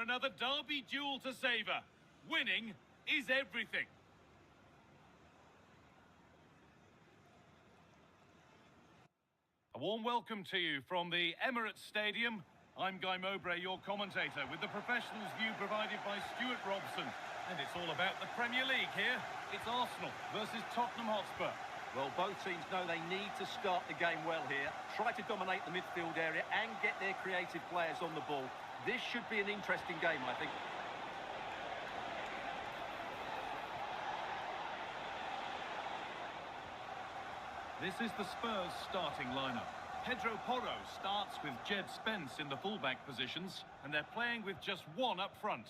another derby duel to savour. Winning is everything. A warm welcome to you from the Emirates Stadium. I'm Guy Mowbray, your commentator, with the professionals' view provided by Stuart Robson. And it's all about the Premier League here. It's Arsenal versus Tottenham Hotspur. Well, both teams know they need to start the game well here. Try to dominate the midfield area and get their creative players on the ball. This should be an interesting game, I think. This is the Spurs starting lineup. Pedro Porro starts with Jed Spence in the fullback positions, and they're playing with just one up front.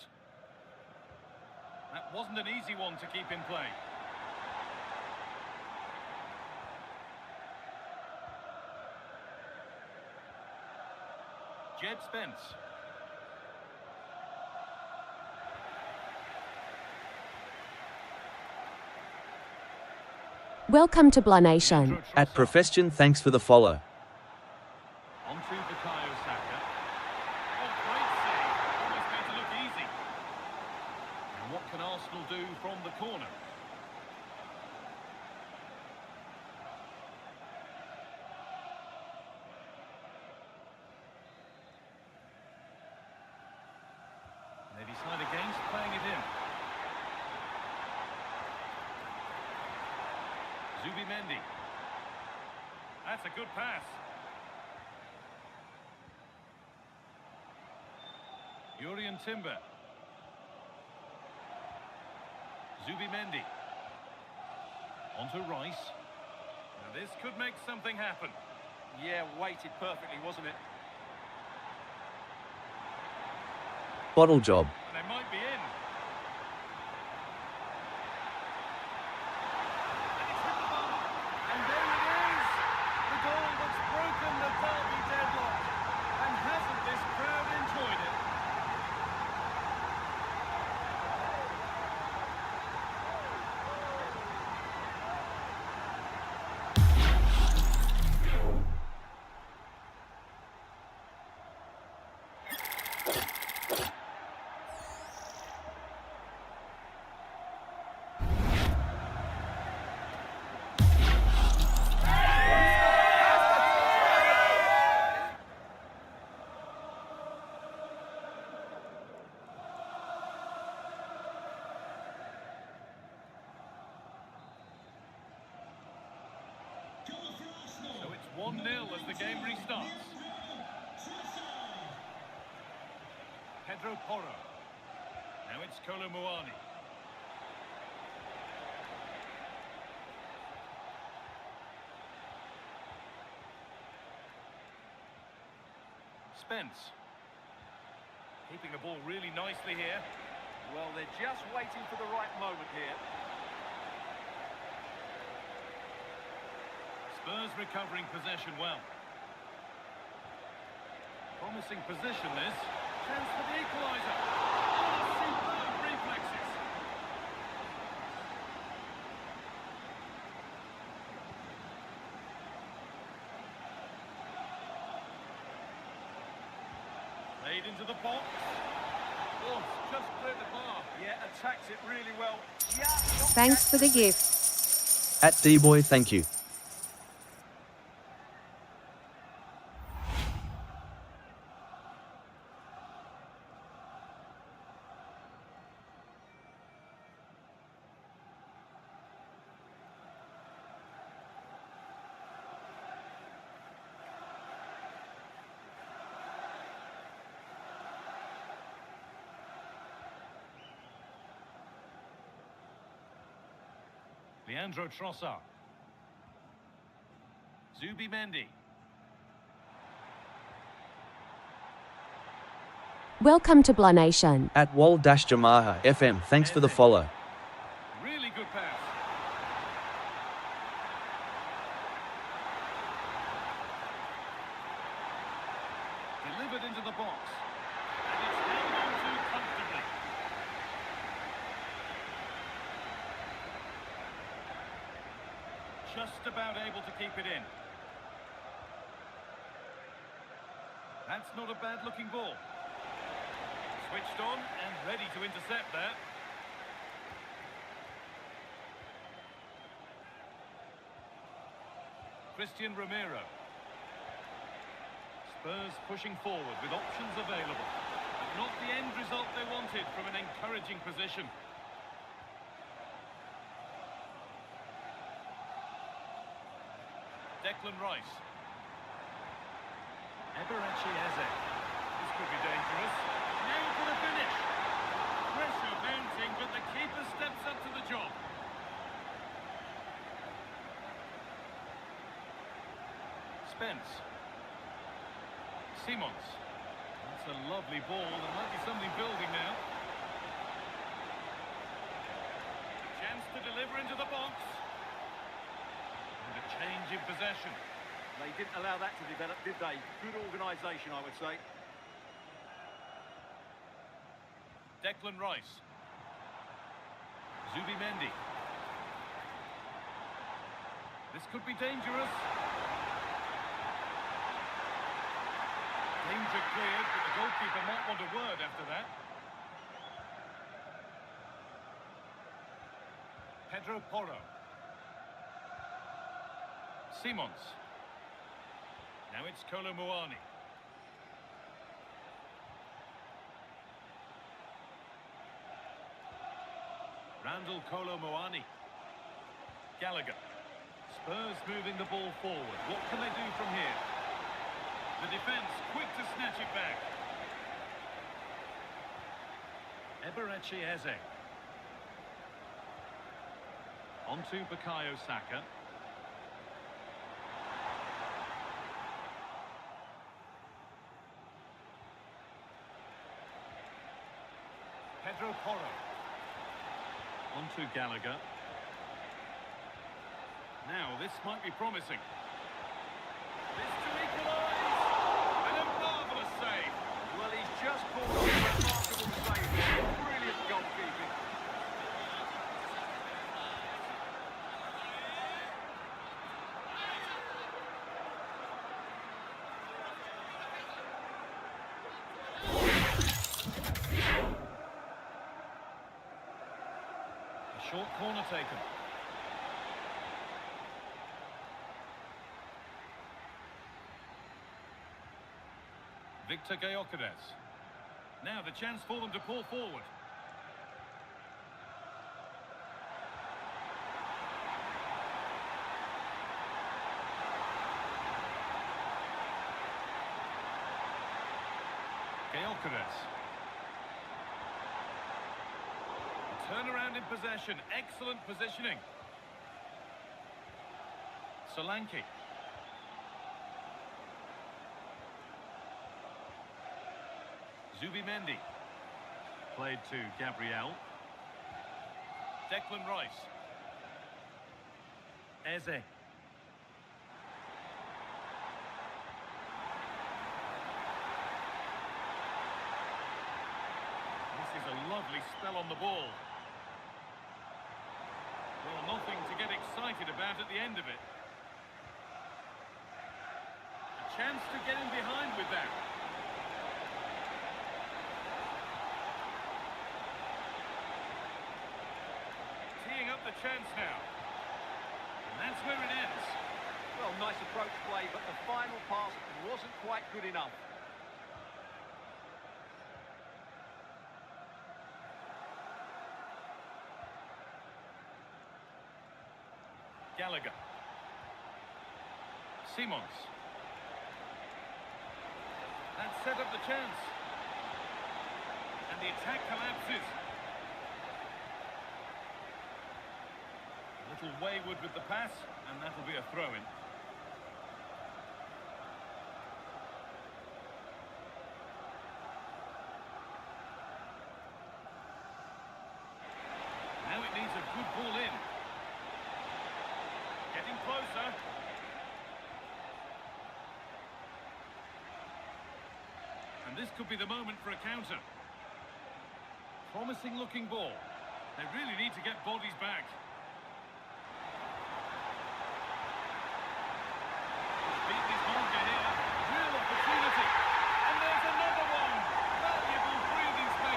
That wasn't an easy one to keep in play. Jed Spence. Welcome to Blah Nation. At Profession, thanks for the follow. On to Bukayo Saka. Oh, great save. Almost made to look easy. And what can Arsenal do from the corner? They decide against playing it in. Zubimendi. That's a good pass. Jurrien Timber. Zubimendi. Onto Rice. Now this could make something happen. Yeah, weighted perfectly, wasn't it? Bottle job. And they might be in. And there it is! The goal that's broken the derby deadlock. And hasn't this crowd enjoyed it? So it's 1-0 as the game restarts. Pedro Porro. Now it's Kolo Muani. Spence. Keeping the ball really nicely here. Well, they're just waiting for the right moment here. Spurs recovering possession well. Promising position this. Chance for the equaliser. Oh, superb reflexes. Played into the box. Oh, it's just cleared the bar. Yeah, attacks it really well. Yeah. Thanks for the gift. At Dboy, thank you. Leandro Trossard. Zubimendi. Welcome to Blah Nation. At Wal-Jamaha FM, thanks for the follow. Really good pass. Delivered into the box. And it's held on to comfortably. Just about able to keep it in. That's not a bad looking ball. Switched on and ready to intercept that. Christian Romero. Spurs pushing forward with options available. But not the end result they wanted from an encouraging position. Declan Rice. Eberechi Eze. This could be dangerous. Now for the finish. Pressure mounting, but the keeper steps up to the job. Spence. Simons. That's a lovely ball. There might be something building now. Chance to deliver into the box. And a change in possession. They didn't allow that to develop, did they? Good organisation, I would say. Declan Rice. Zubimendi. This could be dangerous. Danger cleared, but the goalkeeper might want a word after that. Pedro Porro. Simons. Now it's Kolo Muani. Randall Kolo Muani. Gallagher. Spurs moving the ball forward. What can they do from here? The defence quick to snatch it back. Eberechi Eze. On to Bukayo Saka. Pedro Porro. On to Gallagher. Now, this might be promising. This to equalise! And a marvellous save. Well, he's just pulled off a remarkable save. Brilliant goalkeeping. A short corner taken. Victor Gyökeres. Now the chance for them to pull forward. Gyökeres. Turnaround in possession. Excellent positioning. Solanke. Zubimendi. Played to Gabriel. Declan Rice. Eze. This is a lovely spell on the ball. Well, nothing to get excited about at the end of it. A chance to get in behind with that. Teeing up the chance now. And that's where it ends. Well, nice approach play, but the final pass wasn't quite good enough. Gallagher. Simons. That set up the chance. And the attack collapses. A little wayward with the pass, and that'll be a throw-in. Now it needs a good ball in. Getting closer. And this could be the moment for a counter. Promising looking ball. They really need to get bodies back. Beaten his marker here. Real opportunity. And there's another one. Valuable breathing space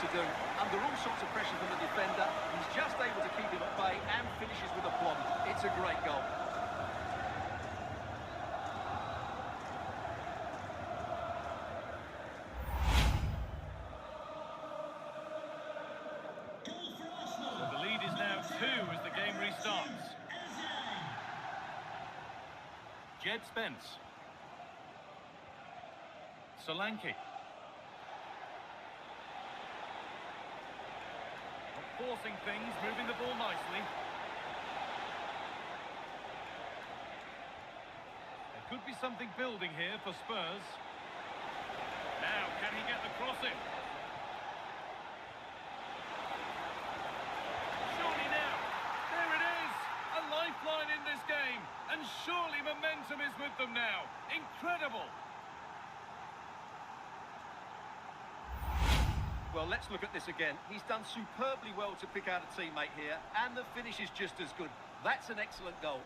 to do. Under all sorts of pressure from the defender, he's just able to keep him at bay and finishes with aplomb. It's a great goal. So the lead is now 2 as the game restarts. Jed Spence. Solanke. Not forcing things, moving the ball nicely. There could be something building here for Spurs. Now, can he get the crossing? Surely now. There it is. A lifeline in this game. And surely momentum is with them now. Incredible. Well, let's look at this again. He's done superbly well to pick out a teammate here, and the finish is just as good. That's an excellent goal.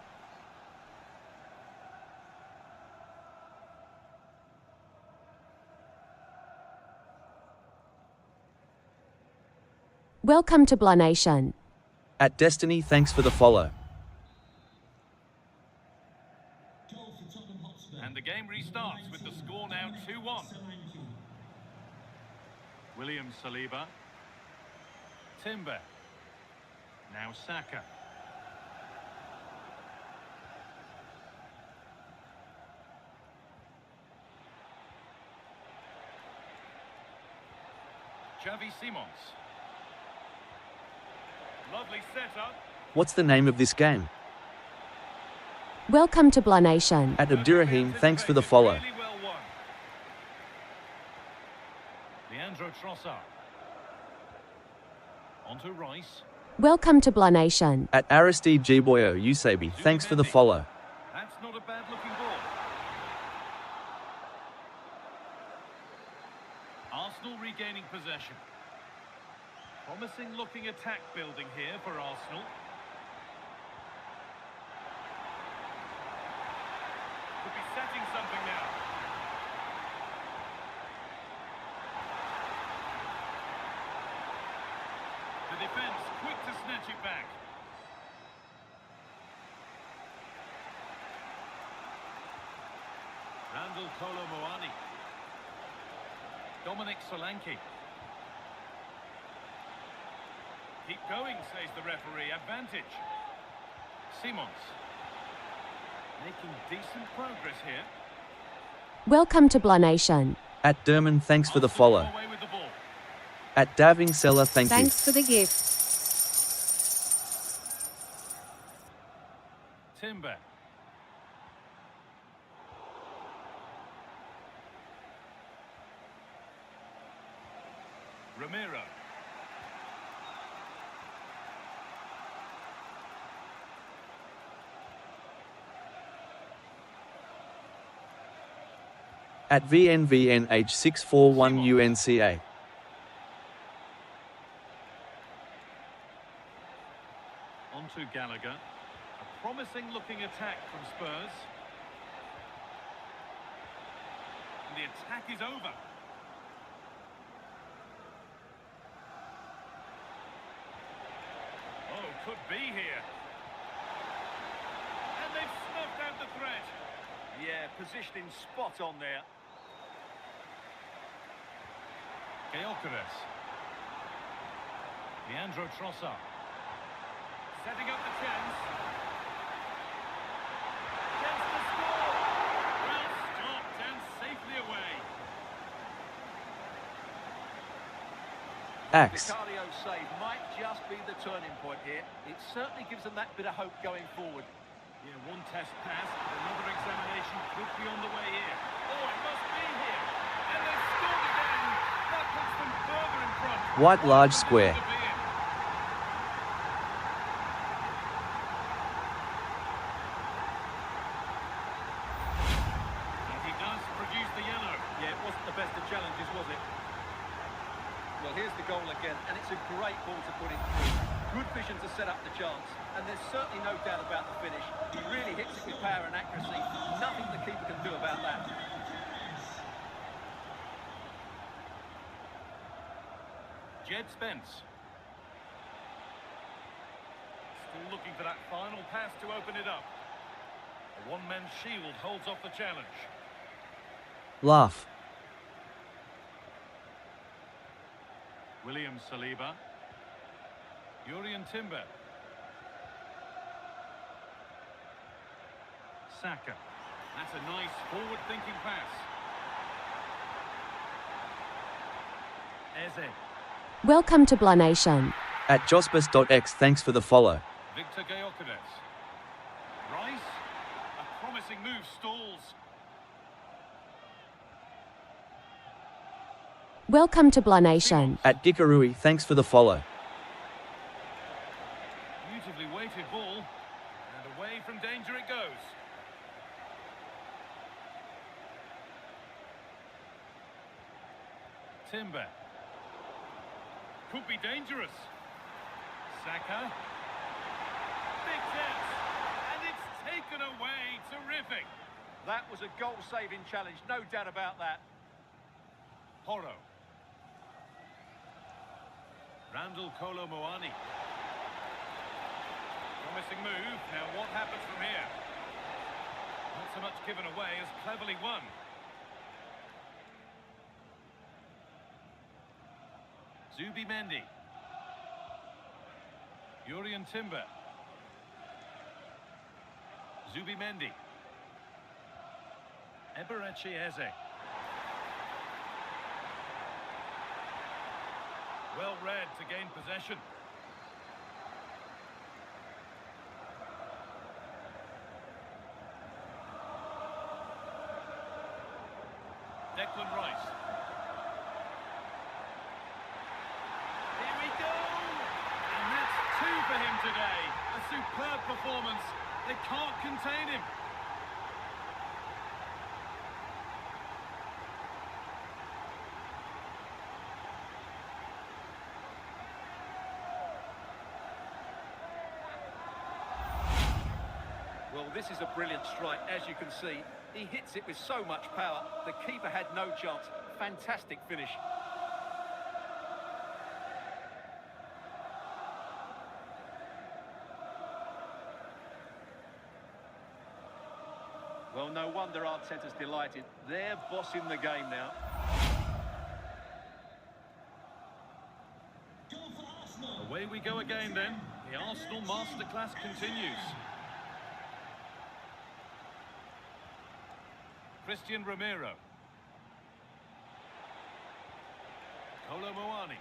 Welcome to Blah Nation. At Destiny, thanks for the follow. And the game restarts with the score now 2-1. William Saliba. Timber. Now Saka. Xavi Simons. Lovely setup. What's the name of this game? Welcome to Blah Nation. At Abdirahim, thanks for the follow. Really well won. Leandro Trossard. On to Rice. Welcome to Blah Nation. At Aristide Dboy Usabi, thanks for the follow. That's not a bad looking ball. Arsenal regaining possession. Promising looking attack building here for Arsenal. Could be setting something now. The defence quick to snatch it back. Randall Kolo Muani. Dominic Solanke. Keep going, says the referee. Advantage. Simons. Making decent progress here. Welcome to Blah Nation. At Derman, thanks for the Arsenal follow. away with the ball. At Daving Seller, thank you. Thanks for the gift. Timber. Ramiro. At VNVNH641UNCA. On to Gallagher. A promising looking attack from Spurs. And the attack is over. Oh, could be here. And they've snuffed out the threat. Yeah, positioning spot on there. Gyökeres. Leandro Trossard. Setting up the chance. Chance to score. Well stopped and safely away. Axe. Vicario's save might just be the turning point here. It certainly gives them that bit of hope going forward. Yeah, one test pass, but another examination could be on the way here. Oh, it must be here. And they've scored again. That puts them further in front. White large square. To be in. And he does produce the yellow. Yeah, it wasn't the best of challenges, was it? Well, here's the goal again, and it's a great ball to put in through. Good vision to set up the chance, and there's certainly no doubt about the finish. He really hits it with power and accuracy. Nothing the keeper can do about that. Jed Spence. Still looking for that final pass to open it up. A one-man shield holds off the challenge. Laugh. William Saliba. Urian Timber. Saka. That's a nice forward-thinking pass. Eze. Welcome to Blah Nation. At jospus.x, thanks for the follow. Victor Gyökeres. Rice. A promising move stalls. Welcome to Blah Nation. At Dickarui, thanks for the follow. Beautifully weighted ball. And away from danger it goes. Timber. Could be dangerous. Saka. Big chance. And it's taken away. Terrific. That was a goal-saving challenge, no doubt about that. Porro. Randall Kolo Muani. Promising move. Now what happens from here? Not so much given away as cleverly won. Zubi Mendy. Urian Timber. Zubi Mendy. Eberechi Eze. Well read to gain possession. Declan Rice. Here we go! And that's two for him today. A superb performance. They can't contain him. Well, this is a brilliant strike, as you can see. He hits it with so much power. The keeper had no chance. Fantastic finish. Well, no wonder Arteta's delighted. They're bossing the game now. Away we go again then. The Arsenal masterclass continues. Christian Romero. Kolo Muani.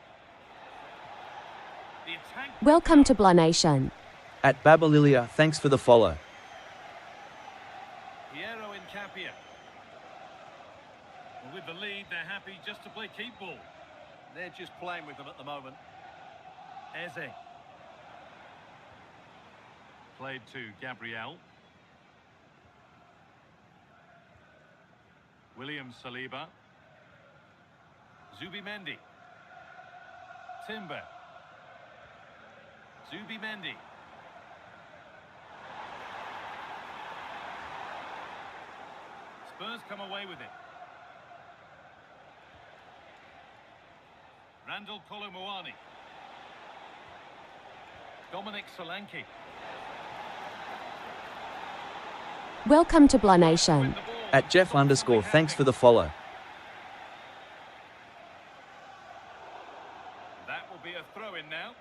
The attack. Welcome to Blah Nation. At Babalilia, thanks for the follow. Piero Incapia. Well, with the lead, they're happy just to play keep ball. They're just playing with them at the moment. Eze. Played to Gabriel. William Saliba. Zubi Mendy. Timber. Zubi Mendy. Spurs come away with it. Randall Kolo Muani. Dominic Solanke. Welcome to Blah Nation. At Jeff_, thanks for the follow. That will be a throw-in now.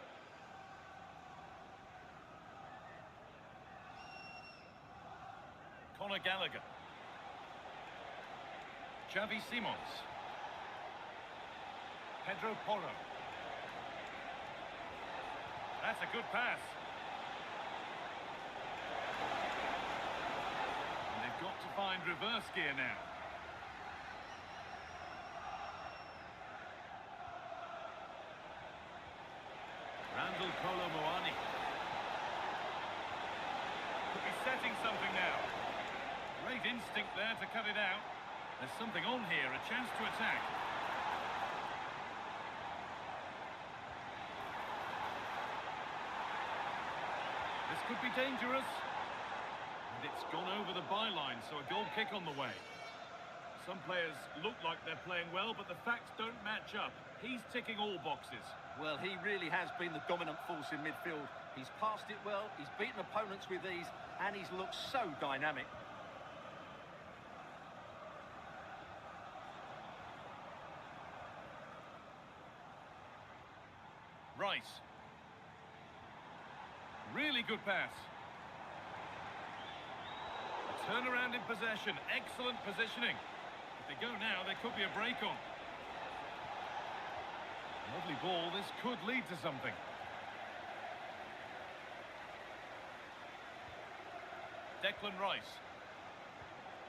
Conor Gallagher. Xavi Simons. Pedro Porro. That's a good pass. And they've got to find reverse gear now. Randall Kolo Muani. Could be setting something now. Great instinct there to cut it out. There's something on here, a chance to attack. This could be dangerous. And it's gone over the byline, so a goal kick on the way. Some players look like they're playing well, but the facts don't match up. He's ticking all boxes. Well, he really has been the dominant force in midfield. He's passed it well, he's beaten opponents with ease, and he's looked so dynamic. Rice. Really good pass. A turnaround in possession. Excellent positioning. If they go now, there could be a break on. Lovely ball. This could lead to something. Declan Rice.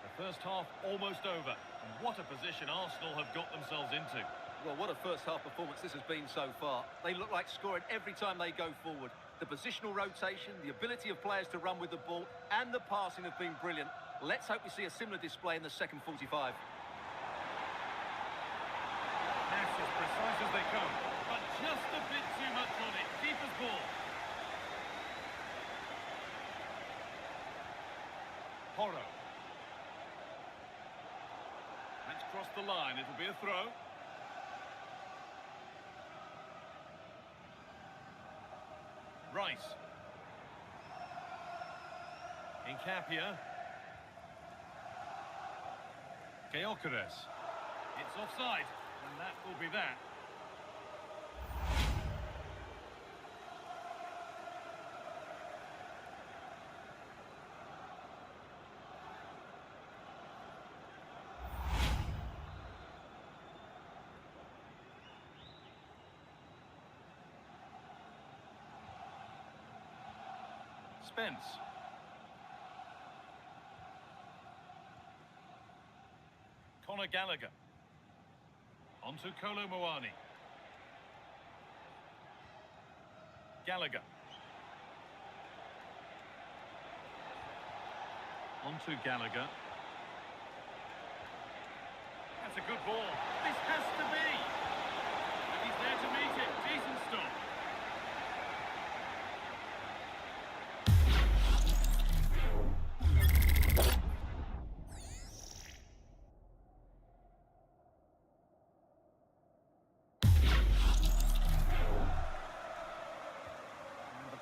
The first half almost over. And what a position Arsenal have got themselves into. Well, what a first-half performance this has been so far. They look like scoring every time they go forward. The positional rotation, the ability of players to run with the ball, and the passing have been brilliant. Let's hope we see a similar display in the second 45. That's as precise as they come, but just a bit too much on it. Keeper's ball. Porro. That's crossed the line. It'll be a throw. Rice. Incapia. Gyökeres. It's offside, and that will be that. Spence. Conor Gallagher. Onto Kolo Muani. Gallagher. Onto Gallagher. That's a good ball. This has to be. And he's there to meet it. Decent stop.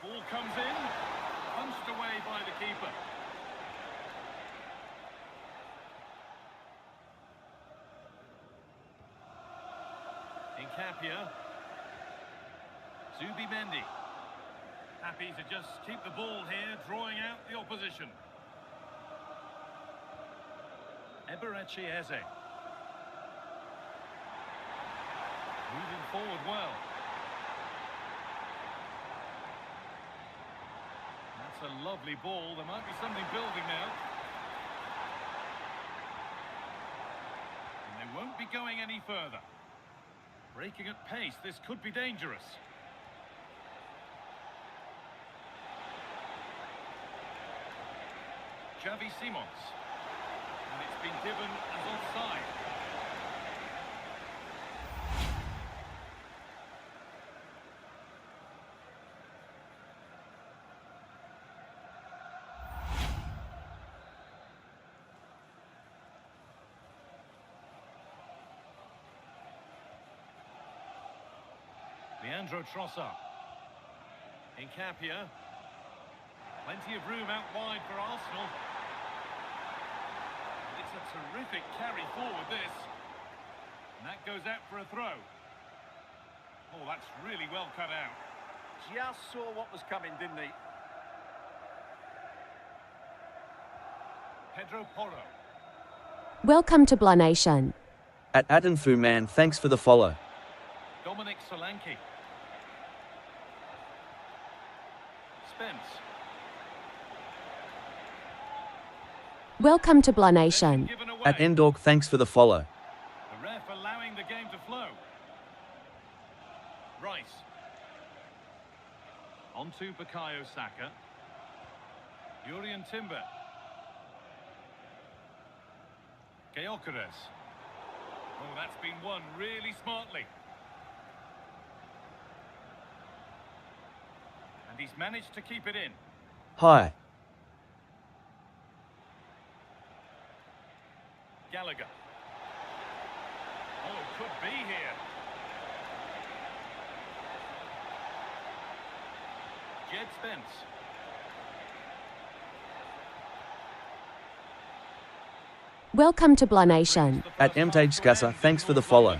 Ball comes in, punched away by the keeper. Incapia. Zubimendi. Happy to just keep the ball here, drawing out the opposition. Eberechi Eze. Moving forward well. That's a lovely ball. There might be something building now. And they won't be going any further. Breaking at pace, this could be dangerous. Xavi Simons. And it's been given as offside. Leandro Trossard. Incapia. Plenty of room out wide for Arsenal. It's a terrific carry forward, this. And that goes out for a throw. Oh, that's really well cut out. Just saw what was coming, didn't he? Pedro Porro. Welcome to Blah Nation. At Adenfu Man, thanks for the follow. Dominic Solanke. Spence. Welcome to Blah Nation. Given away. At Endork, thanks for the follow. The ref allowing the game to flow. Rice. Onto Bukayo Saka. Urian Timber. Gyökeres. Oh, that's been won really smartly. And he's managed to keep it in. Hi. Gallagher. Oh, could be here. Jed Spence. Welcome to Blah Nation. At Mtageskasse, thanks for the follow.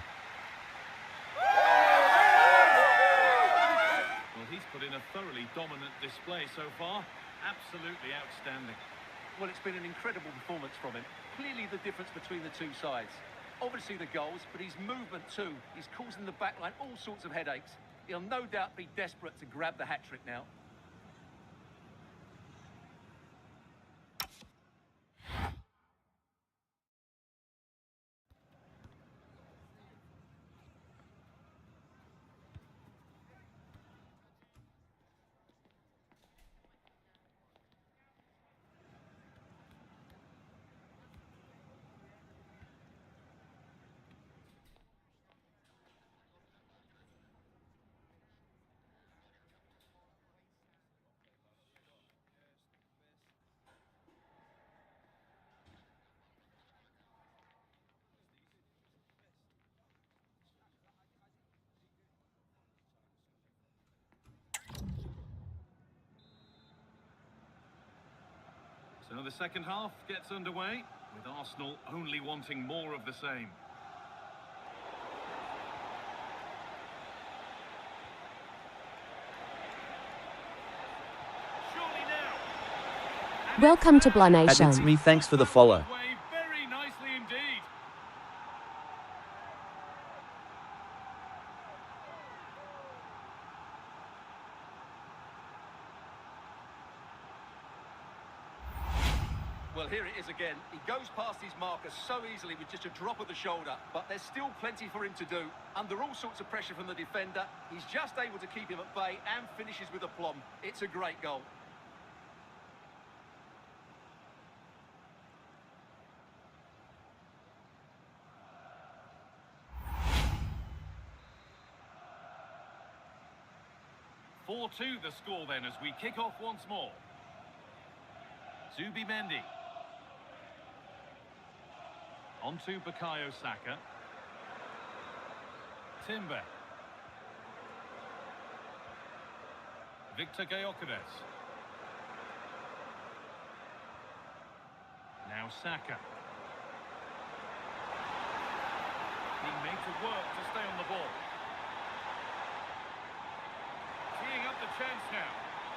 Well, he's put in a thoroughly dominant display so far. Absolutely outstanding. Well, it's been an incredible performance from him. Clearly the difference between the two sides. Obviously the goals, but his movement too. He's causing the backline all sorts of headaches. He'll no doubt be desperate to grab the hat-trick now. So the second half gets underway, with Arsenal only wanting more of the same. Surely now. Welcome to Blah At Nation. It's Me, thanks for the follow. Very nicely indeed. Well, here it is again. He goes past his marker so easily with just a drop of the shoulder, but there's still plenty for him to do. Under all sorts of pressure from the defender, he's just able to keep him at bay and finishes with aplomb. It's a great goal. (4-2) the score then as we kick off once more. Zubimendi. On to Bukayo Saka. Timber. Victor Gyökeres. Now Saka. Being made to work to stay on the ball. Teeing up the chance now.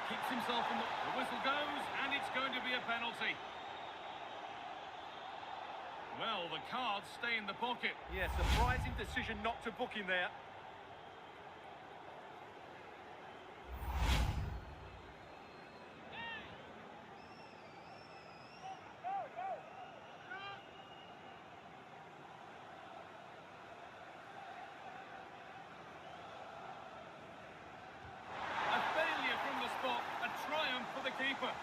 Keeps himself on the whistle goes, and it's going to be a penalty. Well, the cards stay in the pocket. Yeah, surprising decision not to book him there. A failure from the spot, a triumph for the keeper.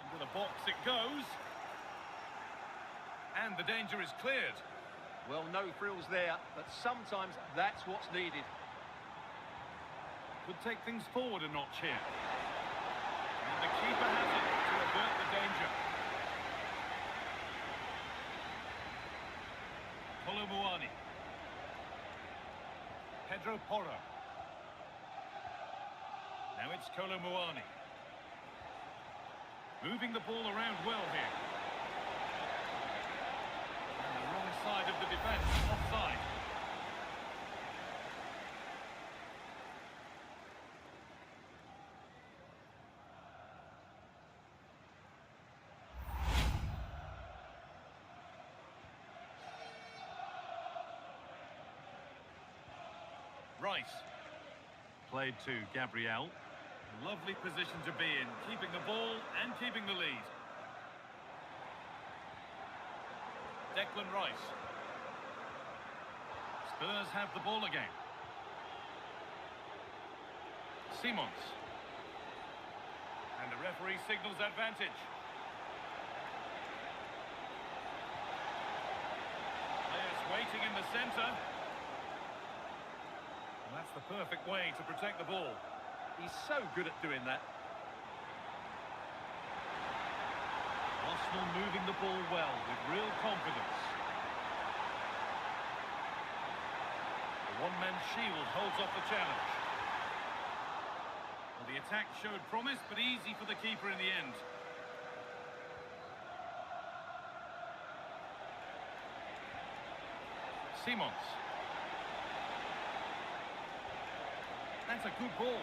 Into the box it goes. And the danger is cleared. Well, no frills there, but sometimes that's what's needed. Could take things forward a notch here. And the keeper has it to avert the danger. Kolomuani. Pedro Porro. Now it's Kolomuani. Moving the ball around well here. And the wrong side of the defence, offside. Rice. Played to Gabriel. A lovely position to be in, keeping the ball and keeping the lead. Declan Rice. Spurs have the ball again. Simons. And the referee signals advantage. Players waiting in the centre. And that's the perfect way to protect the ball. He's so good at doing that. Lost Arsenal moving the ball well with real confidence. The one-man shield holds off the challenge. Well, the attack showed promise, but easy for the keeper in the end. Simons. That's a good ball.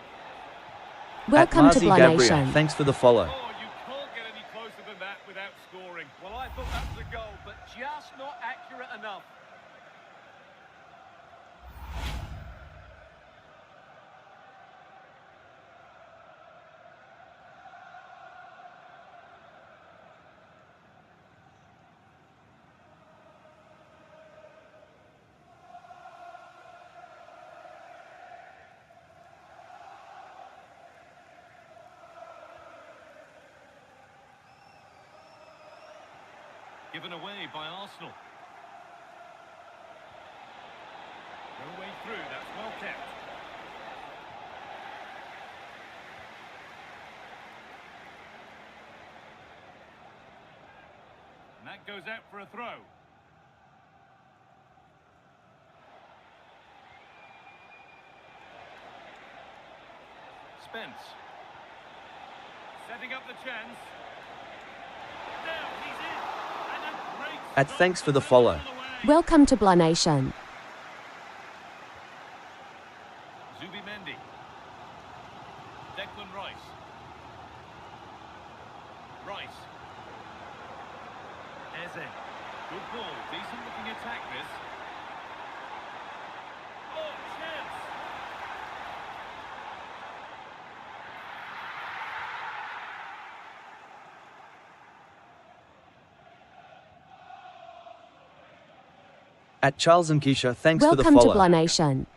Welcome to Marzi Bly Gabriel, Nation. thanks for the follow. Oh, you can't get any closer than that without scoring. Well, I thought that was a goal, but just not accurate enough. Given away by Arsenal. No way through, that's well kept. And that goes out for a throw. Spence. Setting up the chance. Now he's in. And a great Thanks for the follow. Welcome to Bly Nation. Zubimendi. Declan Rice. Rice. Eze. Good ball. Decent looking attack this. Oh, chance. Charles and Keisha, thanks for the Welcome to follow. Bly Nation.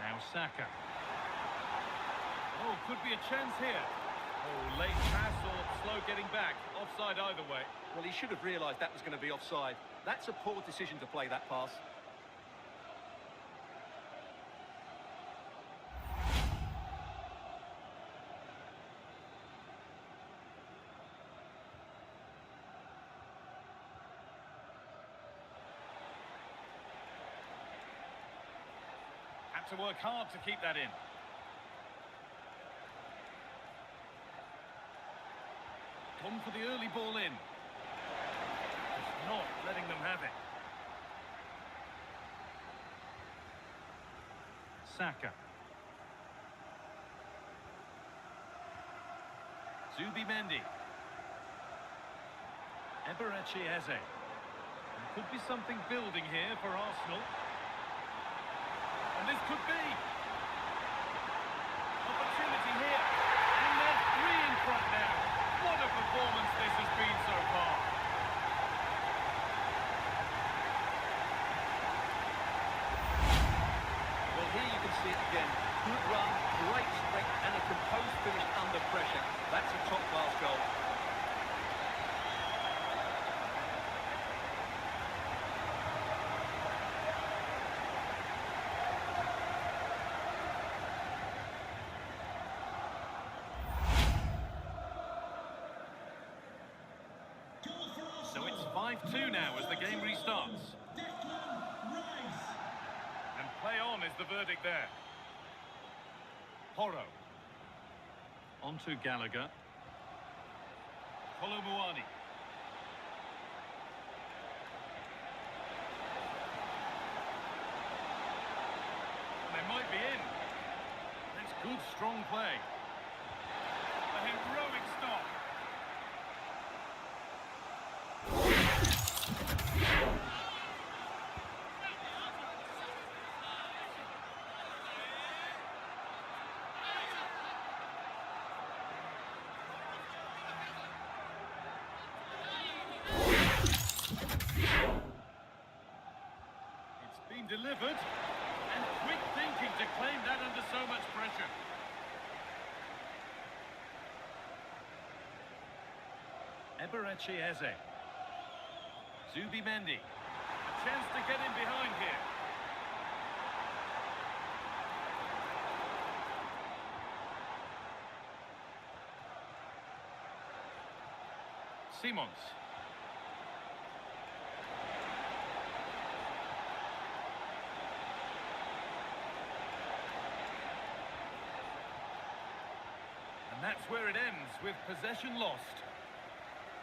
Now Saka. Oh, could be a chance here. Oh, late pass or slow getting back. Offside either way. Well, he should have realised that was going to be offside. That's a poor decision to play that pass. Had to work hard to keep that in. Come for the early ball in. Just not letting them have it. Saka. Zubimendi. Eberechi Eze. There could be something building here for Arsenal. And this could be. Opportunity here. And they're three in front now. What a performance this has been so far. Well, here you can see it again. Good run, great strength, and a composed finish under pressure. That's a top-class goal. So it's 5-2 now as the game restarts. And play on is the verdict there. Porro. On to Gallagher. Kolomuani. They might be in. That's good, strong play. A heroic stop. It's been delivered, and quick thinking to claim that under so much pressure. Eberechi Eze. Zubimendi. A chance to get in behind here. Simons. And that's where it ends, with possession lost.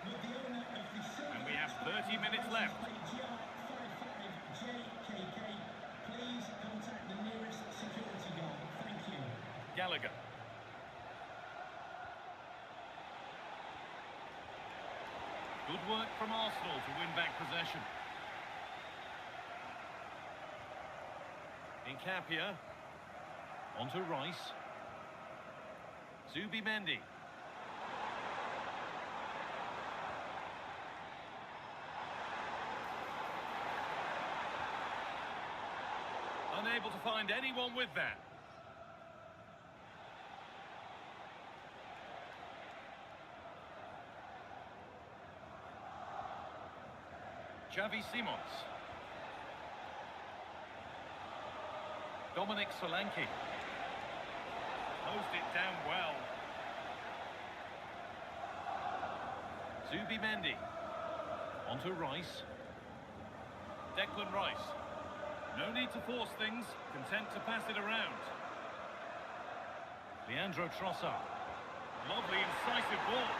And we have 30 minutes left. Please contact the nearest security guard. Thank you. Gallagher. Good work from Arsenal to win back possession. Incapia. On to Rice. Zubimendi. Unable to find anyone with that. Xavi Simons. Dominic Solanke. Closed it down well. Zubimendi. On to Rice. Declan Rice. No need to force things, content to pass it around. Leandro Trossard. Lovely, incisive ball.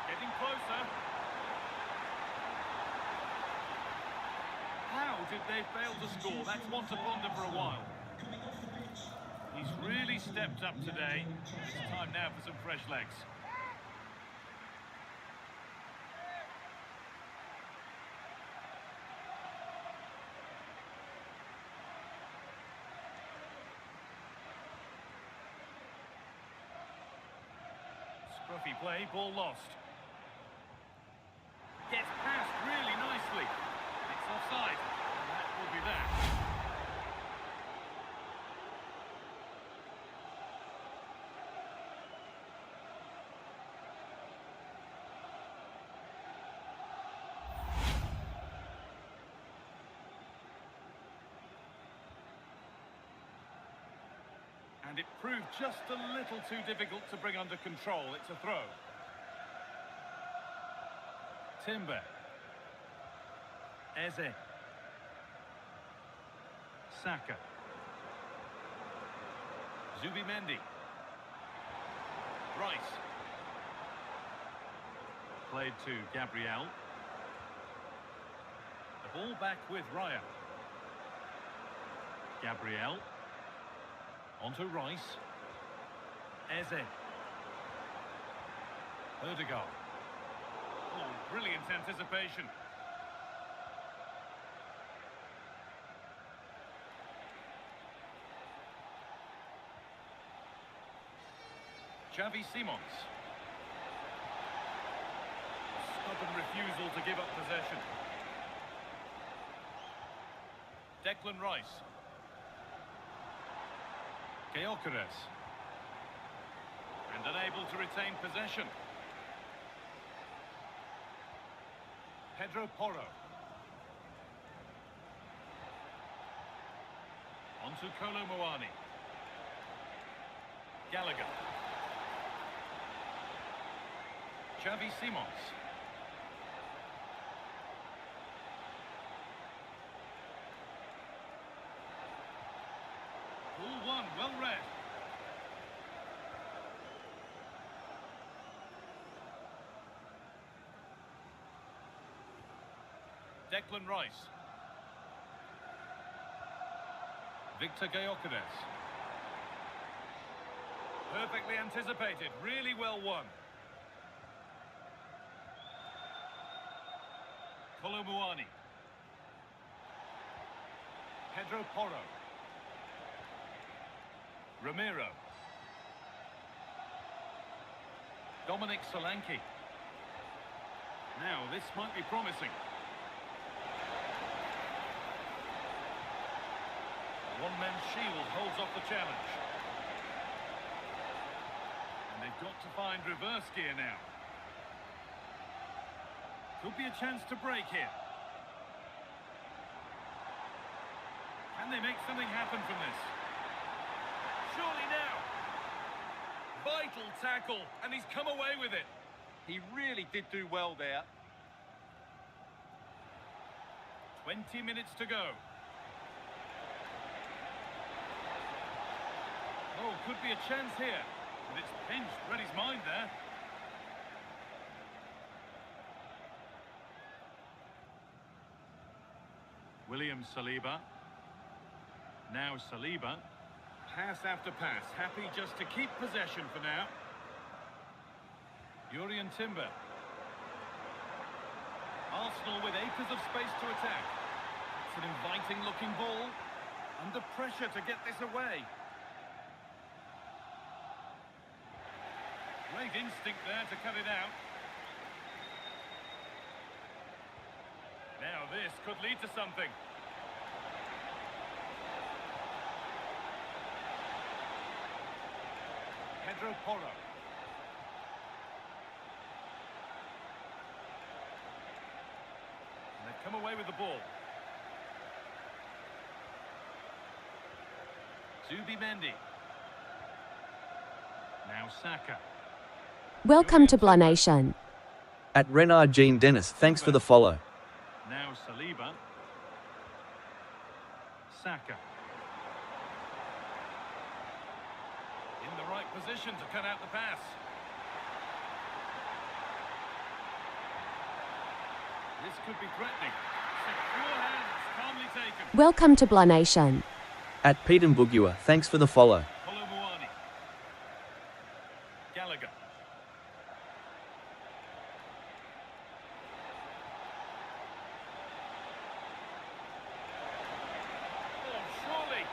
Getting closer. How did they fail to score? That's one to ponder for a while. He's really stepped up today. It's time now for some fresh legs. Scruffy play, ball lost. Gets past really nicely. It's offside, and that will be that. And it proved just a little too difficult to bring under control. It's a throw. Timber. Eze. Saka. Zubimendi. Rice. Played to Gabriel. The ball back with Raya. Gabriel. Onto Rice. Eze. Erdegaard. Oh, brilliant anticipation. Xavi Simons. Stubborn refusal to give up possession. Declan Rice. Gyökeres. And unable to retain possession. Pedro Porro. Onto Kolo Muani. Gallagher. Xavi Simons. Ball one, well read. Declan Rice. Victor Gyökeres. Perfectly anticipated, really well won. Kolo Muani. Pedro Porro. Ramiro. Dominic Solanke. Now, this might be promising. One-man shield holds off the challenge. And they've got to find reverse gear now. Could be a chance to break here. Can they make something happen from this? Surely now. Vital tackle, and he's come away with it. He really did do well there. 20 minutes to go. Oh, could be a chance here. But it's pinched. Read his mind there. William Saliba. Now Saliba. Pass after pass. Happy just to keep possession for now. Jurrien Timber. Arsenal with acres of space to attack. It's an inviting looking ball. Under pressure to get this away. Great instinct there to cut it out. Now this could lead to something. Pedro Porro. And they've come away with the ball. Zubimendi. Now Saka. Welcome to Blah Nation. At Renard Jean Dennis, thanks for the follow. Now Saliba. Saka. In the right position to cut out the pass. This could be threatening. Secure hands, calmly taken. Welcome to Blah Nation. At Pete Mbugua, thanks for the follow. Kolomuani. Gallagher. Oh, surely.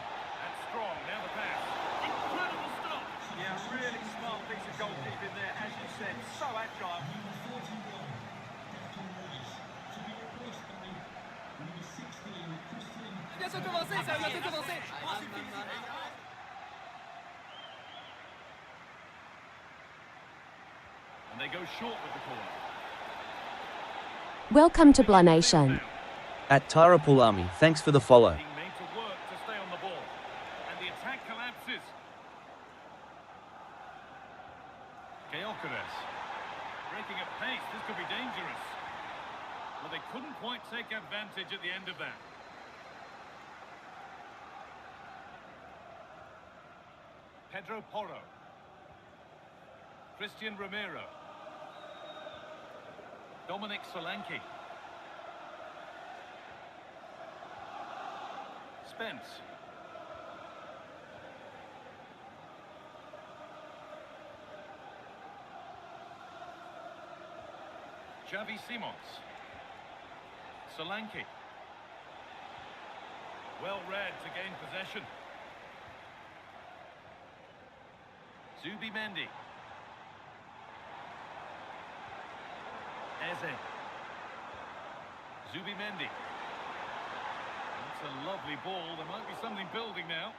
That's strong. Now the pass. Incredible stop. Yeah, really smart piece of goalkeeping there, as you said. So agile. Number 41, Declan Rice, to be replaced by number 16, Christian. And they go short with the corner. Welcome to Blah Nation. At Tara Pulami, thanks for the follow. Being made to work to stay on the ball. And the attack collapses. Gyökeres. Breaking at pace, this could be dangerous. Well, they couldn't quite take advantage at the end of that. Pedro Porro. Christian Romero. Dominic Solanke. Spence. Xavi Simons. Solanke. Well read to gain possession. Zubimendi. Eze. Zubimendi. That's a lovely ball. There might be something building now.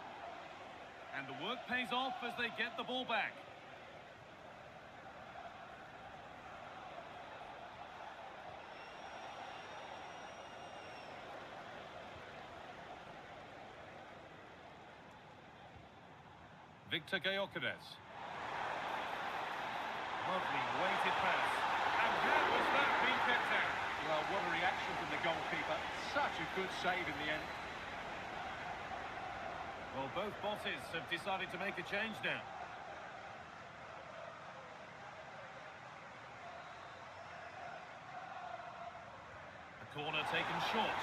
And the work pays off as they get the ball back. Victor Gyökeres. Lovely weighted pass. And how was that being kept out? Well, what a reaction from the goalkeeper. Such a good save in the end. Well, both bosses have decided to make a change now. A corner taken short.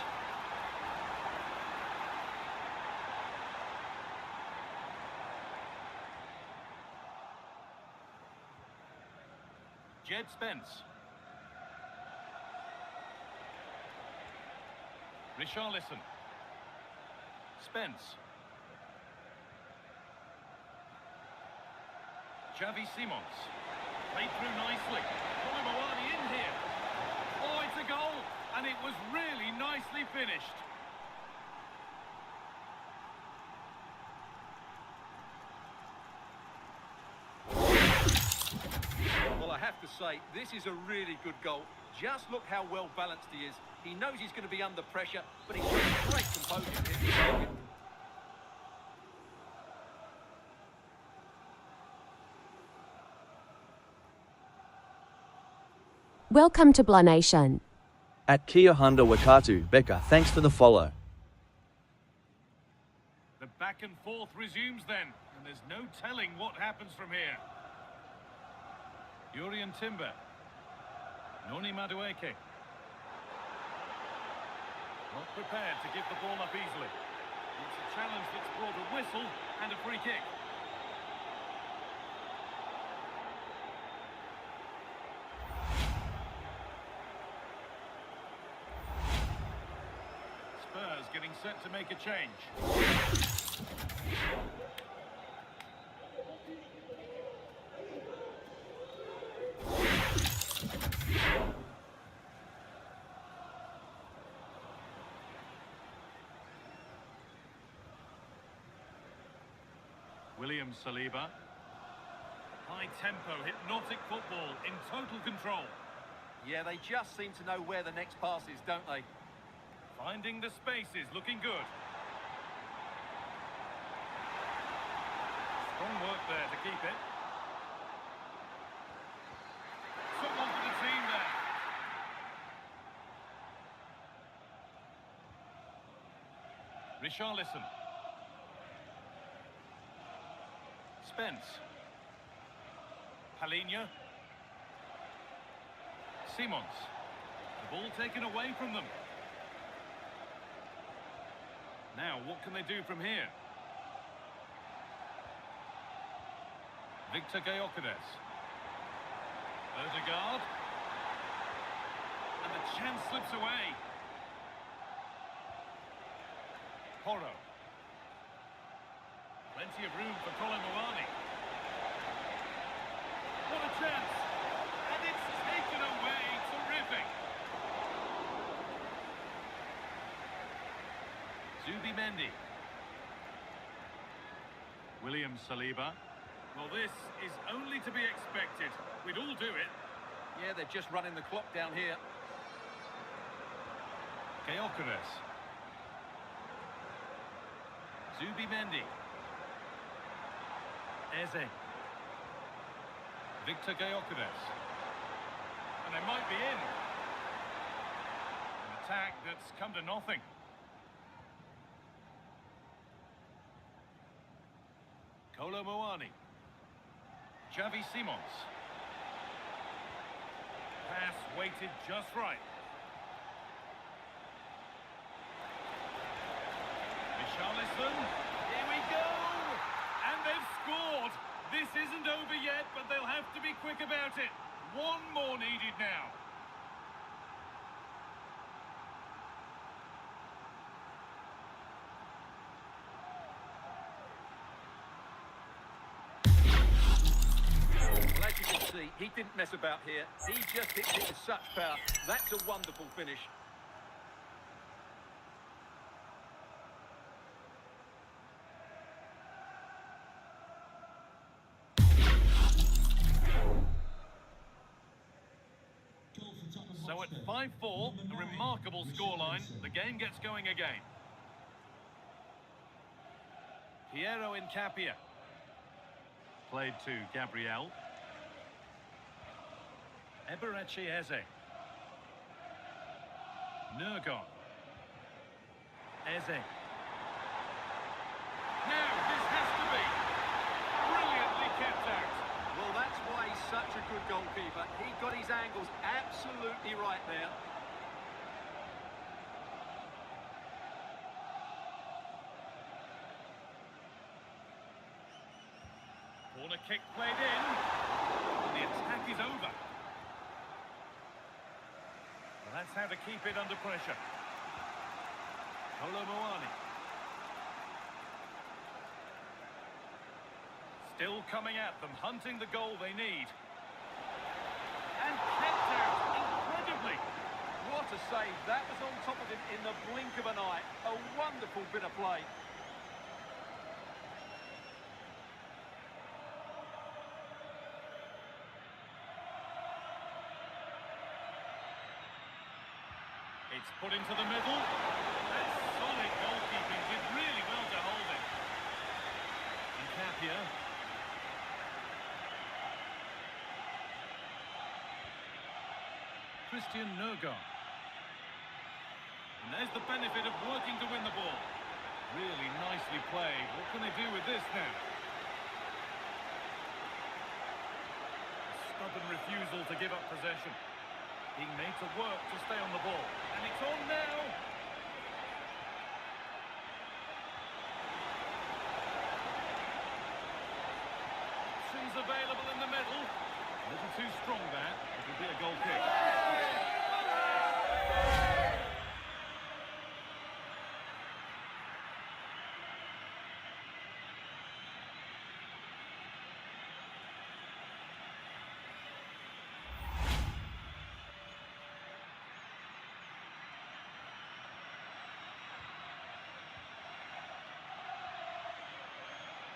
Jed Spence. Richarlison. Spence. Xavi Simons. Played through nicely. Kolomuani in here. Oh, it's a goal. And it was really nicely finished. Well, I have to say, this is a really good goal. Just look how well balanced he is. He knows he's going to be under pressure, but he's got great composure here to save it. Welcome to Blah Nation. At Kia Honda Wakatu, Becca, thanks for the follow. The back and forth resumes then, and there's no telling what happens from here. Urian Timber. Noni Madueke. Not prepared to give the ball up easily. It's a challenge that's brought a whistle and a free kick. Spurs getting set to make a change. William Saliba. High tempo, hypnotic football in total control. Yeah, they just seem to know where the next pass is, don't they? Finding the spaces, looking good. Strong work there to keep it. Someone for the team there. Richarlison. Spence. Palinha. Simons. The ball taken away from them. Now, what can they do from here? Victor Gyökeres. Odegaard. And the chance slips away. Porro. Plenty of room for Kolo Muani. What a chance! And it's taken away. Terrific. Zubimendi. William Saliba. Well, this is only to be expected. We'd all do it. Yeah, they're just running the clock down here. Gyökeres. Zubimendi. Eze. Victor Gyökeres. And they might be in. An attack that's come to nothing. Kolo Muani. Xavi Simons. Pass weighted just right. Richarlison. Here we go! And they've scored! This isn't over yet, but they'll have to be quick about it. One more needed now. Well, as you can see, he didn't mess about here. He just hit it with such power. That's a wonderful finish. So at 5-4, a remarkable scoreline. The game gets going again. Piero Incapia. Played to Gabriel. Eberechi Eze. Nurgon. Eze. Now, this has to be brilliantly kept out. Well, that's why he's such a good goalkeeper. He got his angles absolutely right there. Corner kick played in. The attack is over. Well, that's how to keep it under pressure. Kolo Muani. Still coming at them, hunting the goal they need. And kept out incredibly. What a save. That was on top of him in the blink of an eye. A wonderful bit of play. It's put into the middle. That's solid goalkeeping. Did really well to hold it. Incapia. Christian Nurgon. And there's the benefit of working to win the ball. Really nicely played. What can they do with this now? A stubborn refusal to give up possession. Being made to work to stay on the ball. And it's on now. Options available in the middle. A little too strong there. It'll be a goal kick.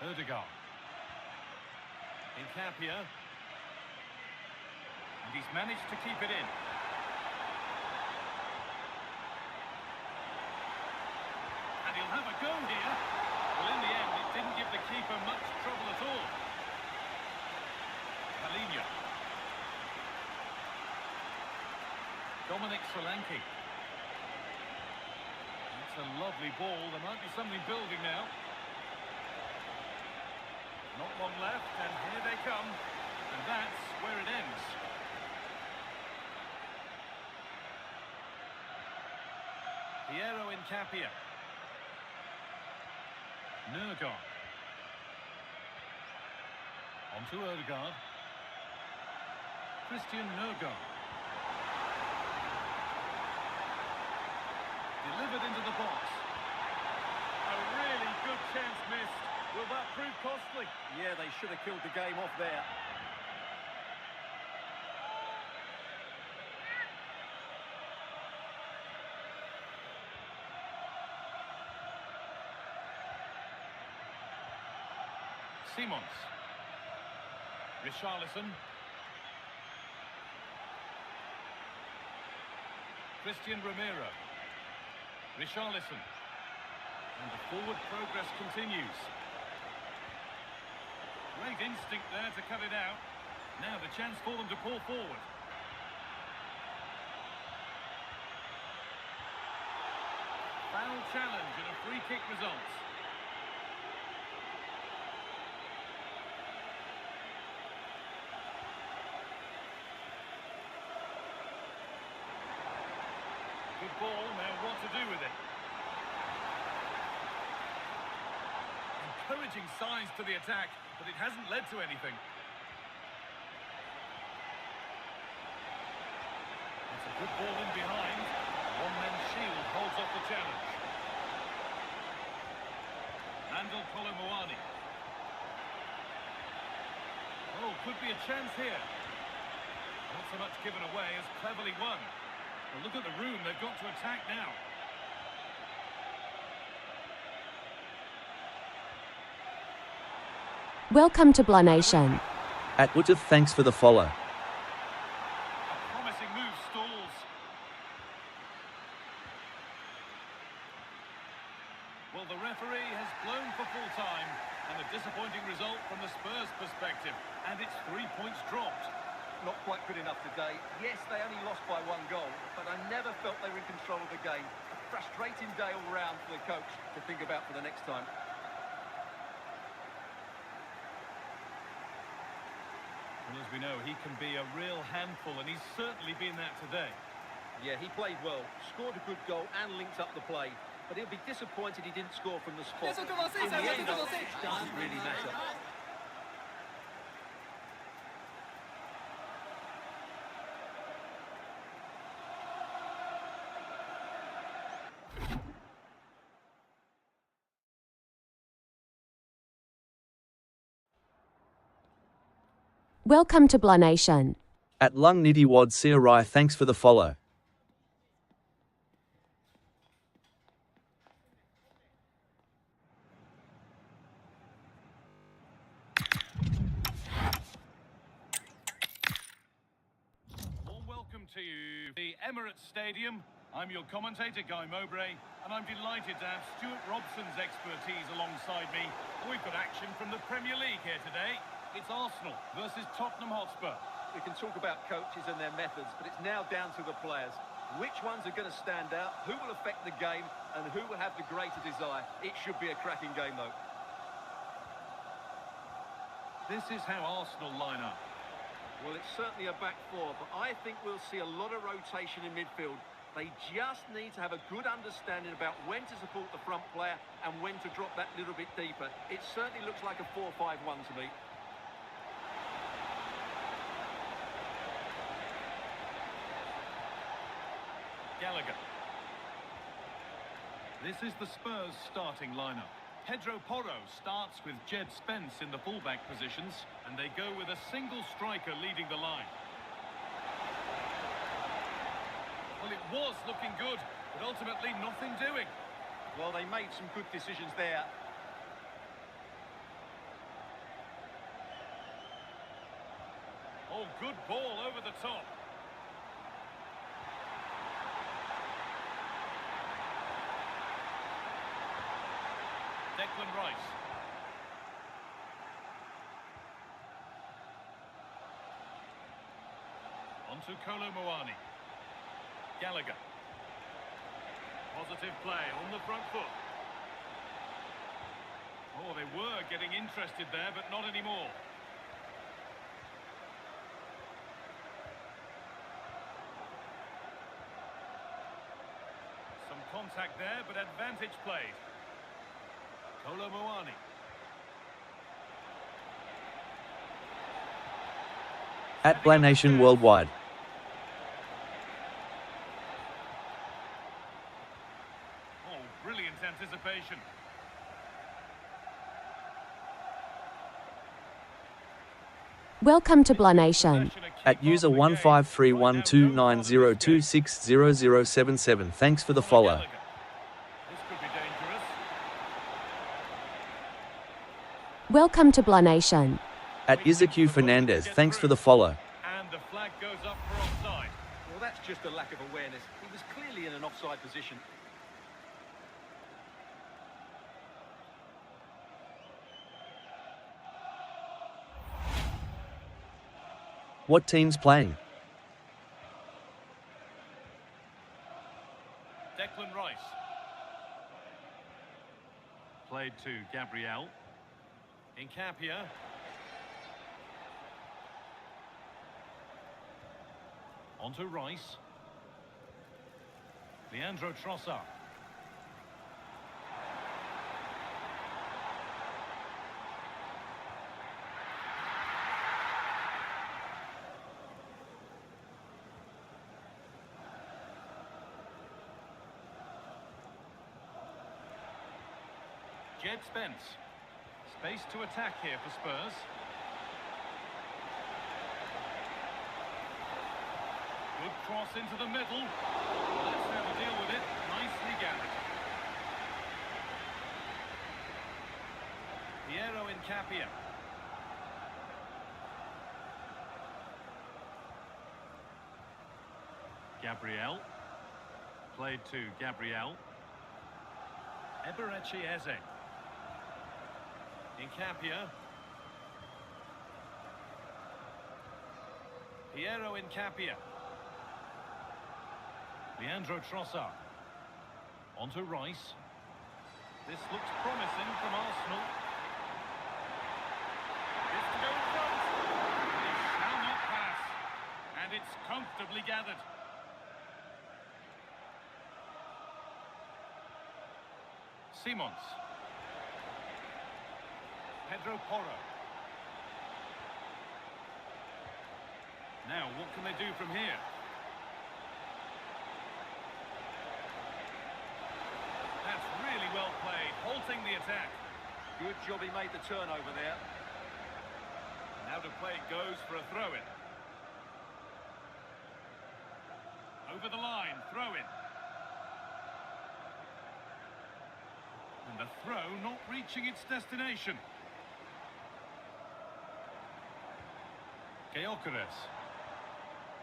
Ødegaard. Incapia. And he's managed to keep it in. And he'll have a go here. Well, in the end, it didn't give the keeper much trouble at all. Palinha. Dominic Solanke. That's a lovely ball. There might be something building now. Not long left, and here they come. And that's where it ends. Piero Incapia. Nurgon. On to Ødegaard. Christian Nurgon. Delivered into the box. A really good chance missed. Will that prove costly? Yeah, they should have killed the game off there. Simons. Richarlison. Christian Romero. Richarlison. And the forward progress continues. Great instinct there to cut it out. Now the chance for them to pull forward. Foul challenge and a free kick results. Good ball, now what to do with it? Encouraging signs to the attack, but it hasn't led to anything. It's a good ball in behind. One-man shield holds off the challenge. Andal Kolomoani. Oh, could be a chance here. Not so much given away as cleverly won. Well, look at the room they've got to attack now. Welcome to Blah Nation. At Woodruff, thanks for the follow. A promising move stalls. Well, the referee has blown for full time, and a disappointing result from the Spurs' perspective, and it's 3 points dropped. Not quite good enough today. Yes, they only lost by 1 goal, but I never felt they were in control of the game. A frustrating day all round for the coach to think about for the next time. Well, as we know, he can be a real handful, and he's certainly been that today. Yeah, he played well, scored a good goal and linked up the play. But he'll be disappointed he didn't score from the spot. In the end, though, it doesn't really matter. Welcome to Blah Nation. At Lung Nitty Wad Siarai, thanks for the follow. Warm welcome to you, the Emirates Stadium. I'm your commentator, Guy Mowbray, and I'm delighted to have Stuart Robson's expertise alongside me. We've got action from the Premier League here today. It's Arsenal versus Tottenham Hotspur. we can talk about coaches and their methods, but it's now down to the players. Which ones are going to stand out, who will affect the game, and who will have the greater desire. It should be a cracking game, though. This is how Arsenal line up. Well, it's certainly a back four, but I think we'll see a lot of rotation in midfield. They just need to have a good understanding about when to support the front player and when to drop that little bit deeper. It certainly looks like a 4-5-1 to me. Gallagher. This is the Spurs starting lineup. Pedro Porro starts with Jed Spence in the fullback positions, and they go with a single striker leading the line. Well, it was looking good, but ultimately nothing doing. Well, they made some good decisions there. Oh, good ball over the top. Declan Rice. On to Kolo Muani. Gallagher. Positive play on the front foot. Oh, they were getting interested there, but not anymore. Some contact there, but advantage played. Kolo Muani. At Blanation Worldwide. Oh, brilliant anticipation. Welcome to Blanation. At user 15312902600077. Thanks for the follow. This could be dangerous. Welcome to Blanation. At Izaku Fernandez. Thanks for the follow. And the flag goes up for offside. Well, that's just a lack of awareness. He was clearly in an offside position. What team's playing? Declan Rice. Played to Gabriel. Incapia. On to Rice. Leandro Trossard. Jed Spence. Space to attack here for Spurs. Good cross into the middle. Let's have a deal with it. Nicely gathered. Piero Incapia. Gabriel. Played to Gabriel. Eberechi Eze. Incapia. Piero Incapia. Leandro Trossard. On to Rice. This looks promising from Arsenal. It's to go in front. It shall not pass. And it's comfortably gathered. Simons. Pedro Porro. Now, what can they do from here? That's really well played, halting the attack. Good job he made the turnover there. Now to play it goes for a throw-in. Over the line, throw-in. And the throw not reaching its destination. Gyökeres.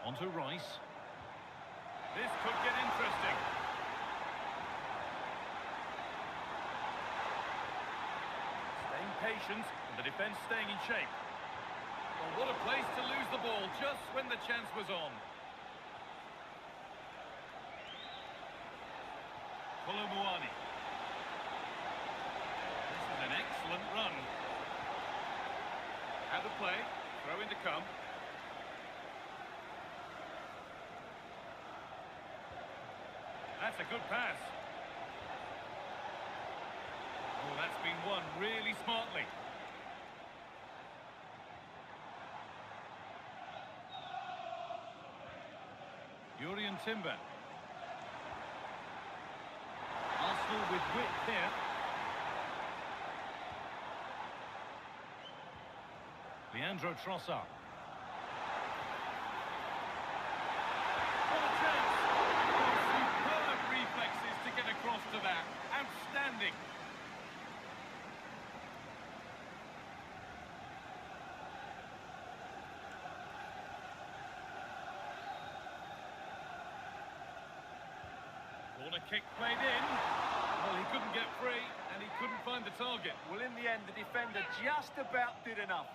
On to Rice. This could get interesting. Staying patient, and the defence staying in shape. Well, what a place to lose the ball just when the chance was on. Kolomuani. This is an excellent run. Out of play, throw in to come. That's a good pass. Oh, that's been won really smartly. Jurrien Timber. Arsenal with width here. Leandro Trossard. What a chance! Superb reflexes to get across to that. Outstanding. Corner kick played in. Well, he couldn't get free and he couldn't find the target. Well, in the end, the defender just about did enough.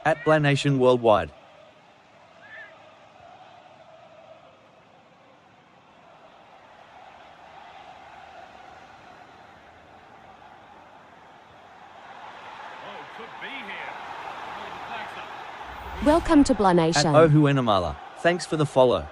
At Blanation Worldwide. Oh, could be here. Oh, the flag's up. Welcome to At Blanation. Ohuenamala. Thanks for the follow.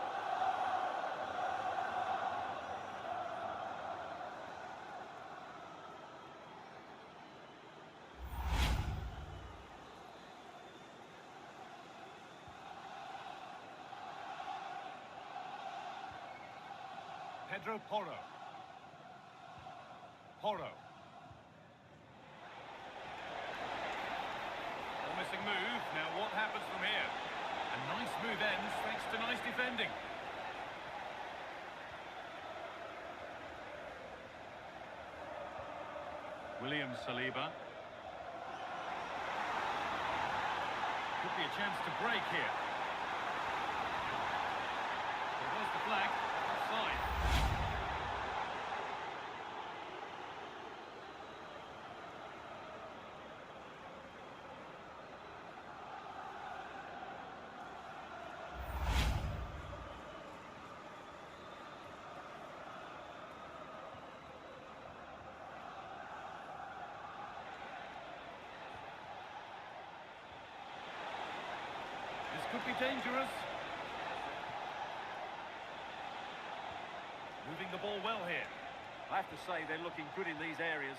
Pedro Porro. Porro. Promising move. Now what happens from here? A nice move ends thanks to nice defending. William Saliba. Could be a chance to break here. Well, there's the flag. Offside. This could be dangerous. Moving the ball well here. I have to say, they're looking good in these areas.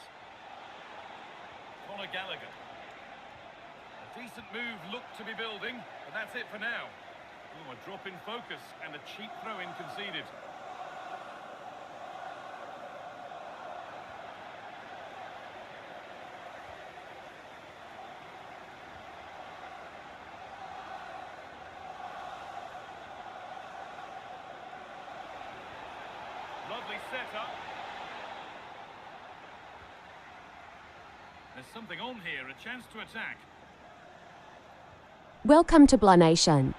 Conor Gallagher. A decent move looked to be building, but that's it for now. Oh, a drop in focus and a cheap throw-in conceded. Lovely setup. There's something on here, a chance to attack. Welcome to Blanation.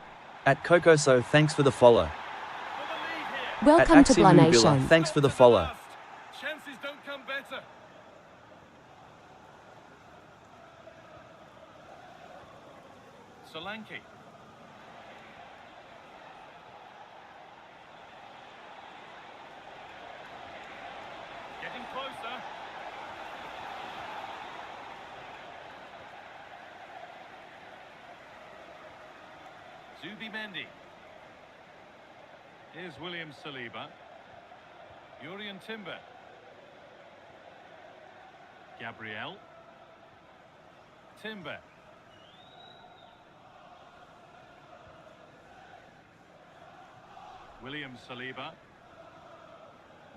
At Cocoso, thanks for the follow. For the lead here. At Welcome to Aximu Villa, Blanation. thanks for the To follow. last. Chances don't come better. Solanke. Getting closer. Zubimendi. Here's William Saliba. Jurrien Timber. Gabriel. Timber. William Saliba.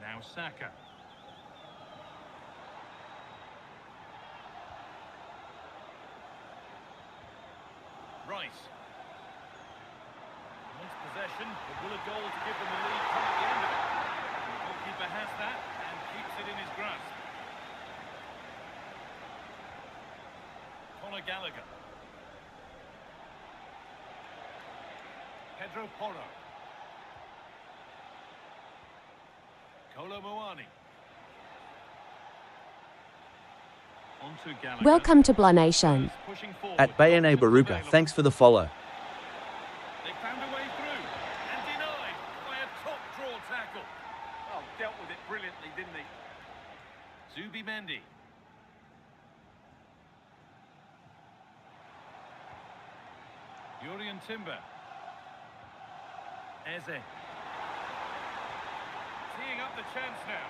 Now Saka. Rice. Wants possession, but will a goal to give them a lead come at the end of it? The goalkeeper has that and keeps it in his grasp. Conor Gallagher. Pedro Porro. Kolomuani. On to Gallagher. Welcome to Blah Nation. Pushing forward. At Bayane Baruka, Available. thanks for the follow. They found a way through and denied by a top draw tackle. Oh, dealt with it brilliantly, didn't he? Zubi Mendy. Jurien Timber. Eze. Teeing up the chance now.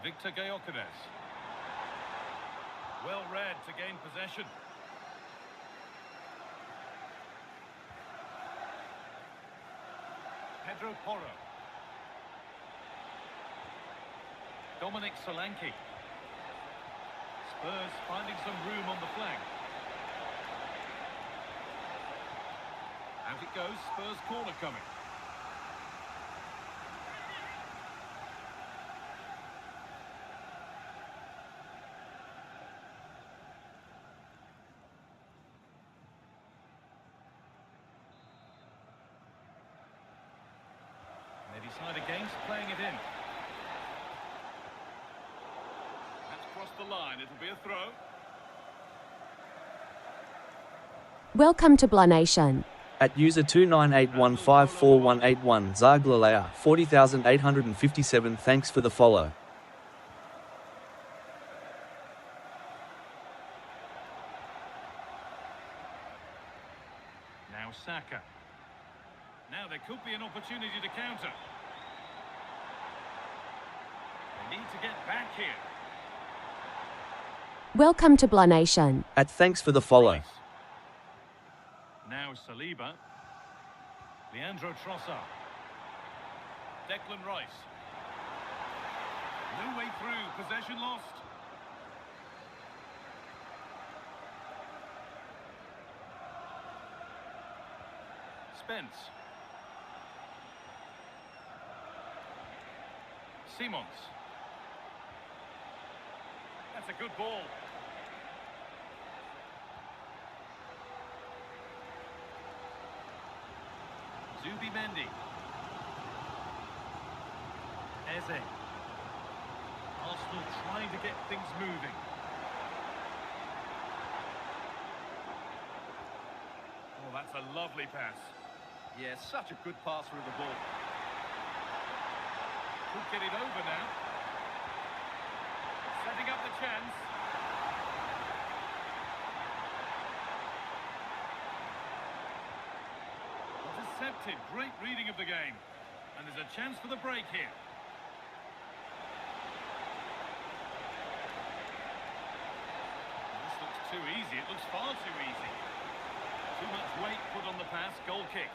Victor Gyökeres. Well read to gain possession. Pedro Porro. Dominic Solanke. Spurs finding some room on the flank. Out it goes, Spurs corner coming. They decide against playing it in. That's crossed the line, it'll be a throw. Welcome to Blah Nation. At user 2981544181 Zaglalea 40,857, thanks for the follow. Now Saka. Now there could be an opportunity to counter. They need to get back here. Welcome to Blah Nation. At thanks for the follow. Rice. Now Saliba. Leandro Trossard. Declan Rice. No way through, possession lost. Spence. Simons. That's a good ball. Zubi Mendy. Eze. Arsenal trying to get things moving. Oh, that's a lovely pass. Yeah, such a good passer of the ball. Could get it over now. Setting up the chance. Intercepted. Great reading of the game. And there's a chance for the break here. This looks too easy. It looks far too easy. Too much weight put on the pass. Goal kick.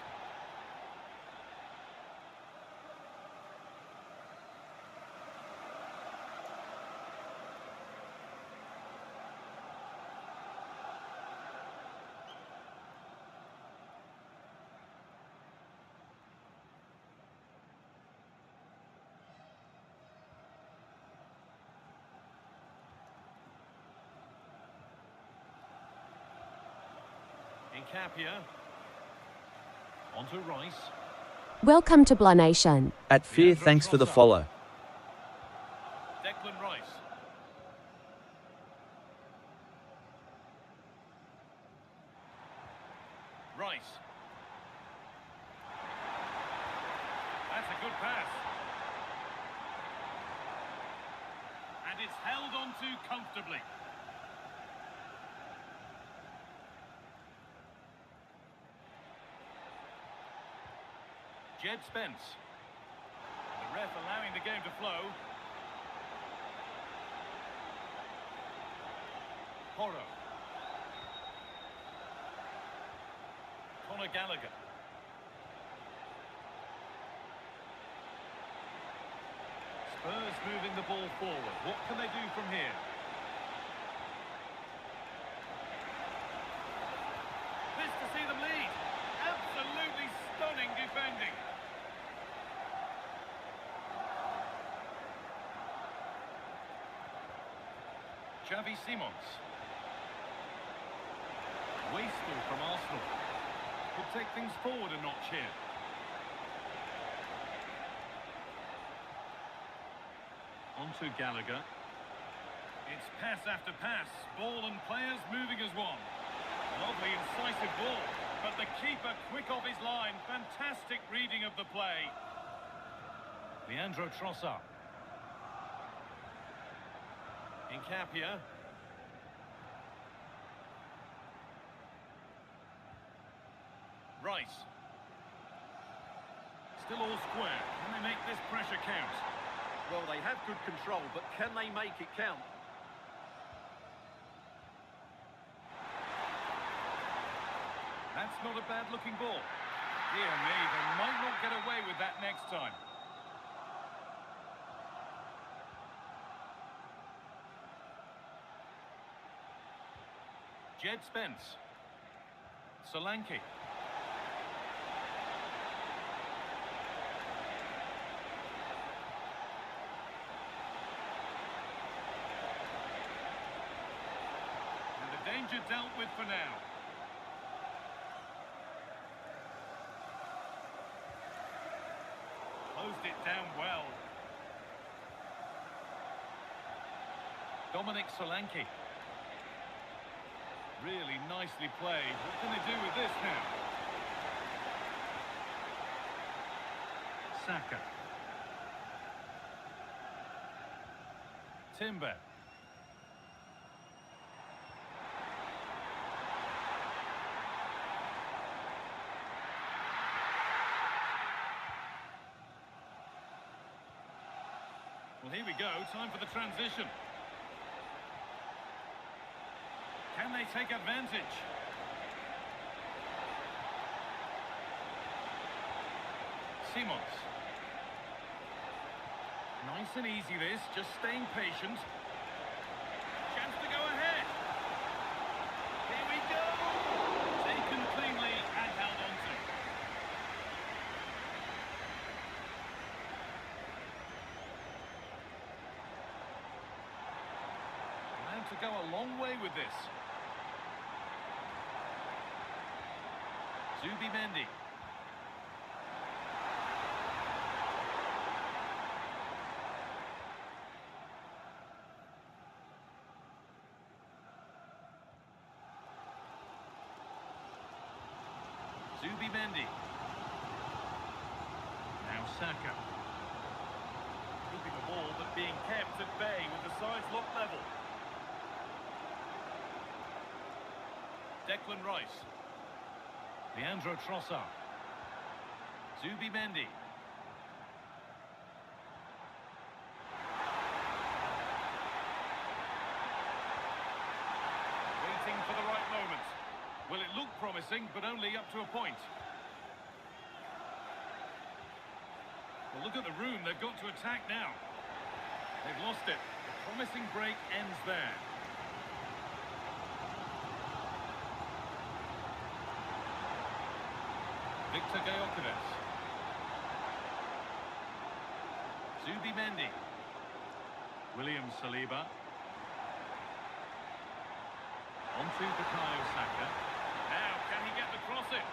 Capia. On to Rice. Welcome to Blah Nation. At Fear, thanks for the follow. Declan Rice. Rice. That's a good pass. And it's held on to comfortably. Jed Spence. The ref allowing the game to flow. Porro. Conor Gallagher. Spurs moving the ball forward. What can they do from here? This to see them lead. Absolutely stunning defending. Xavi Simons. Wasteful from Arsenal. Could take things forward a notch here. On to Gallagher. It's pass after pass, ball and players moving as one. Lovely incisive ball, but the keeper quick off his line. Fantastic reading of the play. Leandro Trossard. Incapia. Rice. Still all square. Can they make this pressure count? Well, they have good control, but can they make it count? That's not a bad-looking ball. Dear me, they might not get away with that next time. Jed Spence. Solanke. And the danger dealt with for now. Closed it down well. Dominic Solanke. Really nicely played. What can they do with this now? Saka. Timber. Well, here we go. Time for the transition. Can they take advantage? Simons. Nice and easy this, just staying patient. Chance to go ahead. Here we go. Taken cleanly and held on to. Allowed to go a long way with this. Zubimendi. Zubimendi. Now Saka. Keeping the ball but being kept at bay with the sides locked level. Declan Rice. Leandro Trossard. Zubimendi. Waiting for the right moment. Well, it looked promising, but only up to a point. Well, look at the room they've got to attack now. They've lost it. The promising break ends there. Victor Gyökeres. Zubimendi. William Saliba. On to Bukayo Saka. Now, can he get the cross in?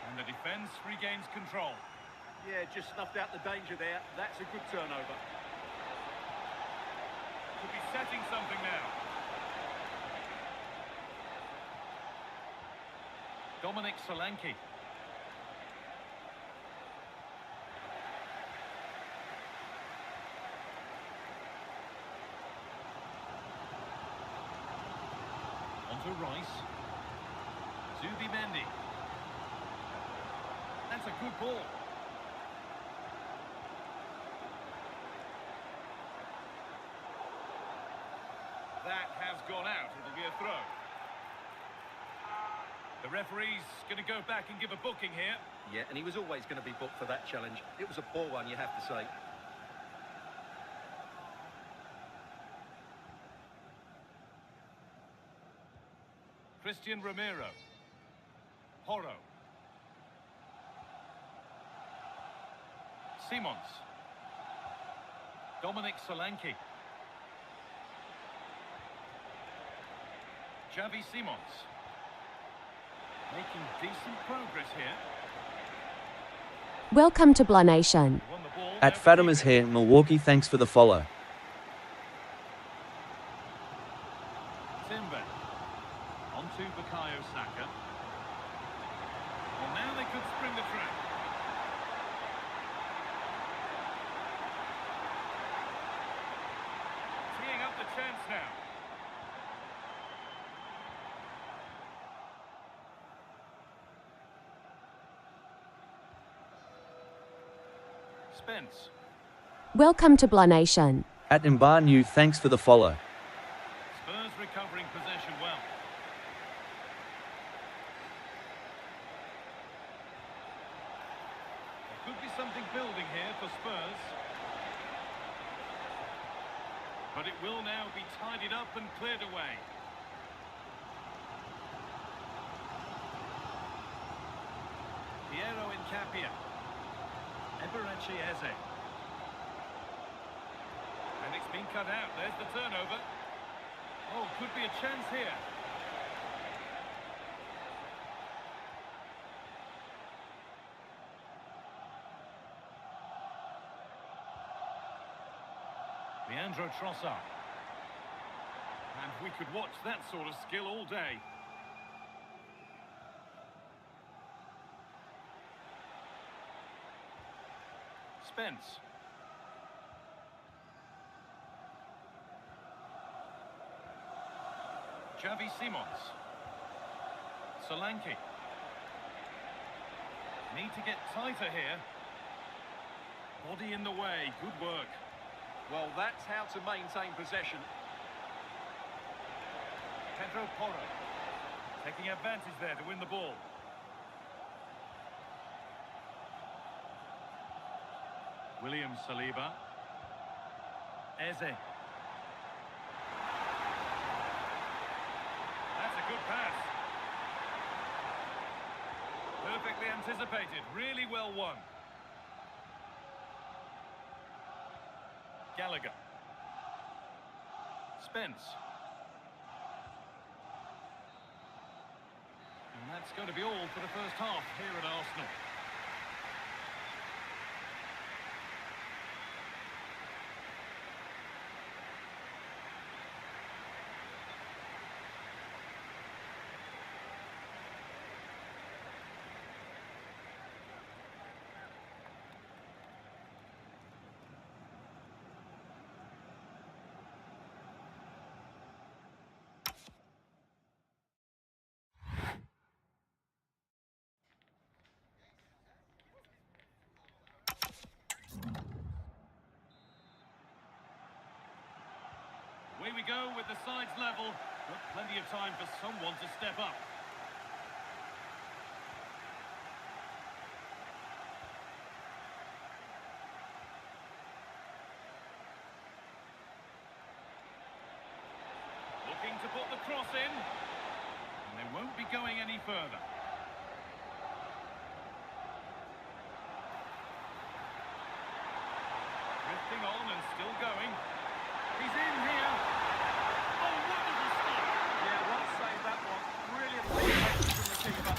And the defence regains control. Yeah, just snuffed out the danger there. That's a good turnover. Could be setting something now. Dominic Solanke. On to Rice. Zubimendi. That's a good ball. That has gone out. It'll be a throw. The referee's going to go back and give a booking here. Yeah, and he was always going to be booked for that challenge. It was a poor one, you have to say. Christian Romero. Horo. Simons. Dominic Solanke. Xavi Simons. Making decent progress here. Welcome to Blah Nation. Won the ball ball. At Now to Fatima's keep it. Hair, Milwaukee, thanks for the follow. Timber. On to Bukayo Saka. Well, now they could spring the trap. Teeing up the chance now. Spence. Welcome to Blah Nation. At Mbar New, thanks for the follow. Spurs recovering possession well. There could be something building here for Spurs. But it will now be tidied up and cleared away. Piero Incapia. Eberechi Eze. And it's been cut out. There's the turnover. Oh, could be a chance here. Leandro Trossard. And we could watch that sort of skill all day. Spence. Xavi Simons. Solanke. Need to get tighter here. Body in the way. Good work. Well, that's how to maintain possession. Pedro Porro. Taking advantage there to win the ball. William Saliba. Eze. That's a good pass. Perfectly anticipated. Really well won. Gallagher. Spence. And that's going to be all for the first half here at Arsenal. Away we go with the sides level, but plenty of time for someone to step up. Looking to put the cross in, and they won't be going any further. Drifting on and still going. He's in here. Oh, wonderful stop. Yeah, well saved that one. Brilliant defense from the keeper.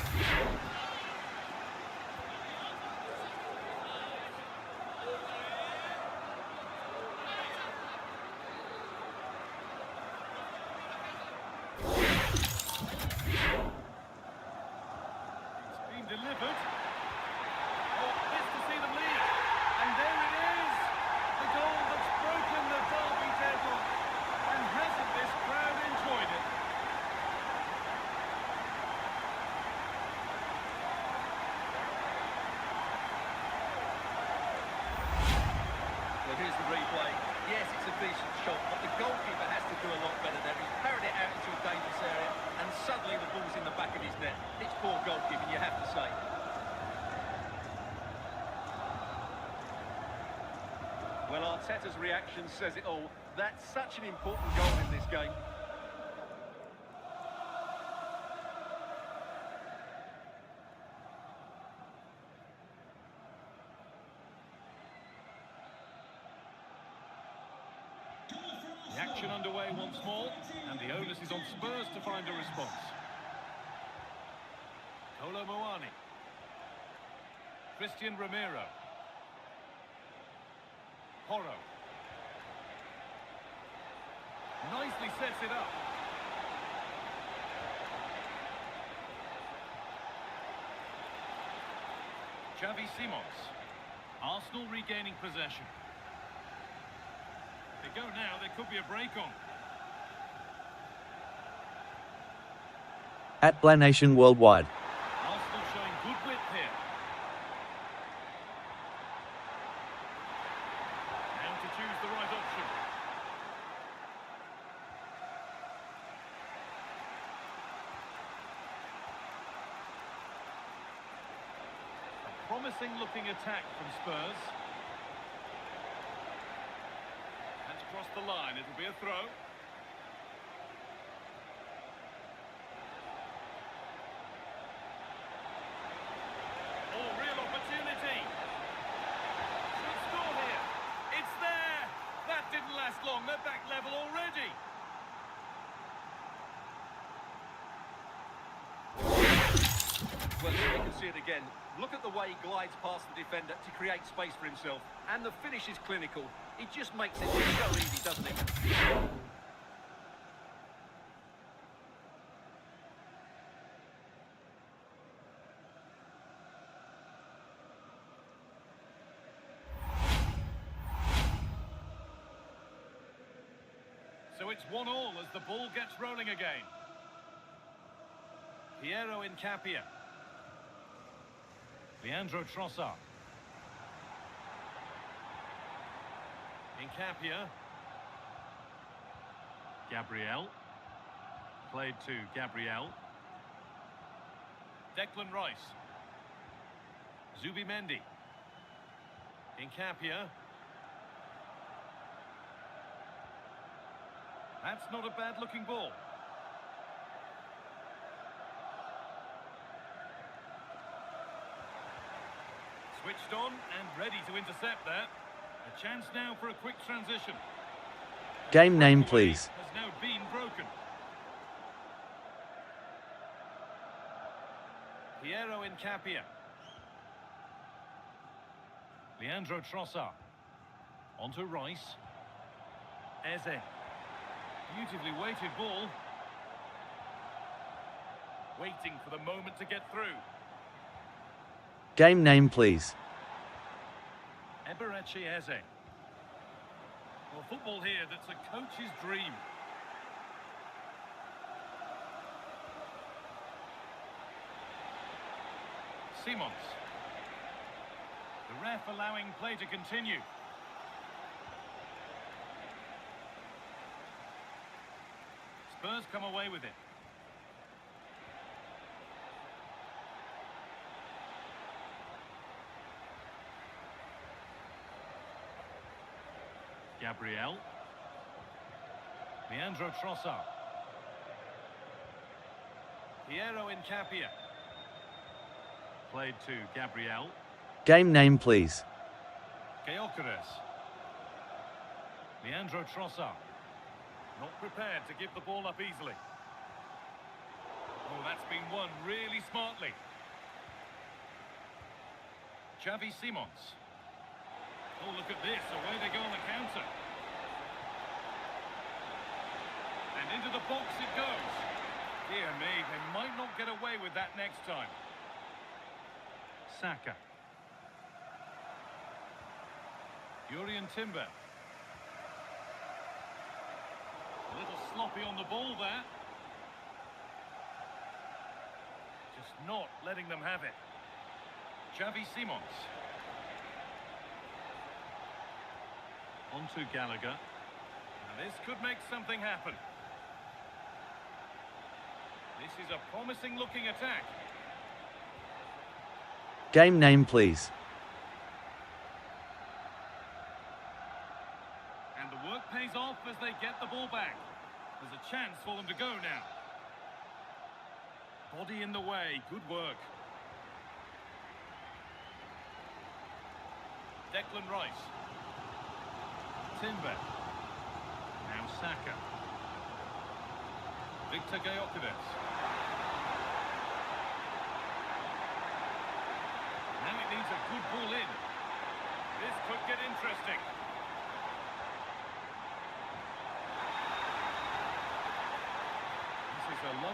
It's been delivered. Oh, this to see them lead. And there it is. The goal that's broken the derby deadlock. And hasn't this crowd enjoyed it? Well, here's the replay. Yes, it's a decent shot, but the goalkeeper has to do a lot better there. He's parried it out into a dangerous area, and suddenly the ball's in the back of his net. It's poor goalkeeping, you have to say. Well, Arteta's reaction says it all. That's such an important goal in this game. The action underway once more, and the onus is on Spurs to find a response. Kolo Muani. Christian Romero. Porro. Nicely sets it up. Xavi Simons. Arsenal regaining possession. They go now, there could be a break on. At Blanation Worldwide. Arsenal showing good width here. Now to choose the right option. A promising looking attack from Spurs. That's crossed the line, it'll be a throw. Oh, real opportunity. Should score here. It's there. That didn't last long. They're back level already. Well, here you can see it again. Look at the way he glides past the defender to create space for himself. And the finish is clinical. It just makes it so easy, doesn't it? So it's 1-1 as the ball gets rolling again. Piero Incapia. Leandro Trossard. Incapia. Gabriel. Played to Gabriel. Declan Rice. Zubimendi. Incapia. That's not a bad-looking ball. Switched on and ready to intercept that. A chance now for a quick transition. Game name, please. Has now been broken. Piero Incapia. Leandro Trossard. Onto Rice. Eze. Beautifully weighted ball. Waiting for the moment to get through. Game name, please. Eberechi Eze. Well, football here that's a coach's dream. Simons. The ref allowing play to continue. Spurs come away with it. Gabriel. Leandro Trossard. Piero Incapia. Played to Gabriel. Game name, please. Gyökeres. Leandro Trossard. Not prepared to give the ball up easily. Oh, that's been won really smartly. Xavi Simons. Oh, look at this. Away they go on the counter. And into the box it goes. Dear me, they might not get away with that next time. Saka. Jurrien Timber. A little sloppy on the ball there. Just not letting them have it. Xavi Simons. Onto Gallagher. Now this could make something happen. This is a promising looking attack. Game name, please. And the work pays off as they get the ball back. There's a chance for them to go now. Body in the way, good work. Declan Rice. Timber. Now Saka. Victor Gyökeres. Now it needs a good ball in. This could get interesting.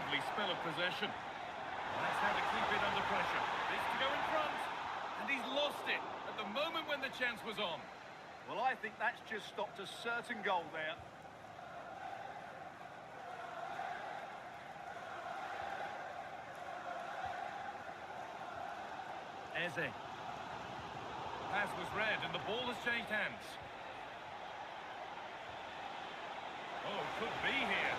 lovely spell of possession. That's how to keep it under pressure. This to go in front. And he's lost it at the moment when the chance was on. Well, I think that's just stopped a certain goal there. Eze. Pass was read and the ball has changed hands. Oh, could be here.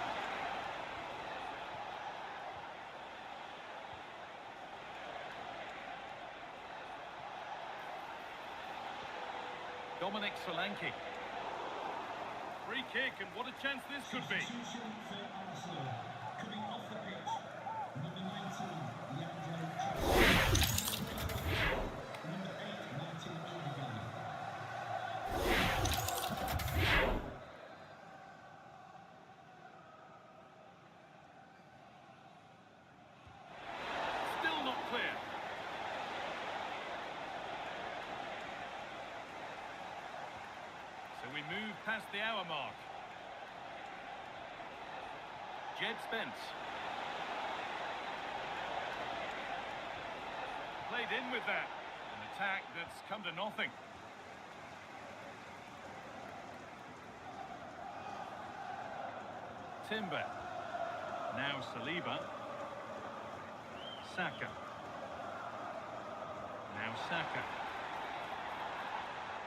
Dominic Solanke. Free kick, and what a chance this could be. Substitution for Arsenal. Coming off the pitch, number 19, Leandro Trossard. Number 8, Martin Odegaard. Still not clear. So we move past the hour mark. Jed Spence. Played in with that. An attack that's come to nothing. Timber. Now Saliba. Saka. Now Saka.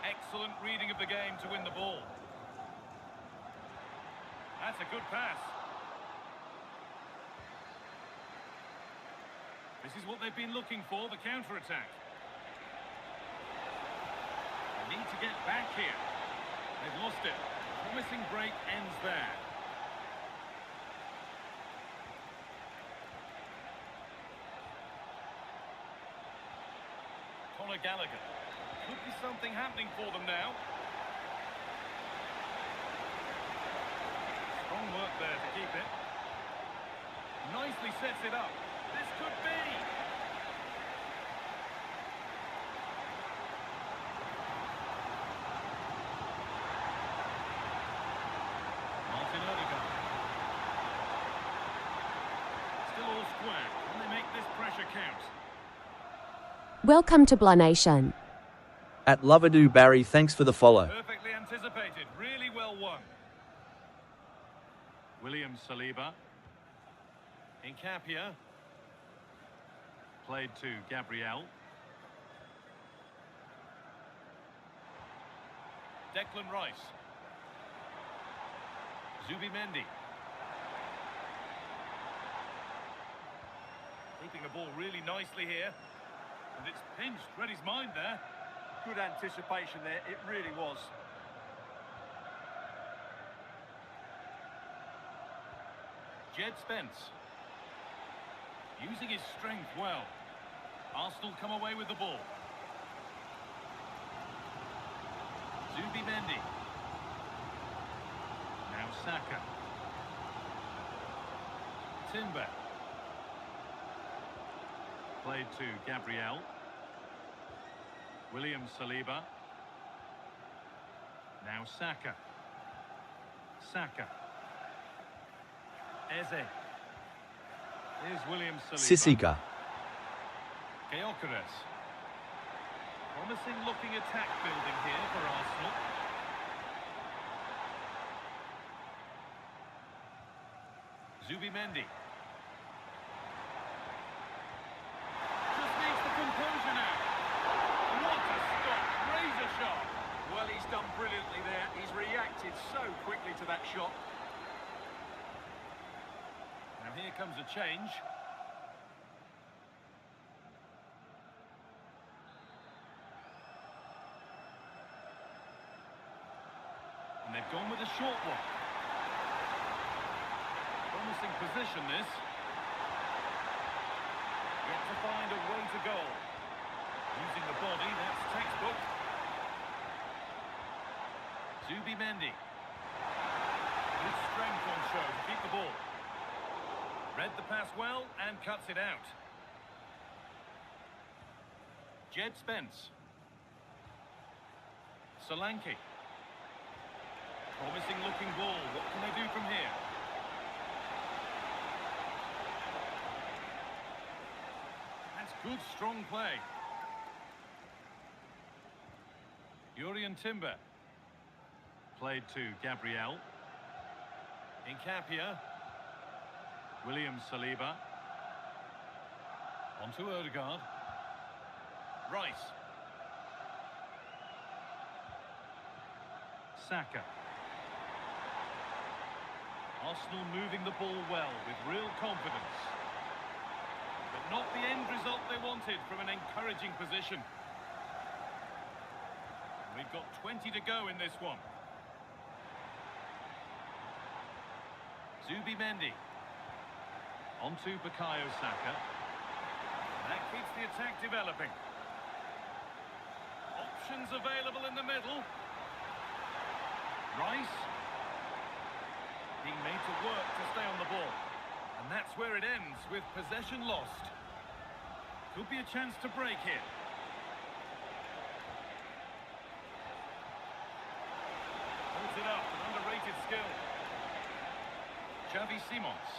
Excellent reading of the game to win the ball. That's a good pass. This is what they've been looking for, the counter-attack. They need to get back here. They've lost it. Promising break ends there. Conor Gallagher. Could be something happening for them now. Strong work there to keep it. Nicely sets it up. This could be. Martin Odegaard. Still all square. Can they make this pressure count? Welcome to Blah Nation. At Lovadu Barry, thanks for the follow. Perfectly anticipated. Really well won. William Saliba. Incapia. Played to Gabriel. Declan Rice. Zubimendi. Keeping the ball really nicely here. And it's pinched. Read his mind there. Good anticipation there, it really was. Jed Spence. Using his strength well. Arsenal come away with the ball. Zubimendi. Now Saka. Timber. Played to Gabriel. William Saliba. Now Saka. Saka. Eze. Here's William Saliba. Sissika. Gyökeres. Promising looking attack building here for Arsenal. Zubimendi. Just needs the composure now. What a stop. Razor shot. Well, he's done brilliantly there. He's reacted so quickly to that shot. Now here comes a change. And they've gone with a short one. Promising position this. Yet to find a way to goal. Using the body, that's textbook. Zubimendi. Good strength on show to keep the ball. Read the pass well and cuts it out. Jed Spence. Solanke. Promising looking ball. What can they do from here? That's good, strong play. Urian Timber. Played to Gabriel. Incapia. William Saliba. On to Odegaard. Rice. Saka. Arsenal moving the ball well with real confidence. But not the end result they wanted from an encouraging position. We've got 20 to go in this one. Zubimendi. On to Bukayo Saka. That keeps the attack developing. Options available in the middle. Rice. Being made to work to stay on the ball. And that's where it ends, with possession lost. Could be a chance to break here. Holds it up, an underrated skill. Xavi Simons.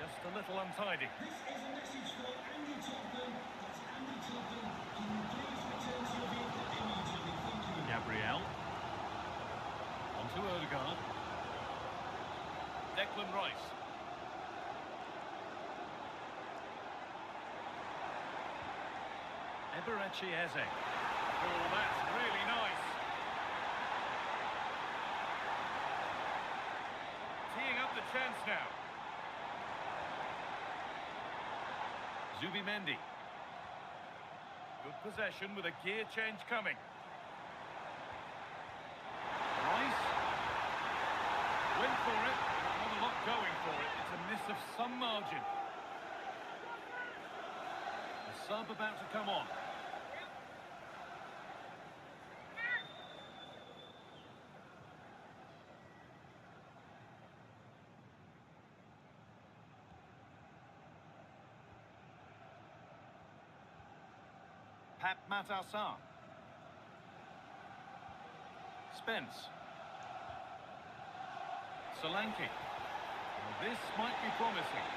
Just a little untidy. This is a message for Andy Topham. That's Andy Topham. Can you please return to your vehicle immediately? Thank you. Gabriel. On to Odegaard. Declan Rice. Eberechi Eze. Oh, that's really nice. Teeing up the chance now. Zubimendi. Good possession with a gear change coming. Rice. Went for it. Not a lot going for it. It's a miss of some margin. The sub about to come on. Pat Matassar. Spence. Solanke. Well, this might be promising.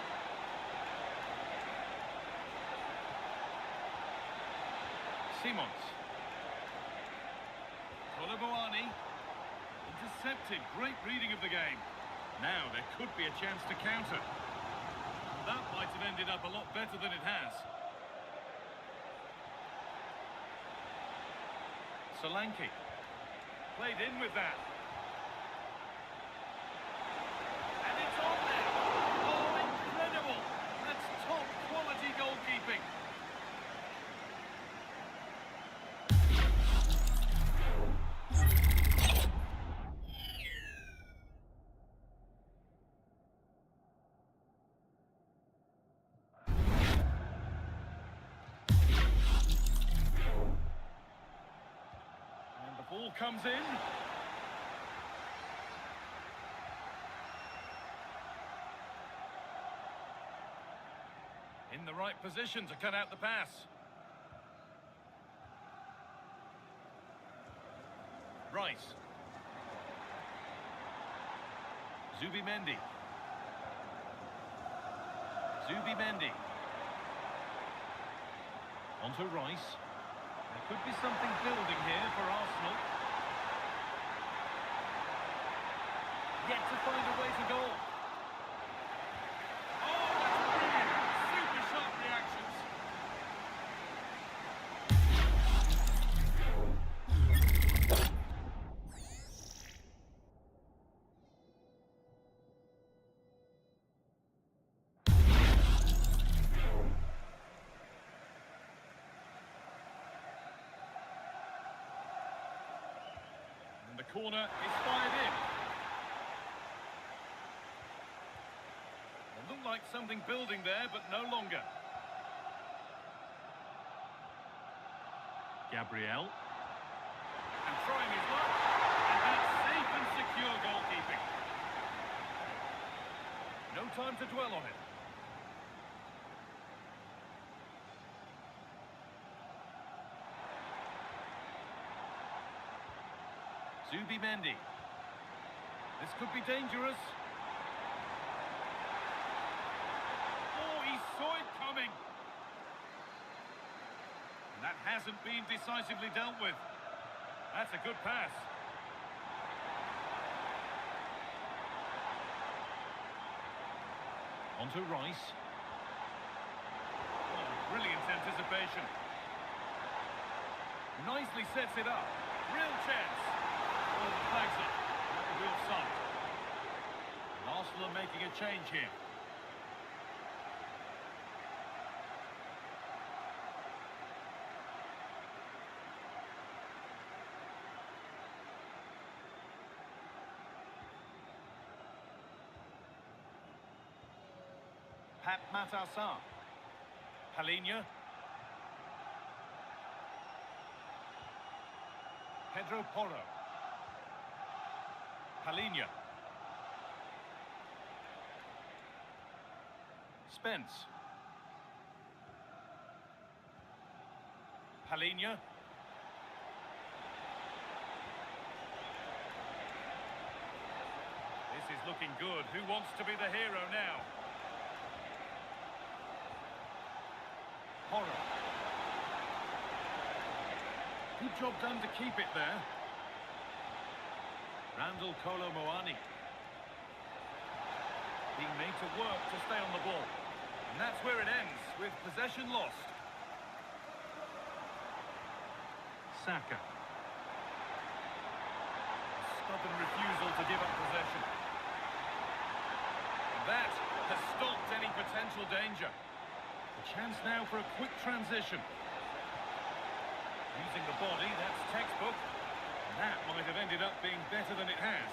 Simons. Koloboani. Intercepted. Great reading of the game. Now there could be a chance to counter. That might have ended up a lot better than it has. Solanke. Played in with that. And it's on there. Oh, incredible. That's top quality goalkeeping. Ball comes in. In the right position to cut out the pass. Rice. Zubimendi. Zubimendi. On to Rice. There could be something building here for Arsenal. Yet to find a way to goal. Oh, that's brilliant! Super sharp reactions. And the corner is fired in. It looked like something building there, but no longer. Gabriel. And trying his luck. And that's safe and secure goalkeeping. No time to dwell on it. Zubimendi. This could be dangerous. Oh, saw it coming. And that hasn't been decisively dealt with. That's a good pass. On to Rice. Oh, brilliant anticipation. Nicely sets it up. Real chance. Oh, the flag's up. That will be offside. And Arsenal are making a change here. Pat Matassar. Palinha. Pedro Porro. Palinha. Spence. Palinha. This is looking good. Who wants to be the hero now? Porro. Good job done to keep it there. Randall Kolo Muani. Being made to work to stay on the ball. And that's where it ends, with possession lost. Saka. A stubborn refusal to give up possession. That has stopped any potential danger. A chance now for a quick transition. Using the body, that's textbook. And that might have ended up being better than it has.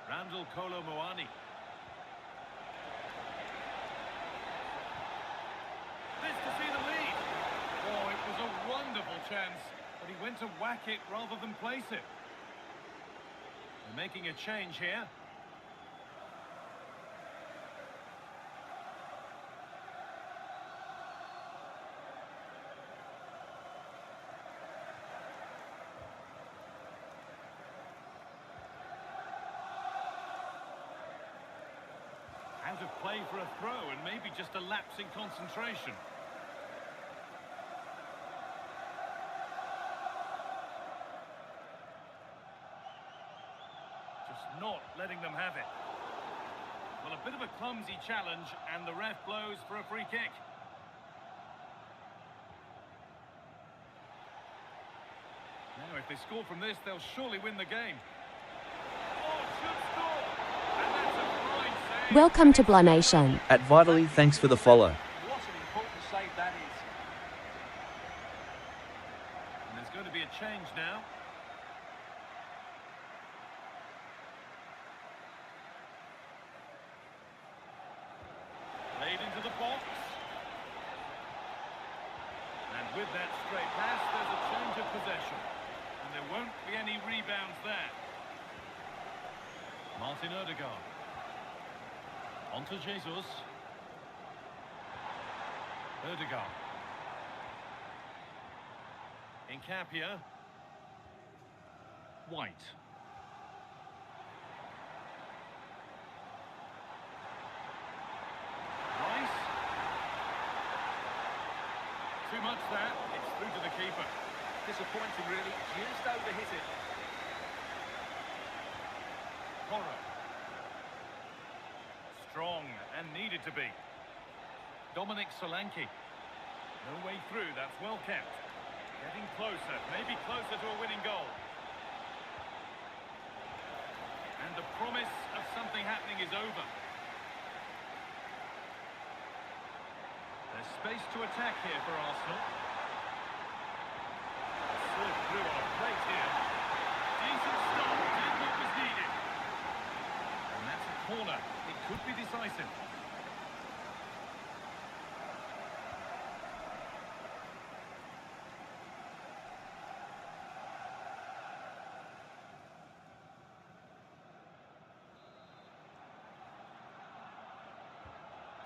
Randall Kolo Muani. This to see the lead. Oh, it was a wonderful chance, but he went to whack it rather than place it. They're making a change here. Out of play for a throw, and maybe just a lapse in concentration. Just not letting them have it. Well, a bit of a clumsy challenge, and the ref blows for a free kick. Now, if they score from this, they'll surely win the game. Oh, should score! And that's a fine save. Welcome to Blah Nation. At Vitally, thanks for the follow. What an important save that is. And there's going to be a change now. Played into the box. And with that straight pass, there's a change of possession. And there won't be any rebounds there. Martin Odegaard. On to Jesus. Odegaard. Incapia. White. Rice. Too much there. It's through to the keeper. Disappointing, really. Just overhit it. Porro. Strong and needed to be. Dominic Solanke. No way through, that's well kept. Getting closer, maybe closer to a winning goal. And the promise of something happening is over. There's space to attack here for Arsenal. Slid through on a plate here. Decent start, did what was needed. And that's a corner. It could be decisive.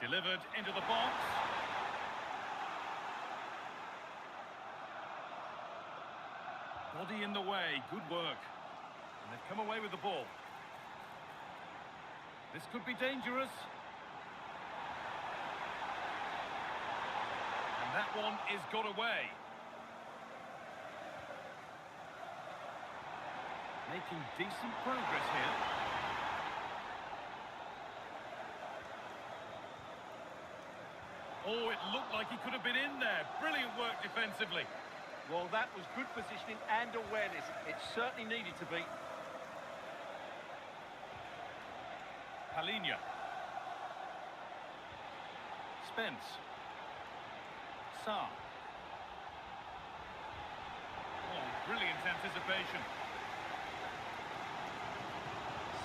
Delivered into the box. Body in the way, good work. And they've come away with the ball. This could be dangerous. And that one is got away. Making decent progress here. Oh, it looked like he could have been in there. Brilliant work defensively. Well, that was good positioning and awareness. It certainly needed to be. Palinha. Spence. Sarr. Oh, brilliant anticipation.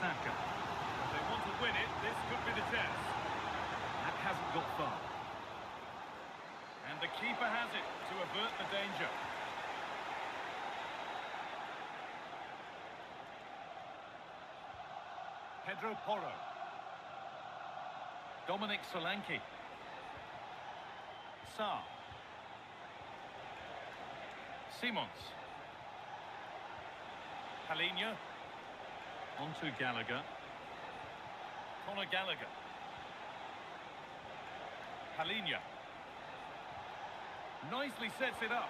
Saka. If they want to win it, this could be the chance. That hasn't got far. And the keeper has it to avert the danger. Pedro Porro. Dominic Solanke. Sarr. Simons. Palinha. On to Gallagher. Conor Gallagher. Palinha. Nicely sets it up.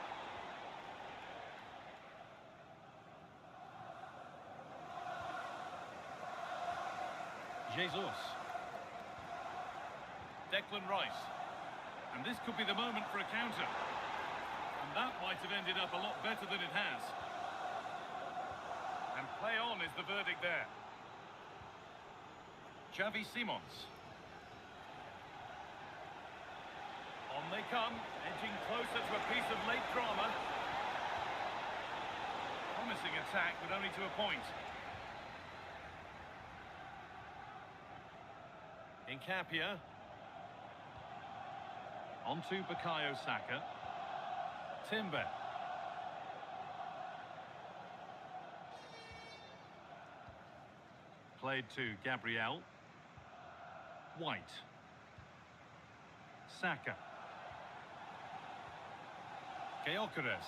Jesus. Declan Rice. And this could be the moment for a counter. And that might have ended up a lot better than it has. And play on is the verdict there. Xavi Simons. On they come, edging closer to a piece of late drama. Promising attack, but only to a point. Incapia. On to Bukayo Saka. Timber. Played to Gabriel. White. Saka. Gyökeres.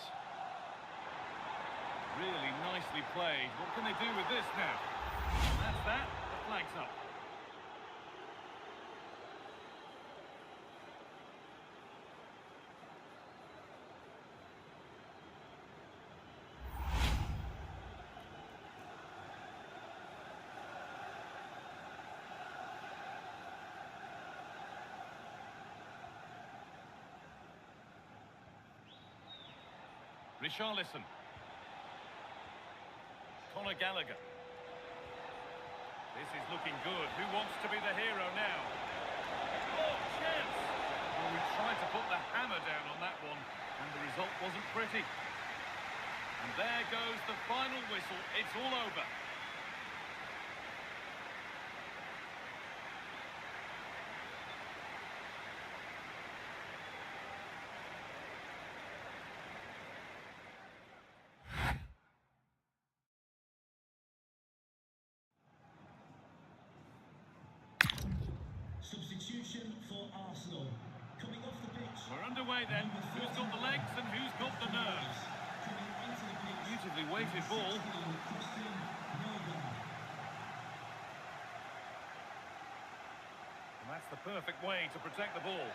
Really nicely played. What can they do with this now? And that's that. The flag's up. Richarlison. Conor Gallagher. This is looking good. Who wants to be the hero now? Oh, chance! Well, we tried to put the hammer down on that one, and the result wasn't pretty. And there goes the final whistle. It's all over. Substitution for Arsenal. Coming off the pitch. We're underway then. Who's got the legs and who's got the nerves? Coming onto the pitch. Beautifully weighted ball. And that's the perfect way to protect the ball.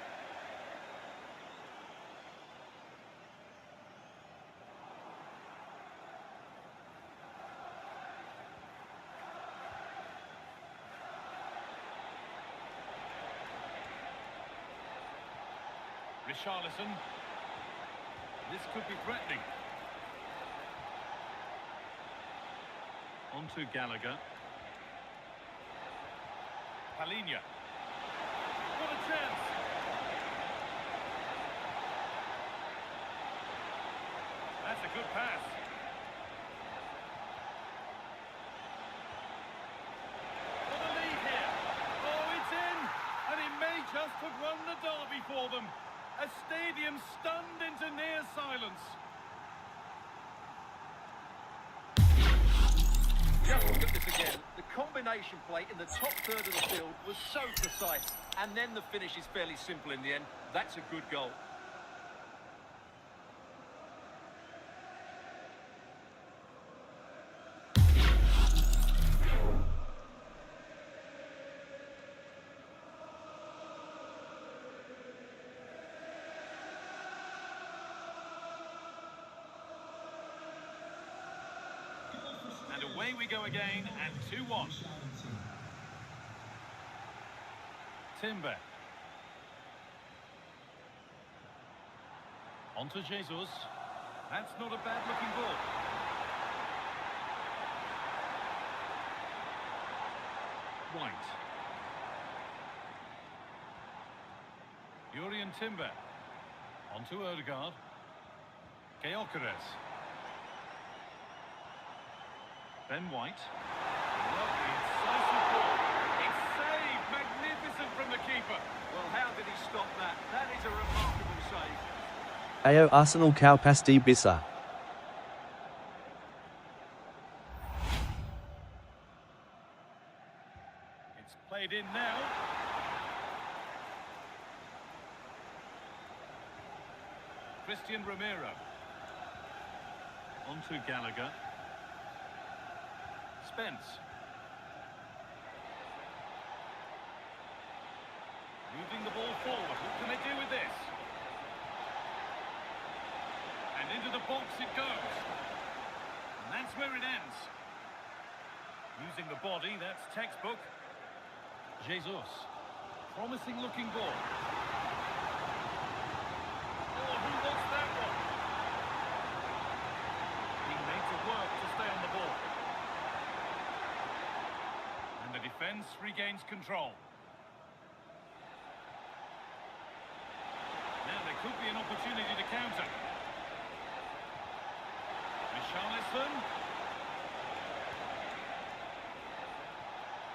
Richarlison. This could be threatening. On to Gallagher. Palinha. What a chance! That's a good pass. For the lead here. Oh, it's in! And it may just have won the derby for them. A stadium stunned into near silence. Just look at this again. The combination play in the top third of the field was so precise. And then the finish is fairly simple in the end. That's a good goal. away we go again, and 2-1. Timber. On to Jesus. That's not a bad-looking ball. White. Urian Timber. On to Odegaard. Gyökeres. Ben White. Lovely, incisive ball. It's saved. Magnificent from the keeper. Well, how did he stop that? That is a remarkable save. Ao Arsenal Cow Pasti Bisa. It's played in now. Christian Romero. On to Gallagher. Spence. Moving the ball forward. What can they do with this? And into the box it goes. And that's where it ends. Using the body, that's textbook. Jesus. Promising looking ball. Oh, who wants that one? Being made to work to stay on the ball. And the defence regains control. Now there could be an opportunity to counter. Richarlison.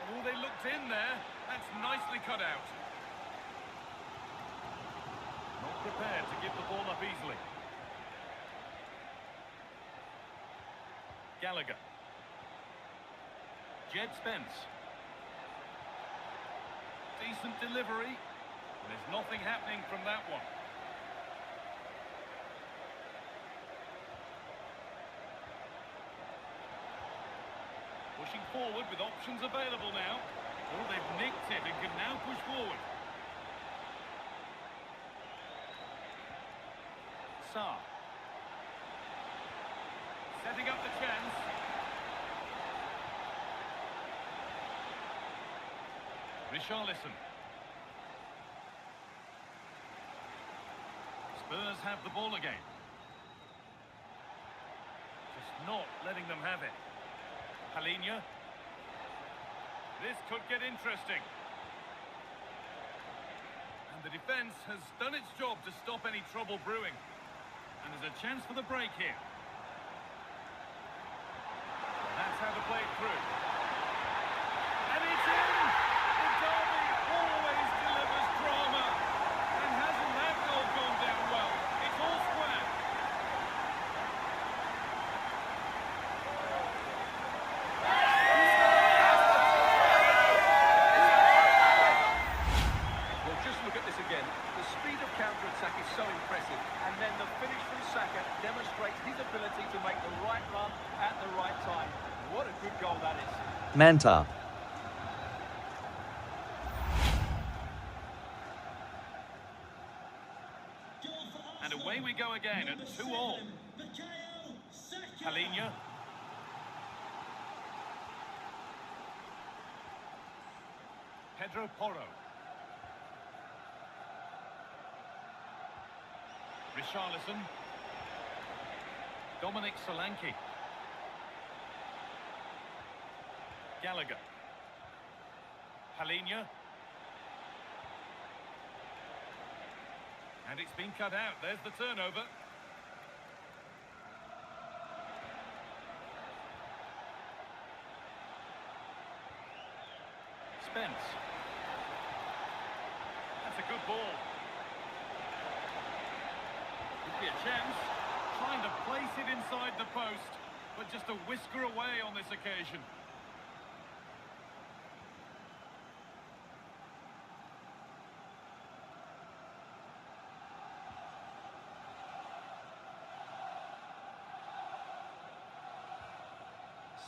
Oh, they looked in there. That's nicely cut out. Not prepared to give the ball up easily. Gallagher. Jed Spence. Decent delivery. There's nothing happening from that one. Pushing forward with options available now. Oh, they've nicked it and can now push forward. Sarr. Setting up the chance. Richarlison. Spurs have the ball again. Just not letting them have it. Palhinha. This could get interesting. And the defence has done its job to stop any trouble brewing. And there's a chance for the break here. And that's how to play it through. And it's in! The derby always delivers drama. And hasn't that goal gone down well? It's all square. Well, just look at this again. The speed of counter-attack is so impressive. And then the finish from Saka demonstrates his ability to make the right run at the right time. What a good goal that is. Manta. And away we go again at 2-2. Palhinha. Pedro Porro. Richarlison. Dominic Solanke. Gallagher. Palhinha. And it's been cut out. There's the turnover. Spence. That's a good ball. Could be a chance. Trying to place it inside the post, but just a whisker away on this occasion.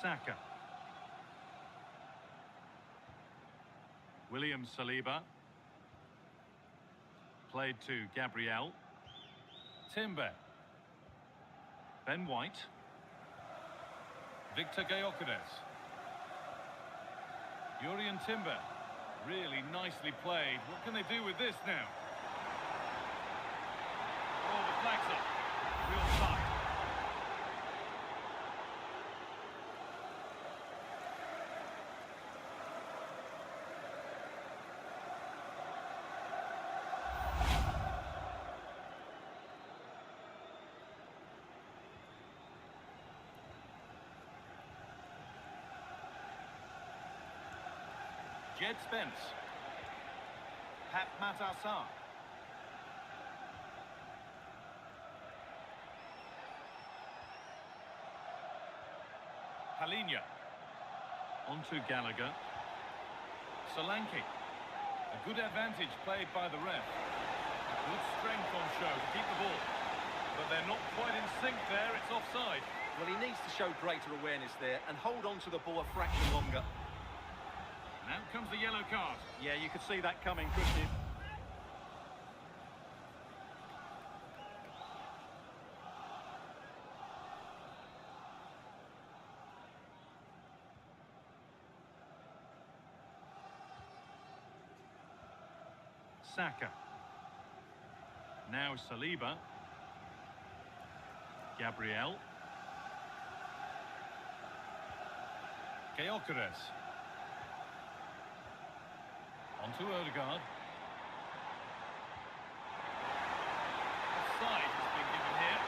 Saka. William Saliba. Played to Gabriel. Timber. Ben White. Victor Gyökeres. Jurien Timber. Really nicely played. What can they do with this now? Oh, the flag's up. Real side. Jed Spence. Pat Matassar. Palinha. On to Gallagher. Solanke. A good advantage played by the ref. Good strength on show to keep the ball. But they're not quite in sync there, it's offside. Well, he needs to show greater awareness there and hold on to the ball a fraction longer. And out comes the yellow card. Yeah, you could see that coming, couldn't you? Saka. Now Saliba. Gabriel. Gyökeres. On to Odegaard. Offside has been given here.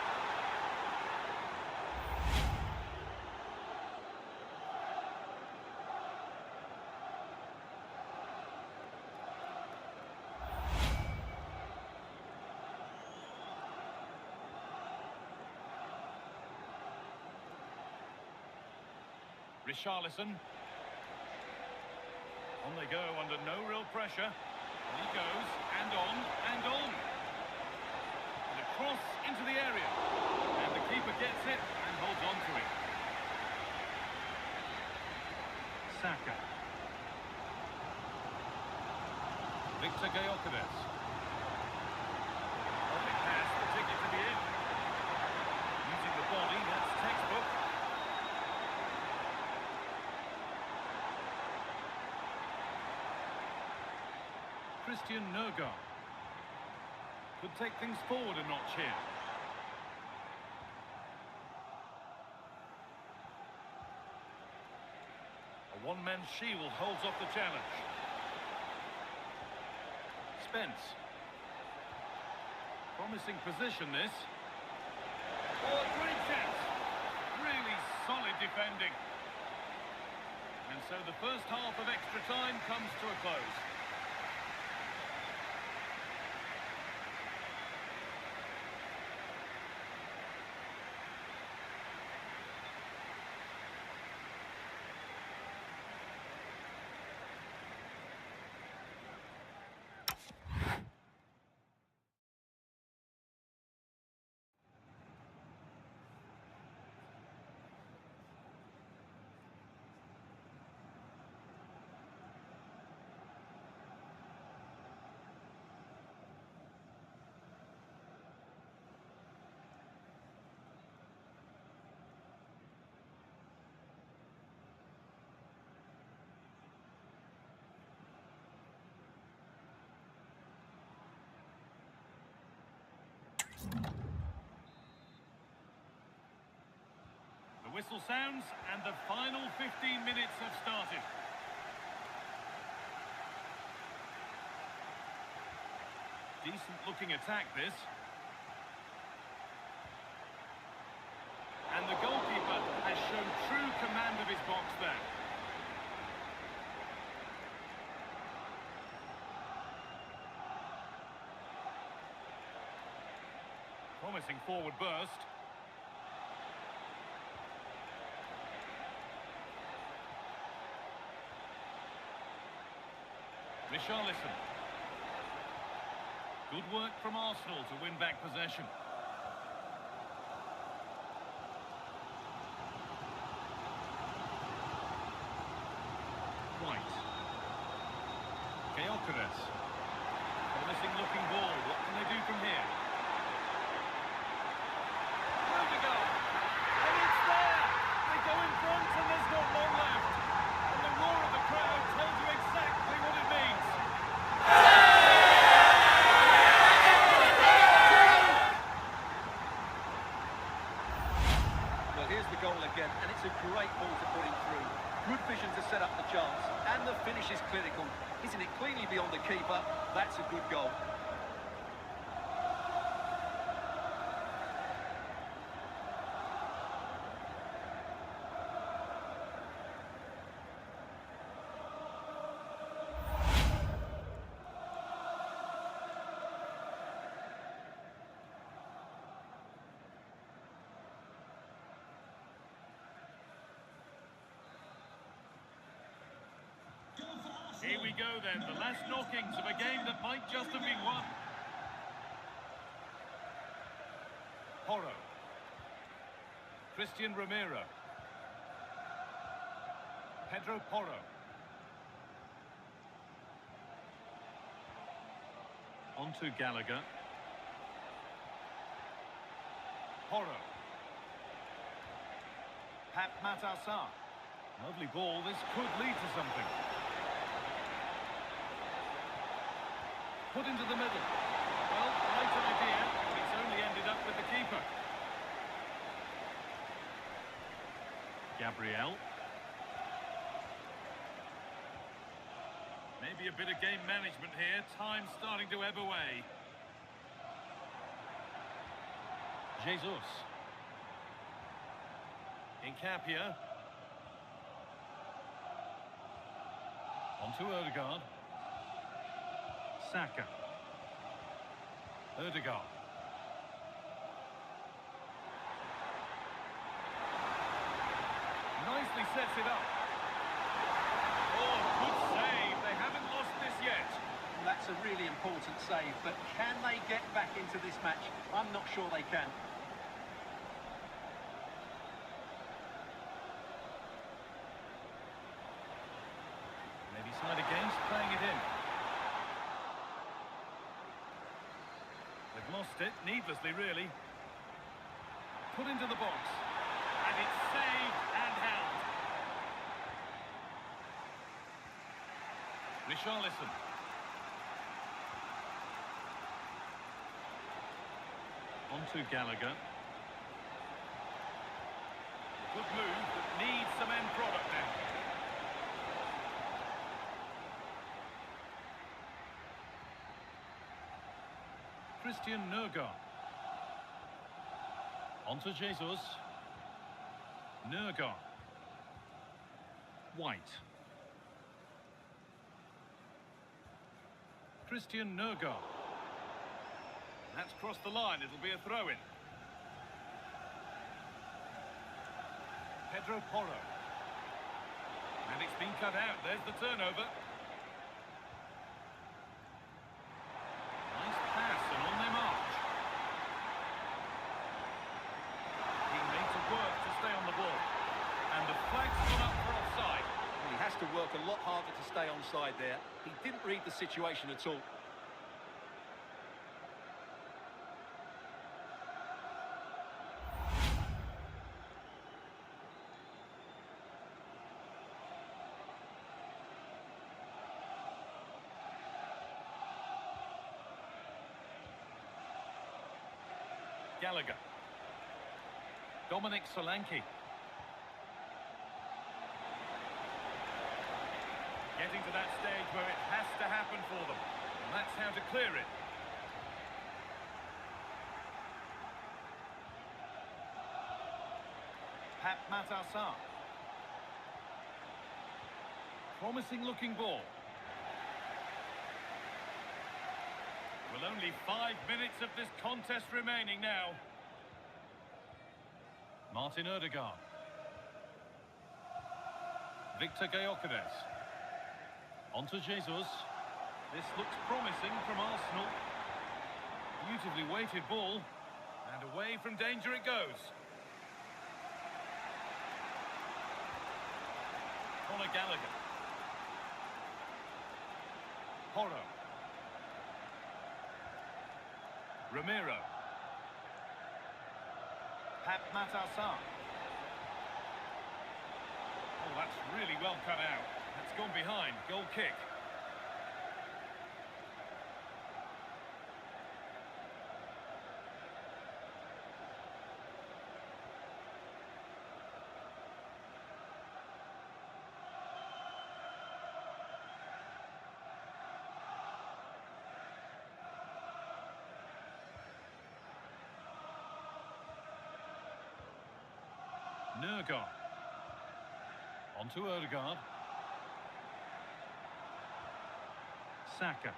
Richarlison. On they go under no real pressure. And he goes, and on, and on. And a cross into the area. And the keeper gets it and holds on to it. Saka. Victor Gyökeres. Lovely pass, the ticket to the end. Using the body, that's textbook. Christian Nørgaard could take things forward a notch here. A one-man shield holds off the challenge. Spence. Promising position, this. Oh, a great chance. Really solid defending. And so the first half of extra time comes to a close. The whistle sounds and the final 15 minutes have started. Decent looking attack, this. And the goalkeeper has shown true command of his box there. Promising forward burst. Richarlison. Good work from Arsenal to win back possession. White. Gyökeres. Promising looking ball. What can they do from here? Odegaard. And it's there! They go in front. And the finish is clinical. Hitting it cleanly beyond the keeper. That's a good goal. Here we go then, the last knockings of a game that might just have been won. Porro. Christian Romero. Pedro Porro. On to Gallagher. Porro. Pap Matassar. Lovely ball, this could lead to something. Put into the middle. Well, right idea, but it's only ended up with the keeper. Gabriel. Maybe a bit of game management here. Time starting to ebb away. Jesus. Incapia. On to Ødegaard. Saka. Ødegaard. Nicely sets it up. Oh, good save. They haven't lost this yet. That's a really important save, but can they get back into this match? I'm not sure they can. Maybe side against, playing it in. They've lost it, needlessly really. Put into the box. And it's saved and held. Richarlison. On to Gallagher. Good move, but needs some end product now. Christian Ødegaard. On to Jesus. Ødegaard. White. Christian Ødegaard. That's crossed the line, it'll be a throw-in. Pedro Porro. And it's been cut out, there's the turnover. Nice pass and on they march. Teammates at work to stay on the ball. And the flag's gone up for offside. Well, he has to work a lot harder to stay onside there. He didn't read the situation at all. Gallagher. Dominic Solanke. Getting to that stage where it has to happen for them. And that's how to clear it. Pap Matassar. Promising looking ball. Well, only 5 minutes of this contest remaining now. Martin Ødegaard. Victor Gyökeres. On to Jesus. This looks promising from Arsenal. Beautifully weighted ball. And away from danger it goes. Conor Gallagher. Porro. Romero. Pap Matassar. Oh, that's really well cut out. That's gone behind. Goal kick. Nurgaard. On to Odegaard. Saka.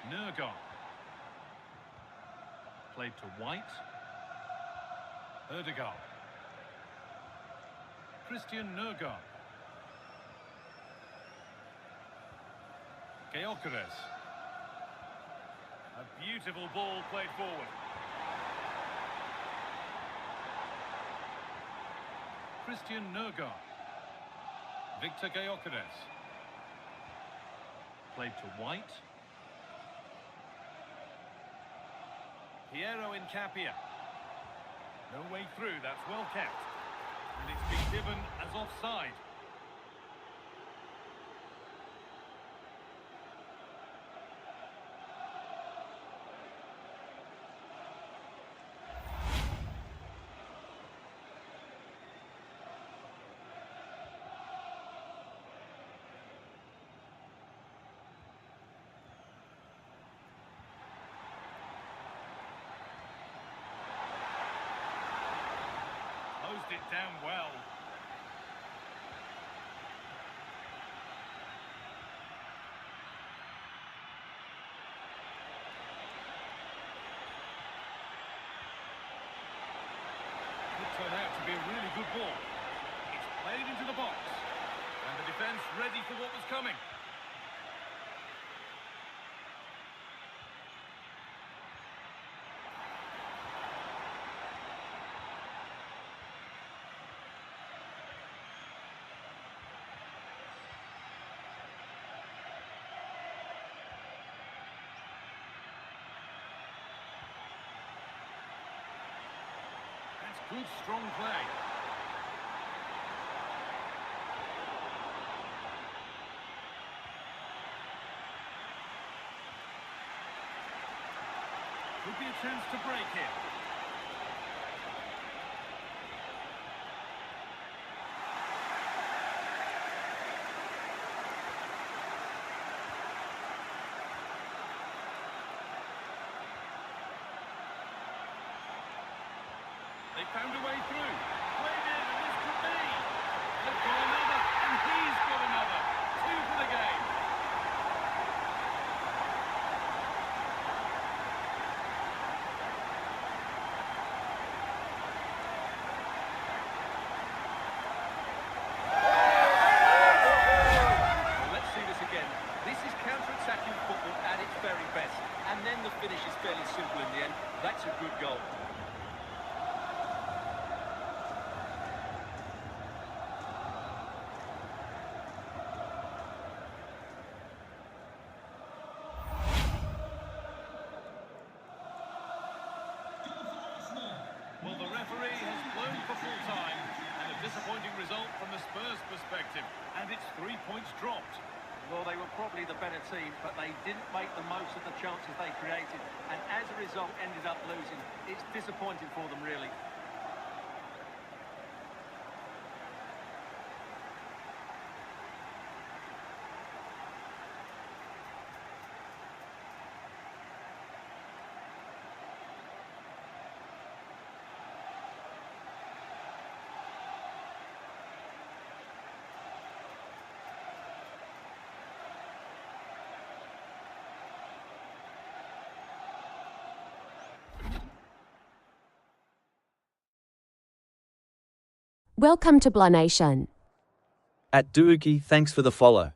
Nurgaard. Played to White. Odegaard. Christian Nurgaard. Gyökeres. A beautiful ball played forward. Christian Nurgaard. Victor Gyökeres. Played to White. Piero Incapia. No way through, that's well kept. And it's been given as offside. Closed it down well. Could turn out to be a really good ball. It's played into the box. And the defence ready for what was coming. Good, strong play. Could be a chance to break here. They found a way through. Played in, and this could be. They've got another, and he's got another. Two for the game. Well, let's see this again. This is counter-attacking football at its very best. And then the finish is fairly simple in the end. That's a good goal. Well, the referee has blown for full time, and a disappointing result from the Spurs' perspective, and it's 3 points dropped. Well, they were probably the better team, but they didn't make the most of the chances they created, and as a result ended up losing. It's disappointing for them, really. Welcome to Blah Nation. At Dookie, thanks for the follow.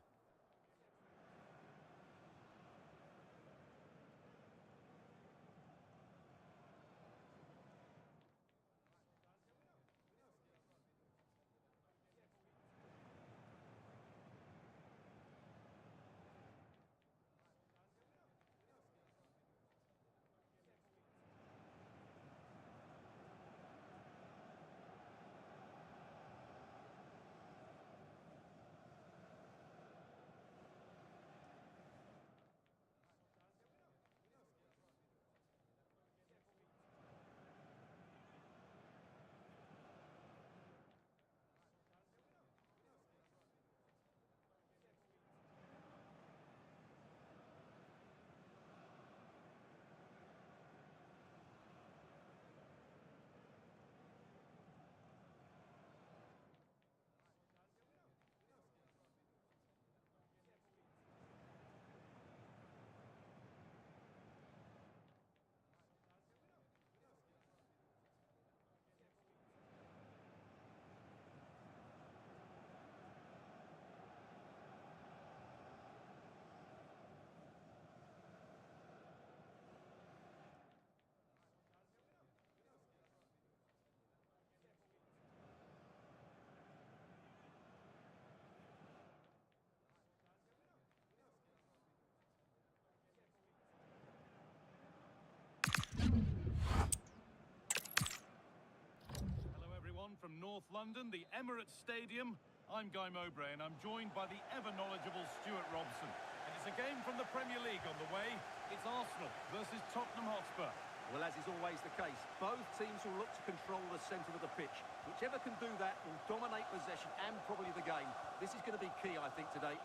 North London, the Emirates Stadium. I'm Guy Mowbray and I'm joined by the ever-knowledgeable Stuart Robson. And it's a game from the Premier League on the way. It's Arsenal versus Tottenham Hotspur. Well, as is always the case, both teams will look to control the centre of the pitch. Whichever can do that will dominate possession and probably the game. This is going to be key, I think, today.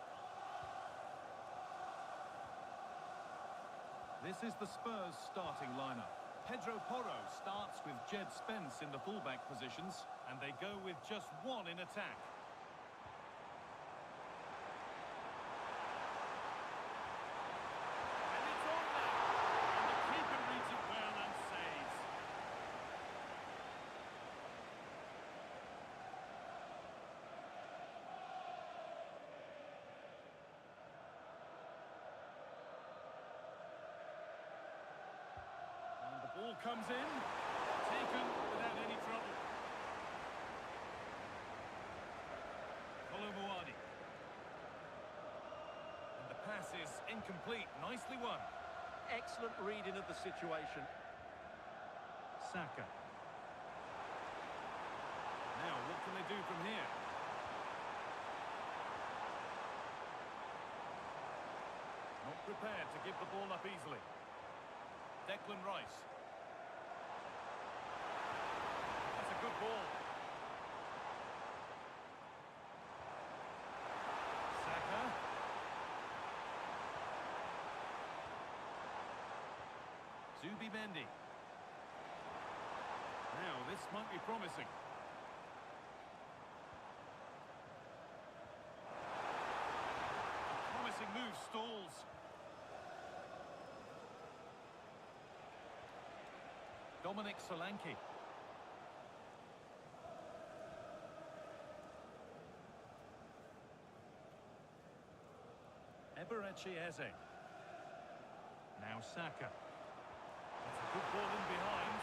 This is the Spurs starting lineup. Pedro Porro starts with Jed Spence in the fullback positions, and they go with just one in attack. And it's on now, and the keeper reads it well and saves. And the ball comes in, taken without any trouble. Colomboani. And the pass is incomplete, nicely won. Excellent reading of the situation. Saka. Now, what can they do from here? Not prepared to give the ball up easily. Declan Rice. That's a good ball. Saka. Zubimendi. Now, this might be promising. A promising move stalls. Dominic Solanke. Eberechi Eze. Now Saka. That's a good ball in behind.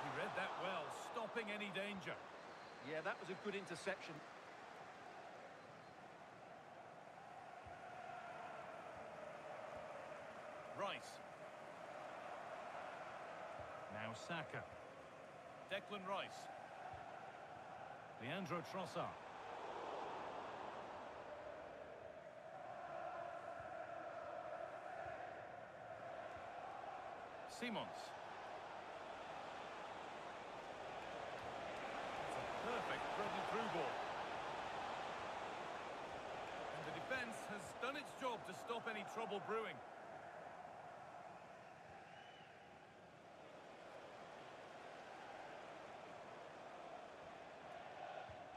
He read that well, stopping any danger. Yeah, that was a good interception. Rice. Now Saka. Declan Rice. Leandro Trossard. Simons. It's a perfect threaded-through ball. And the defence has done its job to stop any trouble brewing.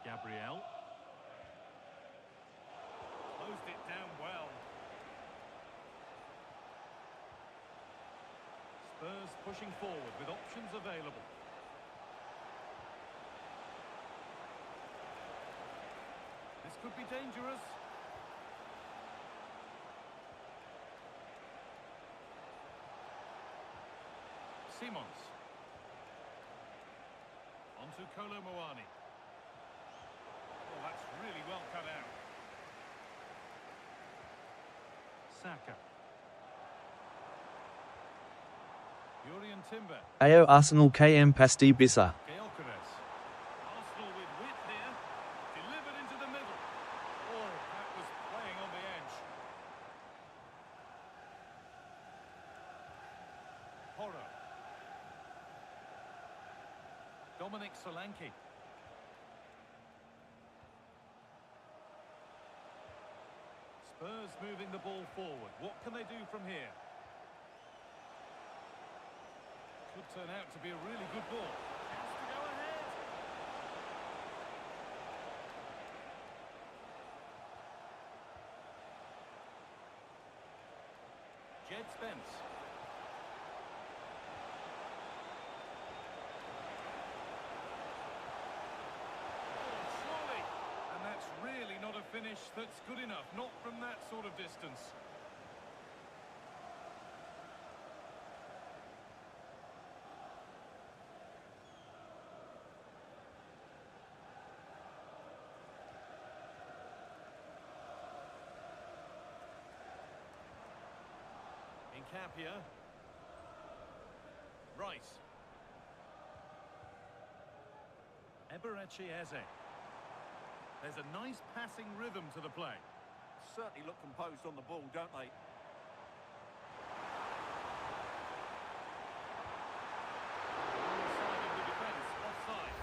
Gabriel. Closed it down well. Spurs pushing forward with options available. This could be dangerous. Simons. On to Colomboani. Oh, that's really well cut out. Saka. Yurian Timber. Ayo Arsenal KM Pasti Bisa. Gyökeres. Arsenal with wit here. Delivered into the middle. Oh, that was playing on the edge. Porro. Dominic Solanke. Spurs moving the ball forward. What can they do from here? Could turn out to be a really good ball. Has to go ahead. Jed Spence. Oh, surely. And that's really not a finish that's good enough. Not from that sort of distance. Capia. Rice. Eberechi Eze. There's a nice passing rhythm to the play. Certainly look composed on the ball, don't they? Wrong side of the defence, offside.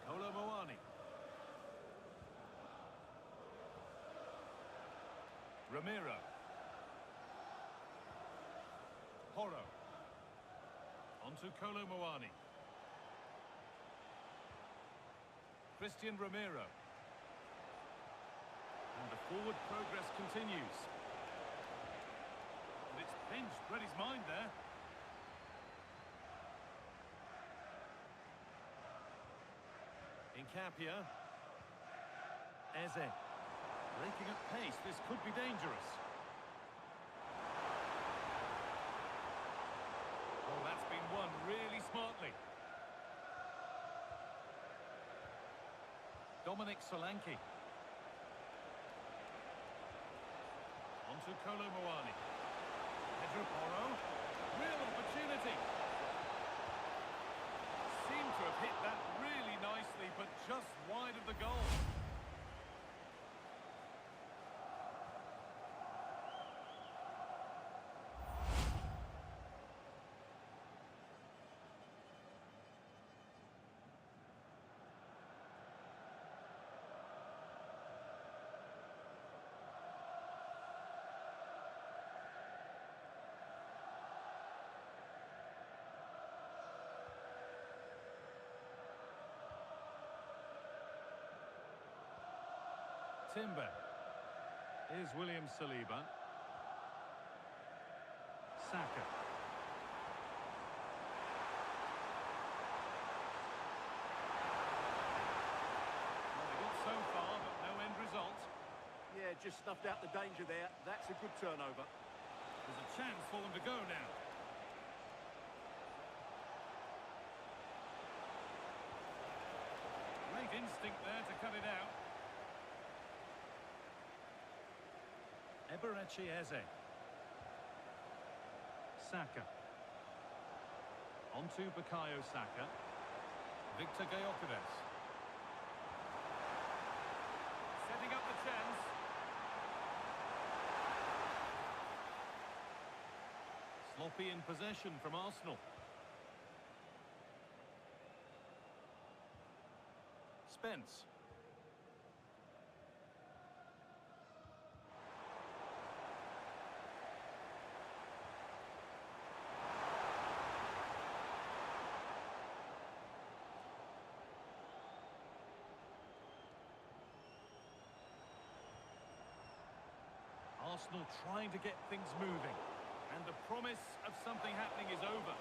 Kolo Muani. Ramiro. Horo. Onto Kolo Muani. Christian Ramiro. And the forward progress continues. And it's pinched, read his mind there. Incapia. Eze. Breaking at pace, this could be dangerous. Oh, that's been won really smartly. Dominic Solanke. Onto Kolo Muani. Pedro Porro. Real opportunity. Seemed to have hit that really nicely, but just wide of the goal. Timber. Here's William Saliba. Saka. Well, they got so far, but no end result. Yeah, just snuffed out the danger there. That's a good turnover. There's a chance for them to go now. Great instinct there to cut it out. Eberechi Eze. Saka. Onto Bukayo Saka. Victor Gyökeres. Setting up the chance. Sloppy in possession from Arsenal. Spence. Arsenal trying to get things moving, and the promise of something happening is over.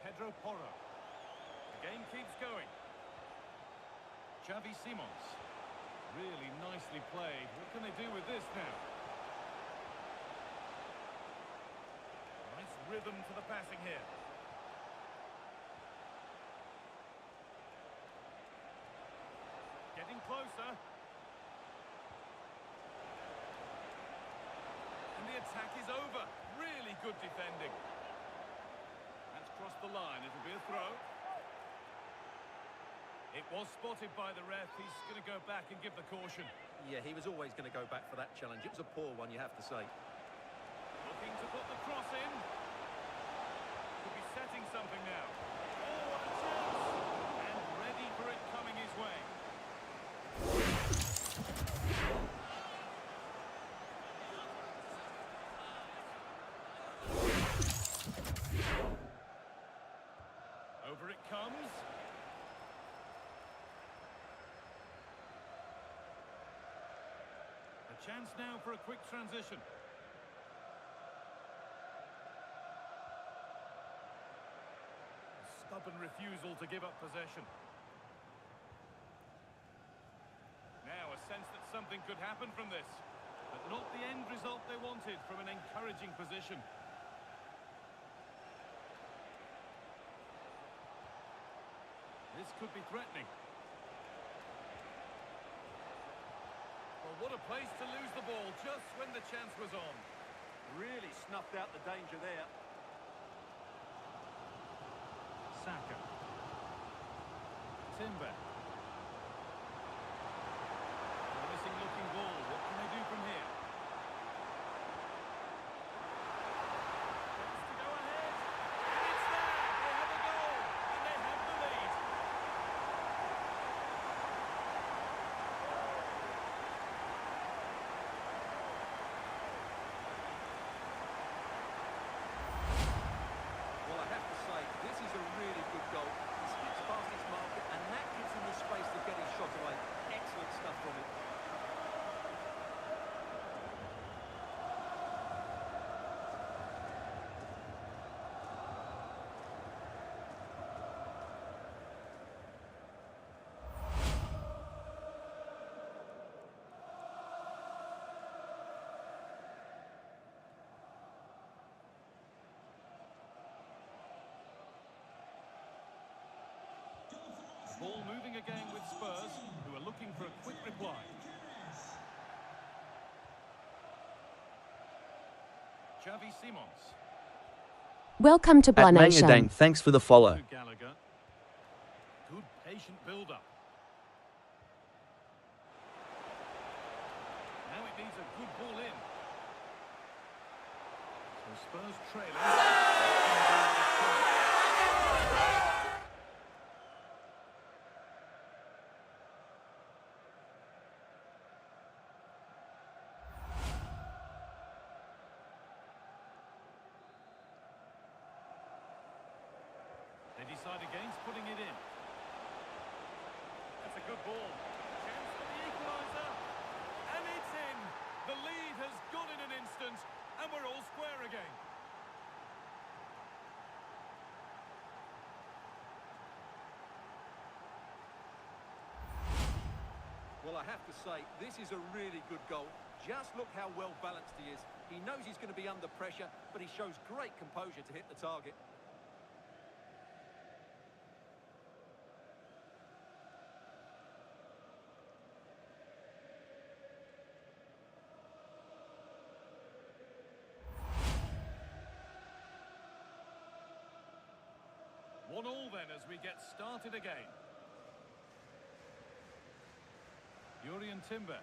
Pedro Porro. The game keeps going. Xavi Simons. Really nicely played. What can they do with this now? Nice rhythm to the passing here. Getting closer. And the attack is over. Really good defending. That's crossed the line. It'll be a throw. It was spotted by the ref. He's going to go back and give the caution. Yeah, he was always going to go back for that challenge. It was a poor one, you have to say. Looking to put the cross in. Could be setting something now. Oh, what a chance! And ready for it coming his way. Over it comes. A chance now for a quick transition. stubborn refusal to give up possession. Now a sense that something could happen from this, but not the end result they wanted from an encouraging position. This could be threatening. Well, what a place to lose the ball just when the chance was on. Really snuffed out the danger there. Saka. Timber. Promising looking ball. What can they do from here? Chance to go ahead. And it's there. They have a goal. And they have the lead. Well, I have to say, this is a really good goal. He skips past his marker, and that gives him the space to get his shot away. Excellent stuff from him. Ball moving again with Spurs, who are looking for a quick reply. Xavi Simons. Welcome to At Blah Manyadang, Nation. thanks for the follow. To Gallagher. Good patient build-up. Now it needs a good ball in. So Spurs trailing. They decide against putting it in. That's a good ball. Chance for the equaliser. And it's in. The lead has gone in an instant, and we're all square again. Well, I have to say, this is a really good goal. Just look how well balanced he is. He knows he's going to be under pressure, but he shows great composure to hit the target. One all then as we get started again. Urian Timber.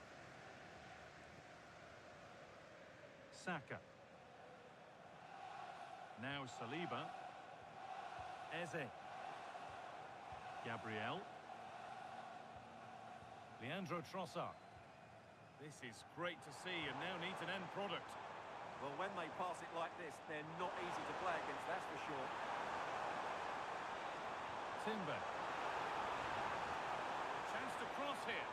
Saka. Now Saliba. Eze. Gabriel. Leandro Trossard. This is great to see and now needs an end product. Well, when they pass it like this, they're not easy to play against, that's for sure. Timber. Chance to cross here.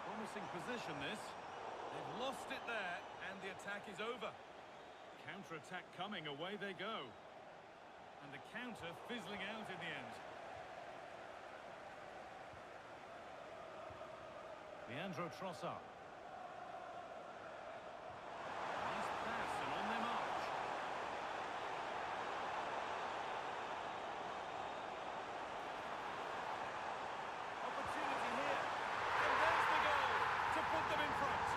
Promising position this. They've lost it there and the attack is over. Counter-attack coming, away they go. And the counter fizzling out in the end. Leandro Trossard. Nice pass and on their march. Opportunity here. And there's the goal to put them in front.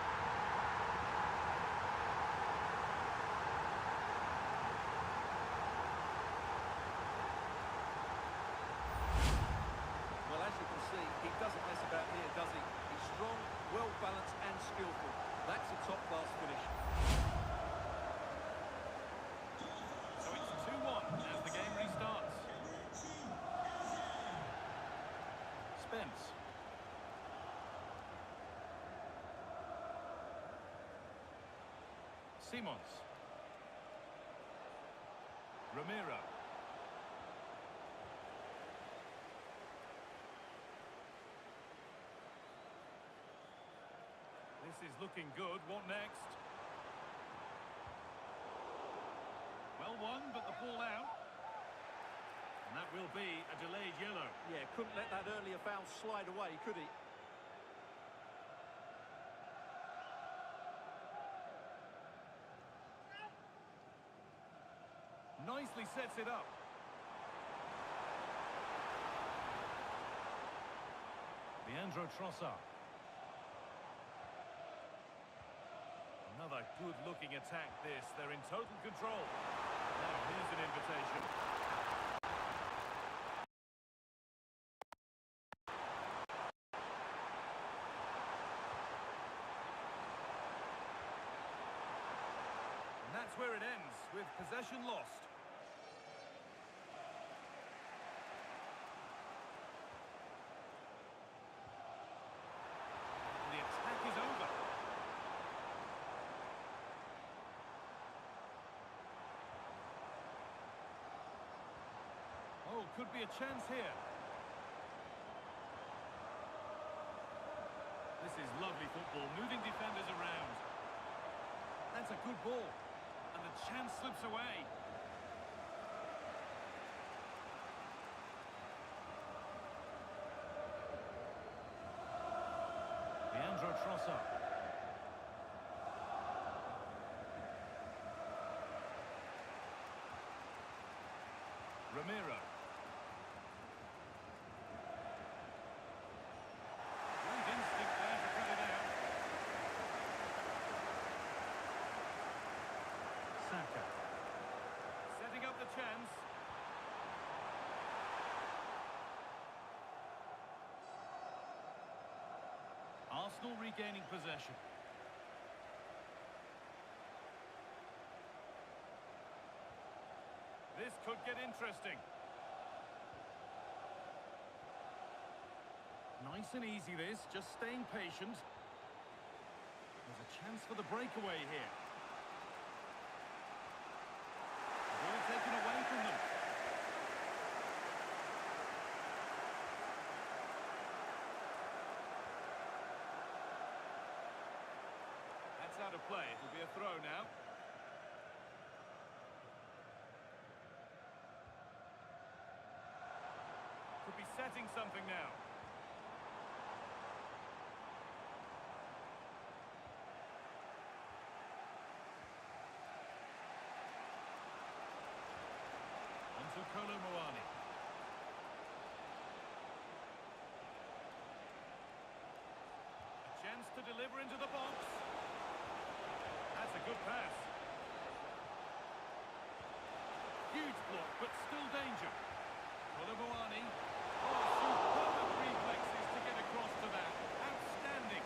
Well, as you can see, he doesn't mess about here, does he? He's strong, well-balanced and skillful. That's a top-class finish. So it's 2-1 as the game restarts. Spence. Simons. Romero. This is looking good. What next? Well won, but the ball out. And that will be a delayed yellow. Yeah, couldn't let that earlier foul slide away, could he? Nicely sets it up. Leandro Trossard. Another good-looking attack this. They're in total control. Now here's an invitation. And that's where it ends, with possession lost. The attack is over. Oh, could be a chance here. This is lovely football, moving defenders around. That's a good ball. And the chance slips away. Leandro Trossard. Ramiro. Great instinct there to cut it out. Saka. Setting up the chance. Arsenal regaining possession. This could get interesting. Nice and easy this, just staying patient. There's a chance for the breakaway here. The ball taken away from them. That's out of play. It'll be a throw now. Could be setting something now. Onto Kolo Muani. A chance to deliver into the box. That's a good pass. Huge block, but still danger. Kolo Muani. Oh, superb reflexes to get across to that. Outstanding.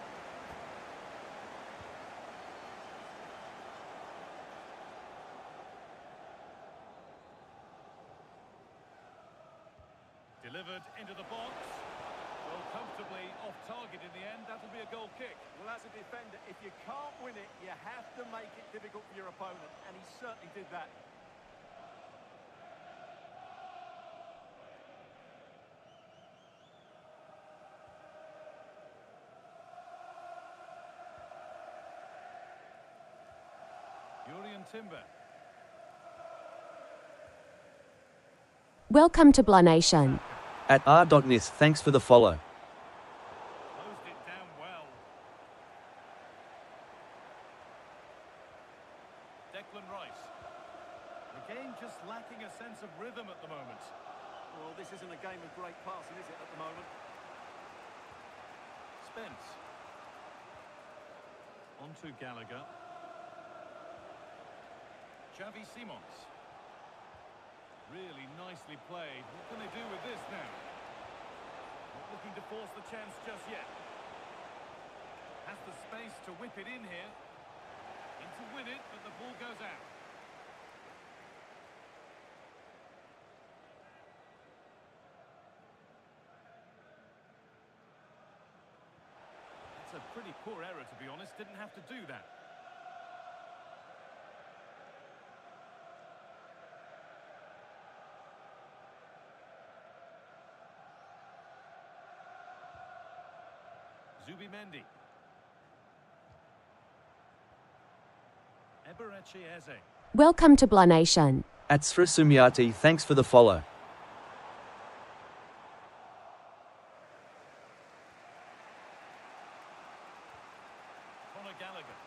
Delivered into the box. Well, comfortably off target in the end. That'll be a goal kick. Well, as a defender, if you can't win it, you have to make it difficult for your opponent, and he certainly did that. Timber. Welcome to Blah Nation. At r.nis, thanks for the follow. Closed it down well. Declan Rice. The game just lacking a sense of rhythm at the moment. Well, this isn't a game of great passing, is it, at the moment? Spence. On to Gallagher. Xavi Simons. Really nicely played. What can they do with this now? Not looking to force the chance just yet. Has the space to whip it in here. In to win it, but the ball goes out. That's a pretty poor error, to be honest. Didn't have to do that. Zubimendi. Eberechi Eze. Welcome to Blah Nation. At Srisumiati, thanks for the follow. Gallagher.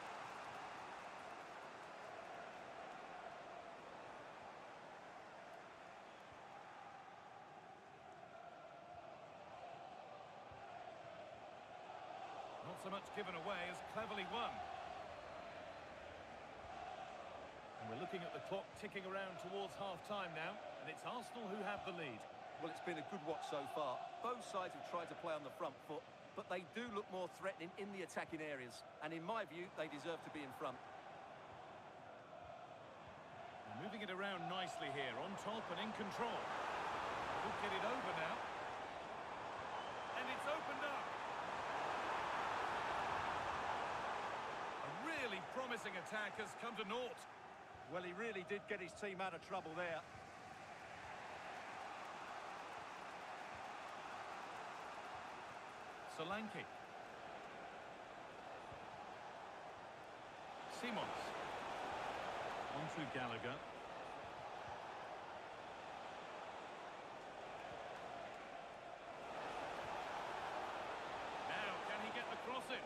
Not so much given away as cleverly won. And we're looking at the clock ticking around towards half-time now, and it's Arsenal who have the lead. Well, it's been a good watch so far. Both sides have tried to play on the front foot, but they do look more threatening in the attacking areas. And in my view, they deserve to be in front. They're moving it around nicely here, on top and in control. Could get it over now. And it's opened up. A really promising attack has come to naught. Well, he really did get his team out of trouble there. Solanke. Simons. On to Gallagher. Now, can he get the cross in?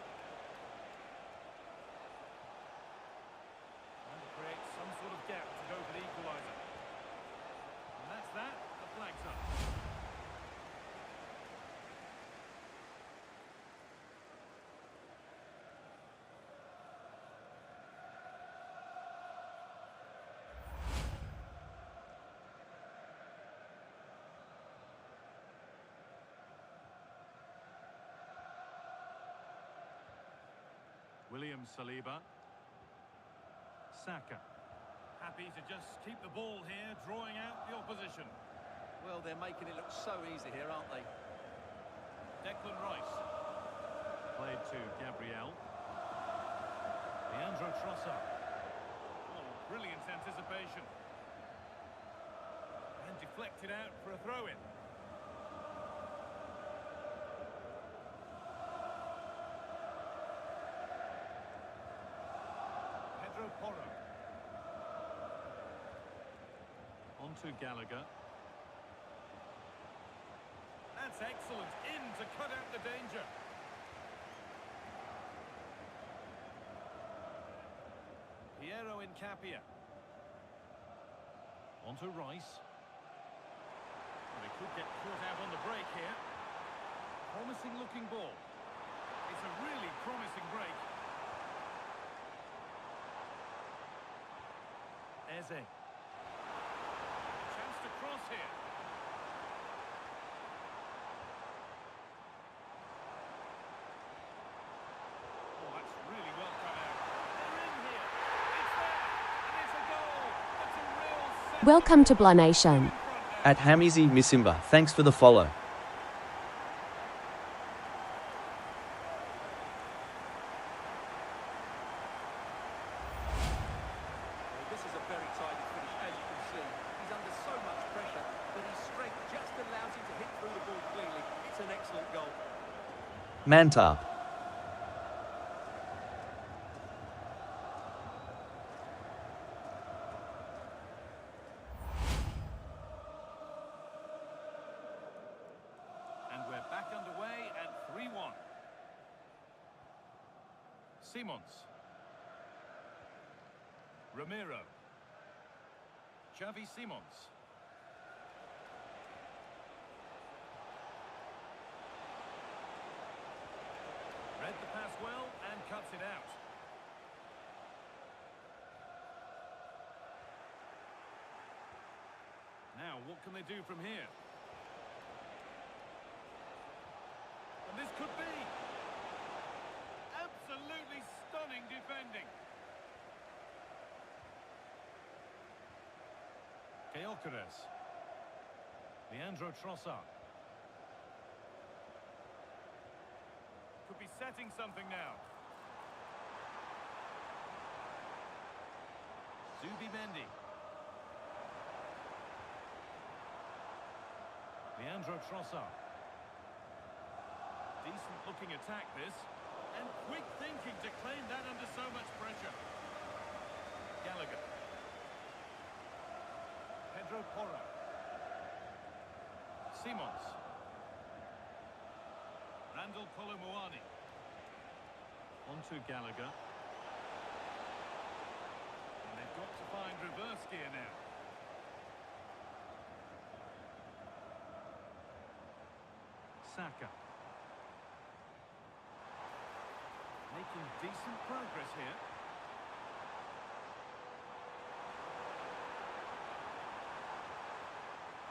Trying to create some sort of gap to go for the equaliser. And that's that. The flag's up. William Saliba. Saka. Happy to just keep the ball here, drawing out the opposition. Well, they're making it look so easy here, aren't they? Declan Rice. Played to Gabriel. Leandro Trossard. Oh, brilliant anticipation. And deflected out for a throw-in. Porro. On to Gallagher. That's excellent. In to cut out the danger. Piero Incapia. On to Rice. Well, they could get caught out on the break here. Promising looking ball. It's a really promising break. Eze. Chance to cross here. Oh, that's really well cut out. They're in here. It's there. And it's a goal. It's a real Welcome to Blah Nation. At Hamizi Misimba, thanks for the follow. This is a very tidy finish, as you can see. He's under so much pressure, but his strength just allows him to hit through the ball cleanly. It's an excellent goal. Mantap. And we're back underway at 3-1. Simons. Ramiro. Xavi Simons. Read the pass well and cuts it out. Now, what can they do from here? And this could be absolutely stunning defending. Gyökeres. Leandro Trossard. Could be setting something now. Zubimendi. Leandro Trossard. Decent looking attack this. And quick thinking to claim that under so much pressure. Gallagher. Pedro Porro. Simons. Randall Colomuani. On to Gallagher. got to find reverse gear now. Saka. Making decent progress here.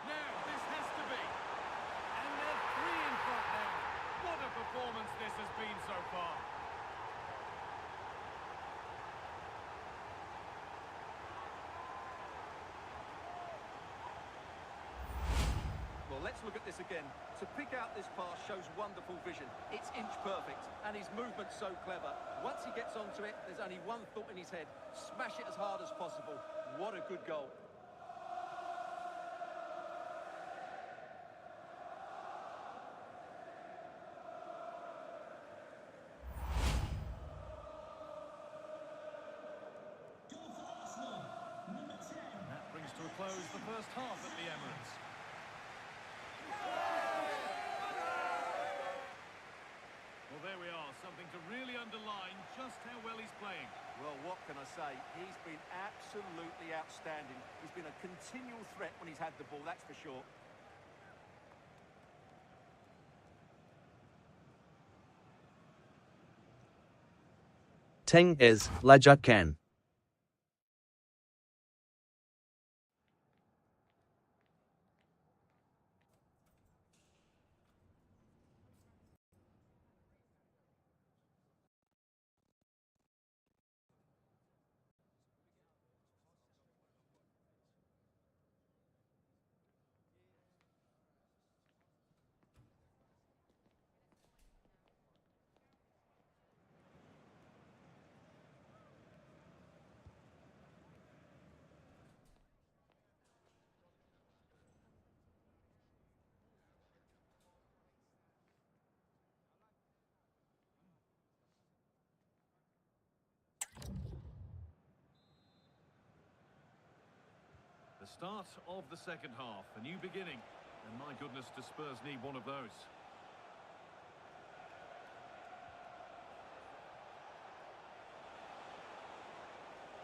Now, this has to be. And they're three in front now. What a performance this has been so far. Well, let's look at this again. To pick out this pass shows wonderful vision. It's inch perfect, and his movement's so clever. Once he gets onto it, there's only one thought in his head. Smash it as hard as possible. What a good goal. Goal for Arsenal, number 10. That brings to a close the first half at the Emirates. Well, there we are, something to really underline just how well he's playing. Well, what can I say? He's been absolutely outstanding. He's been a continual threat when he's had the ball, that's for sure. Teng is Lajakan. The start of the second half, a new beginning. And my goodness, does Spurs need one of those.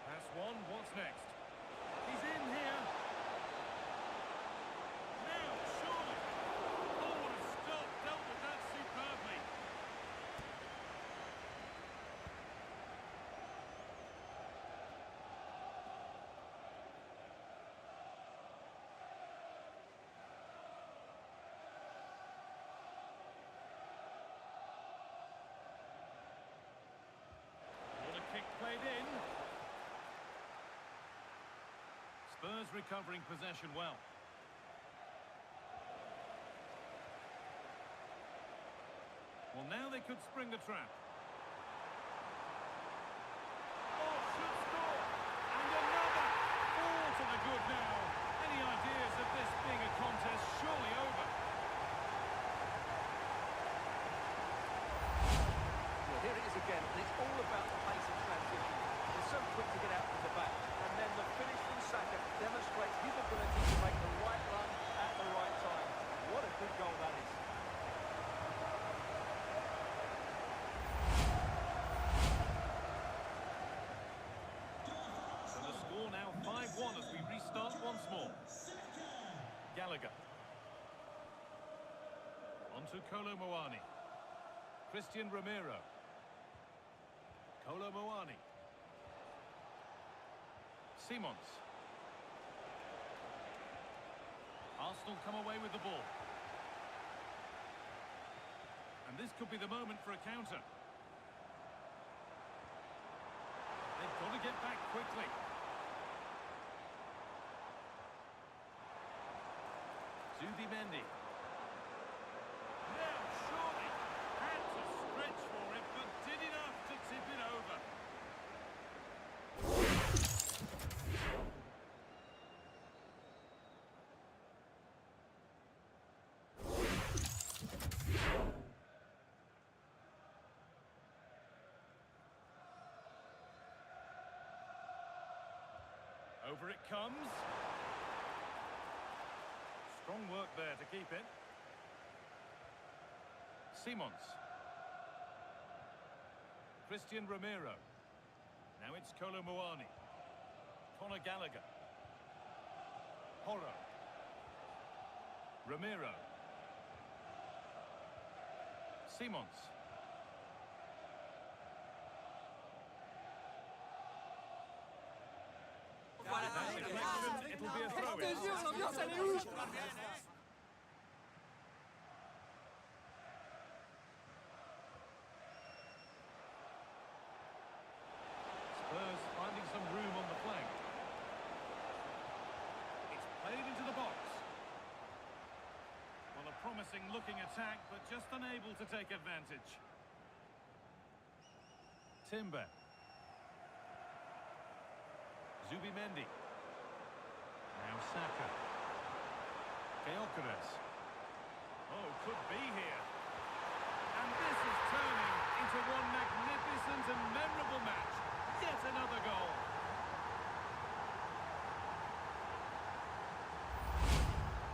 Pass one, what's next? He's in here. Now, surely. Oh, what a stop. Dealt with that superbly. What a kick played in. Spurs recovering possession well. Well, now they could spring the trap. Oh, should score! And another! Four to the good now. Any ideas of this being a contest surely over? Well, here it is again, and it's all about the pace of transition. They're so quick to get out from the back, and then the finish from Saka demonstrates his ability to make the right run at the right time. What a good goal that is. So the score now 5-1 as we restart once more. Gallagher. On to Kolo Muani. Christian Romero. Kolo Muani. Simons. Arsenal come away with the ball. And this could be the moment for a counter. They've got to get back quickly. Zubimendi. Now, surely, had to stretch for it, but did enough to tip it over. Over it comes. Strong work there to keep it. Simons. Christian Romero. Now it's Kolo Muani. Conor Gallagher. Porro. Ramiro. Simons. It'll be a throw-in. Spurs finding some room on the flank. It's played into the box. Well, a promising looking attack, but just unable to take advantage. Timber. Zubimendi. Now Saka. Gyökeres. Oh, could be here. And this is turning into one magnificent and memorable match. Yet another goal.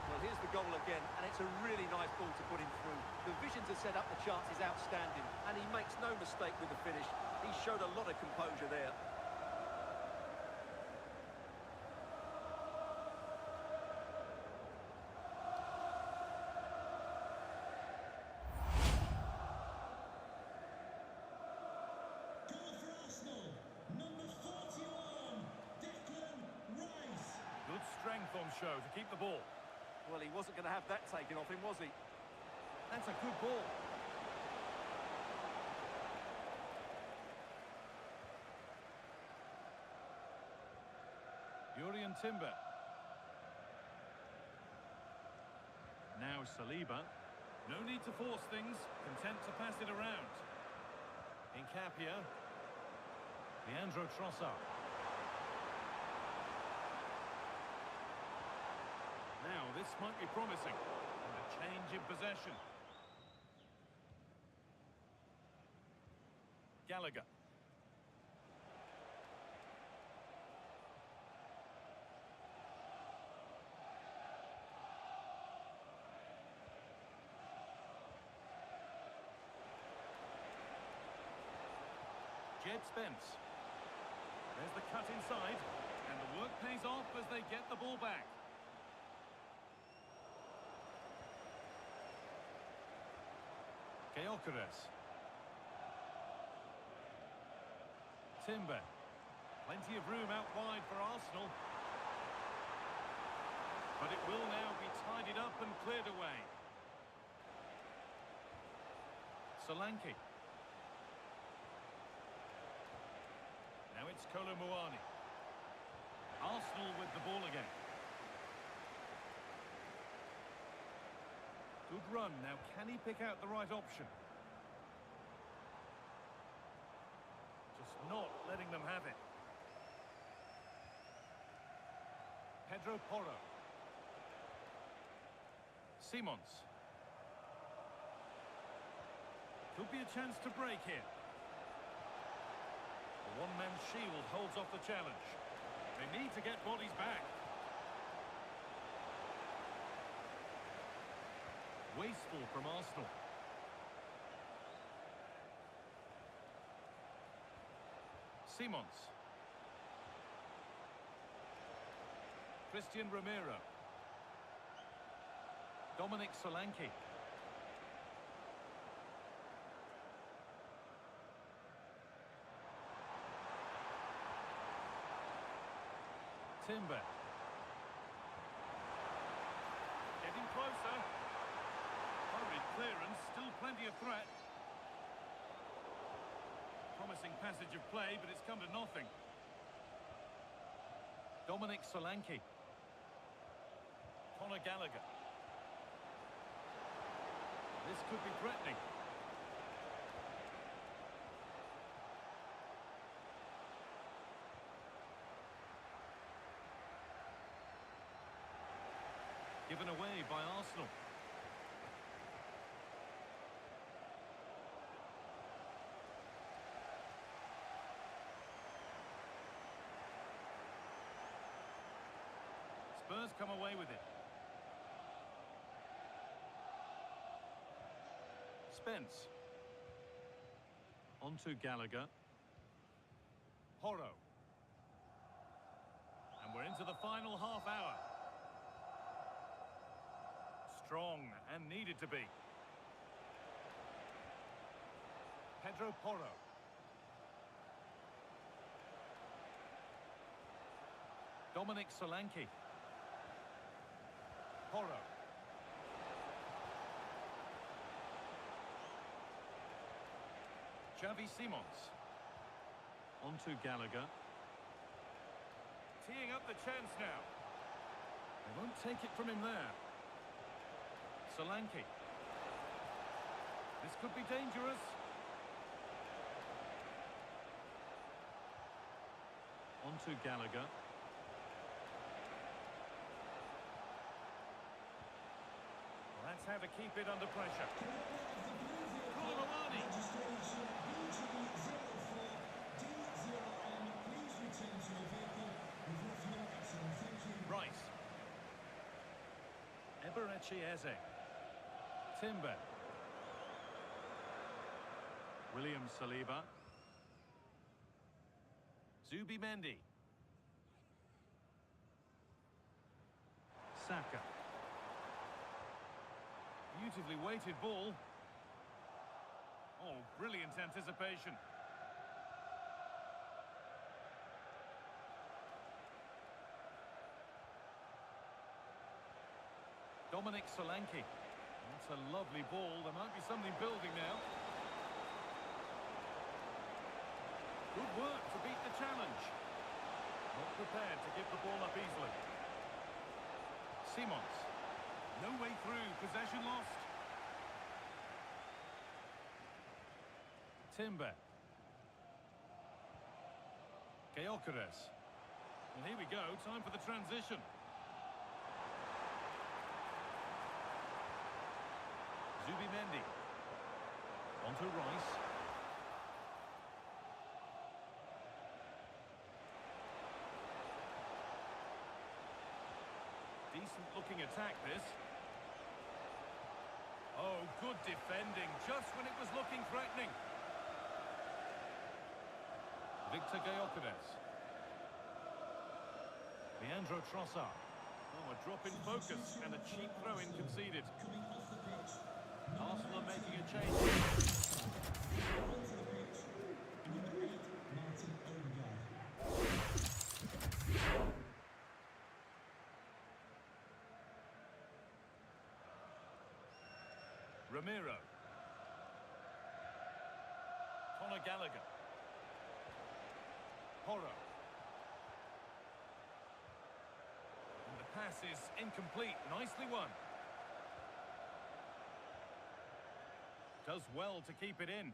Well, here's the goal again, and it's a really nice ball to put him through. The vision to set up the chance is outstanding, and he makes no mistake with the finish. He showed a lot of composure there. Goal for Arsenal, number 41, Declan Rice. Good strength on show to keep the ball. Well, he wasn't going to have that taken off him, was he? That's a good ball. Jurriën Timber. Now Saliba. No need to force things. Content to pass it around. Incapia. Leandro Trossard. Now, this might be promising. And a change in possession. Gallagher. Jed Spence. There's the cut inside. And the work pays off as they get the ball back. Gyökeres. Timber. Plenty of room out wide for Arsenal. But it will now be tidied up and cleared away. Solanke. Now it's Kolo Muani. Arsenal with the ball again. Good run. Now, can he pick out the right option? Just not letting them have it. Pedro Porro. Simons. Could be a chance to break here. The one-man shield holds off the challenge. They need to get bodies back. Wasteful from Arsenal. Simons. Christian Ramiro. Dominic Solanke. Timber. Getting closer. Hurried clearance, still plenty of threat. Promising passage of play, but it's come to nothing. Dominic Solanke. Conor Gallagher. This could be threatening. Given away by Arsenal. Spurs come away with it. Spence. On to Gallagher. Porro. we're into the final half hour. Strong and needed to be. Pedro Porro. Dominic Solanke. Porro. Xavi Simons. On to Gallagher. Teeing up the chance now. They won't take it from him there. Solanke. This could be dangerous. On to Gallagher. Well, that's how to keep it under pressure. Koulibaly. Registration BG04 D0M. Please return to your vehicle. We've left no accident. Thank you. Rice. Eberechi Eze. Timber. William Saliba. Zubi Mendy. Saka. Beautifully weighted ball. Oh, brilliant anticipation. Dominic Solanke. That's a lovely ball. There might be something building now. Good work to beat the challenge. Not prepared to give the ball up easily. Simons. No way through. Possession lost. Timber. Gyökeres. Well, here we go. Time for the transition. Zubi Mendy. On to Rice. Decent looking attack this. Oh, good defending, just when it was looking threatening. Victor Gyökeres. Leandro Trossard. Oh, a drop in focus and a cheap throw-in conceded. Coming off the pitch. Arsenal are making a change. Onto the pitch. Number 8, Martin Odegaard. Ramiro. Conor Gallagher. Porro. And the pass is incomplete. Nicely won. Does well to keep it in.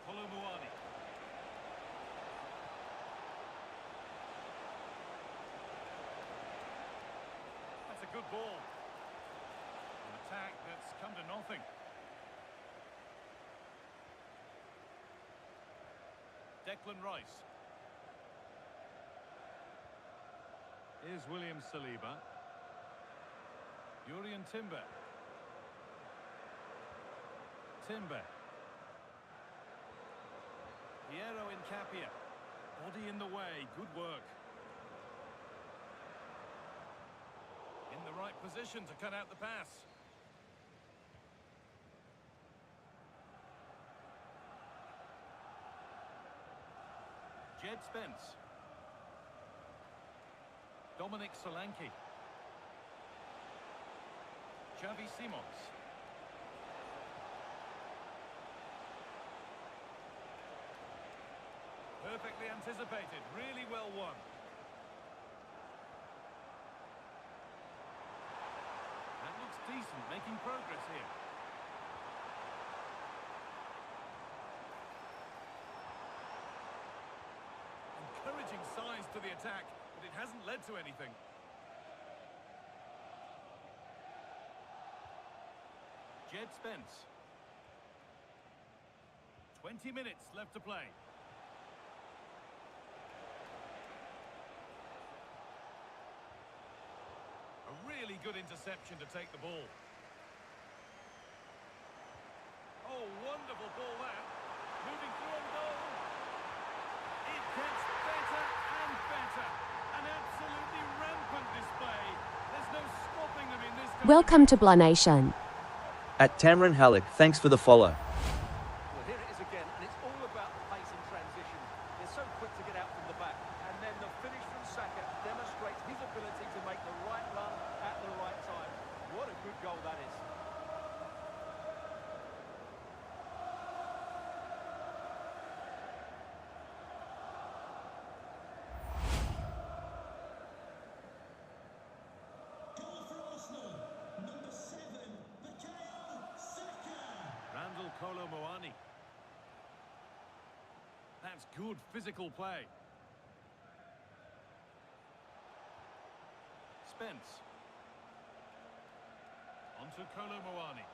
Koulibaly. That's a good ball. An attack that's come to nothing. Declan Rice. Here's William Saliba. Jurrien Timber. Timber. Piero Incapia. Body in the way. Good work. In the right position to cut out the pass. Jed Spence. Dominic Solanke. Xavi Simons. Perfectly anticipated, really well won. That looks decent, making progress here. Encouraging signs to the attack, but it hasn't led to anything. Jed Spence. 20 minutes left to play. A really good interception to take the ball. Oh, wonderful ball that. Moving through on goal. It gets better. Welcome to Blah Nation. At Tamron Halleck, thanks for the follow. Well, here it is again, and it's all about the pace and transition. They're so quick to get out from the back, and then the finish from Saka demonstrates his ability to make the right run at the right time. What a good goal that is. Goal for Arsenal. Number 7, Bukayo Saka. Randall Kolo Muani. That's good physical play. Spence. Onto Kolo Muani.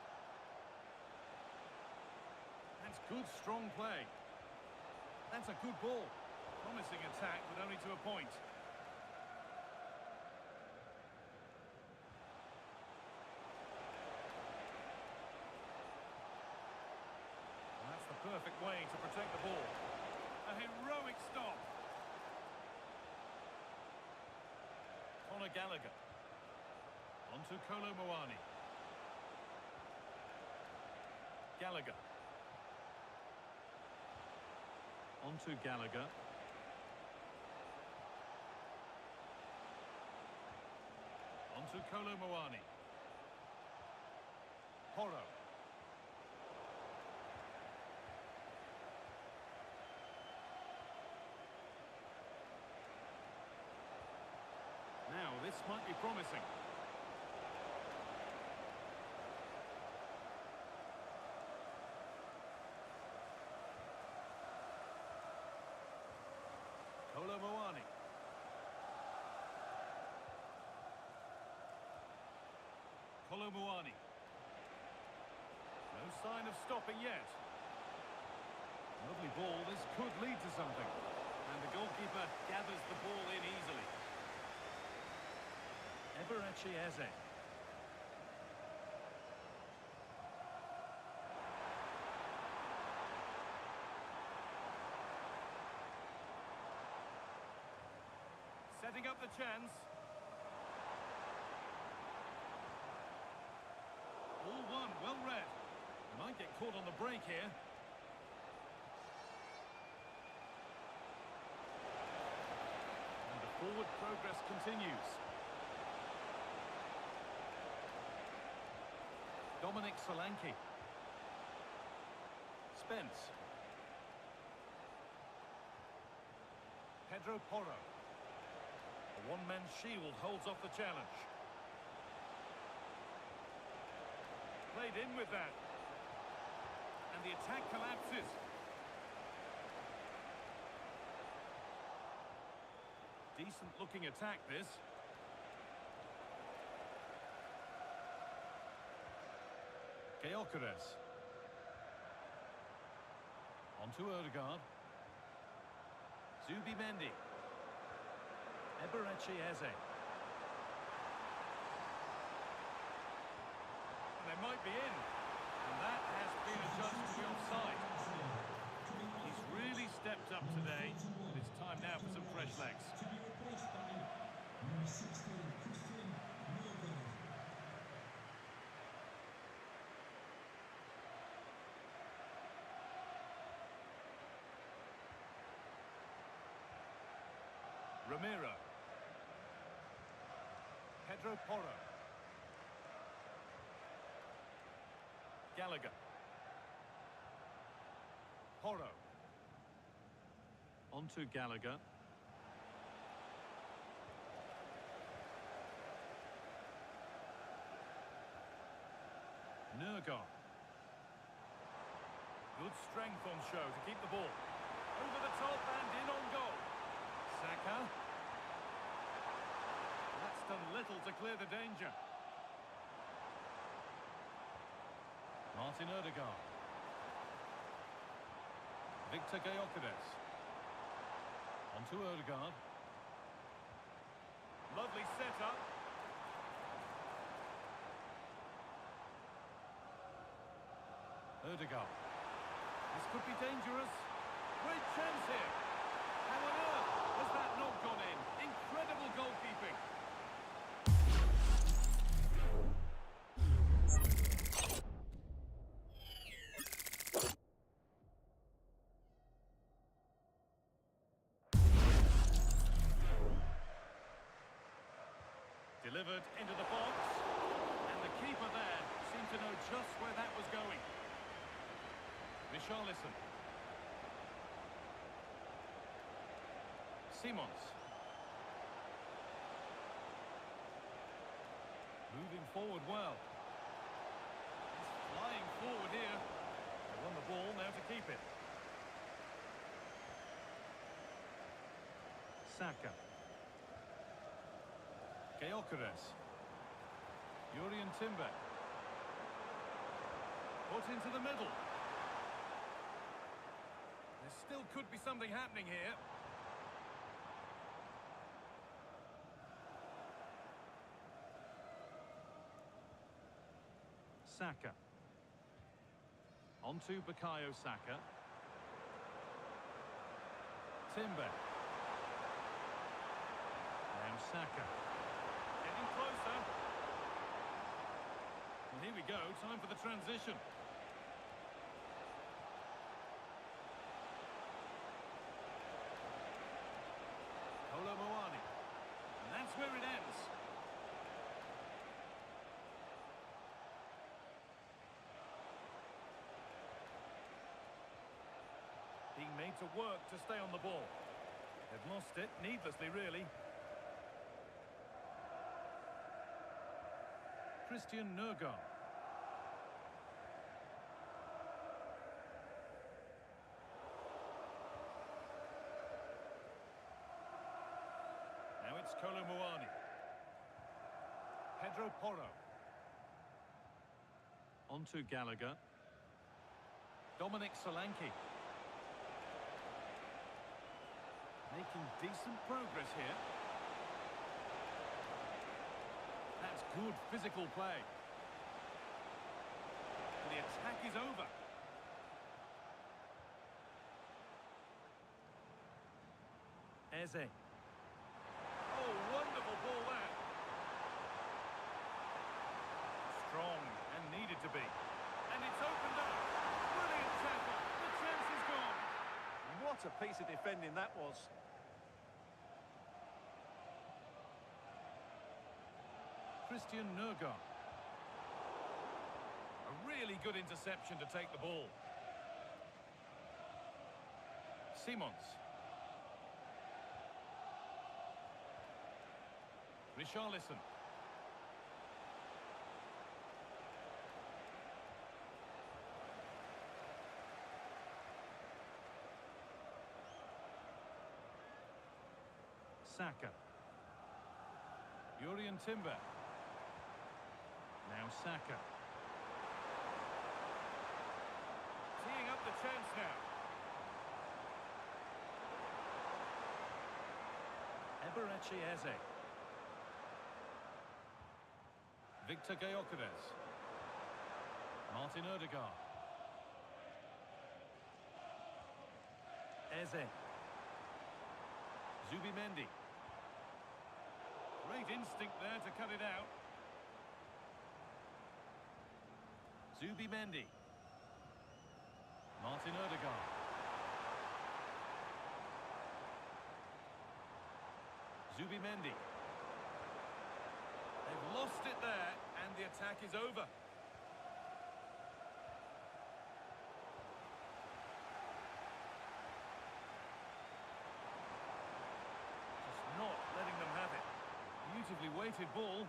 That's good strong play. That's a good ball. Promising attack, but only to a point. And that's the perfect way to protect the ball. A heroic stop. Conor Gallagher. Onto Kolo Muani. Gallagher. Onto Gallagher. Onto Kolo Muani. Porro. Now, this might be promising. Kolo Muani. Kolo Muani. No sign of stopping yet. Lovely ball. This could lead to something. And the goalkeeper gathers the ball in easily. Eberechi Eze. Setting up the chance. All one, well read. They might get caught on the break here. And the forward progress continues. Dominic Solanke. Spence. Pedro Porro. A one-man shield holds off the challenge. Played in with that. And the attack collapses. Decent-looking attack, this. Gyökeres. Onto Odegaard. Zubimendi. Eberechi Eze. And they might be in. And that has been adjudged to be offside. He's really stepped up today. And it's time now for some fresh legs. To be replaced by number 16, Christian Morgan. Ramiro. Pedro Porro. Gallagher. Porro. Onto Gallagher. Nurgar. Good strength on show to keep the ball. Over the top and in on goal. Saka. That's done little to clear the danger. Martin Odegaard. Victor Gyökeres. Onto Odegaard. Lovely setup. Odegaard. This could be dangerous. Great chance here. How on earth has that not gone in? Incredible goalkeeping. Richarlison. Simons. Moving forward well. He's flying forward here. They won the ball, now to keep it. Saka. Gyökeres. Jurien Timber. Put into the middle. There still could be something happening here. Saka. On to Bukayo Saka. Timber. Now Saka. Getting closer. Well, here we go. Time for the transition. Moani. And that's where it ends. Being made to work to stay on the ball. They've lost it, needlessly really. Christian Nørgaard. Now it's Moani. Pedro Porro. On to Gallagher. Dominic Solanke. Making decent progress here. That's good physical play. And the attack is over. Eze. Oh, wonderful ball that. Strong and needed to be. And it's opened up. Brilliant tackle. The chance is gone. What a piece of defending that was. Christian Nørgaard. A really good interception to take the ball. Simons. Richarlison. Saka. Jurien Timber. Now Saka. Teeing up the chance now. Eberechi Eze. Victor Gyökeres. Martin Odegaard. Eze. Zubimendi. Great instinct there to cut it out. Zubimendi. Martin Odegaard. Zubimendi. They've lost it there, and the attack is over. Just not letting them have it. Beautifully weighted ball.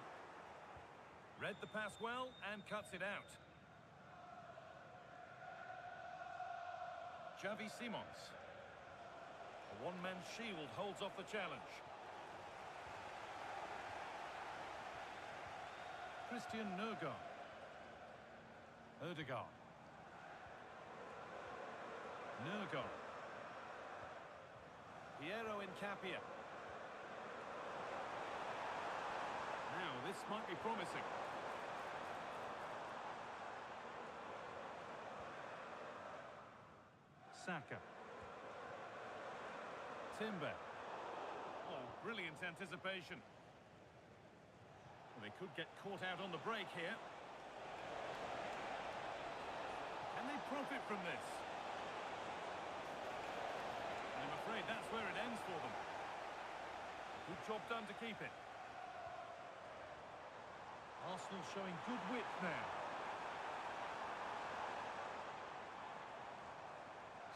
Read the pass well and cuts it out. Xavi Simons. A one-man shield holds off the challenge. Christian Nørgaard. Odegaard. Nørgaard. Piero Incapia. Now this might be promising. Saka. Timber. Oh, brilliant anticipation. Well, they could get caught out on the break here. Can they profit from this? I'm afraid that's where it ends for them. Good job done to keep it. Arsenal showing good width now.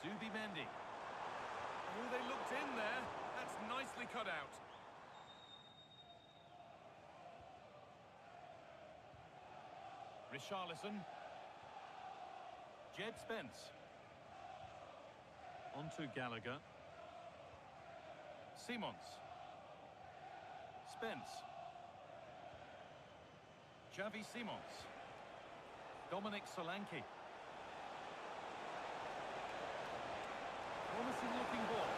Zubimendi. Oh, they looked in there. That's nicely cut out. Richarlison. Jed Spence. On to Gallagher. Simons. Spence. Xavi Simons. Dominic Solanke. Promising looking ball.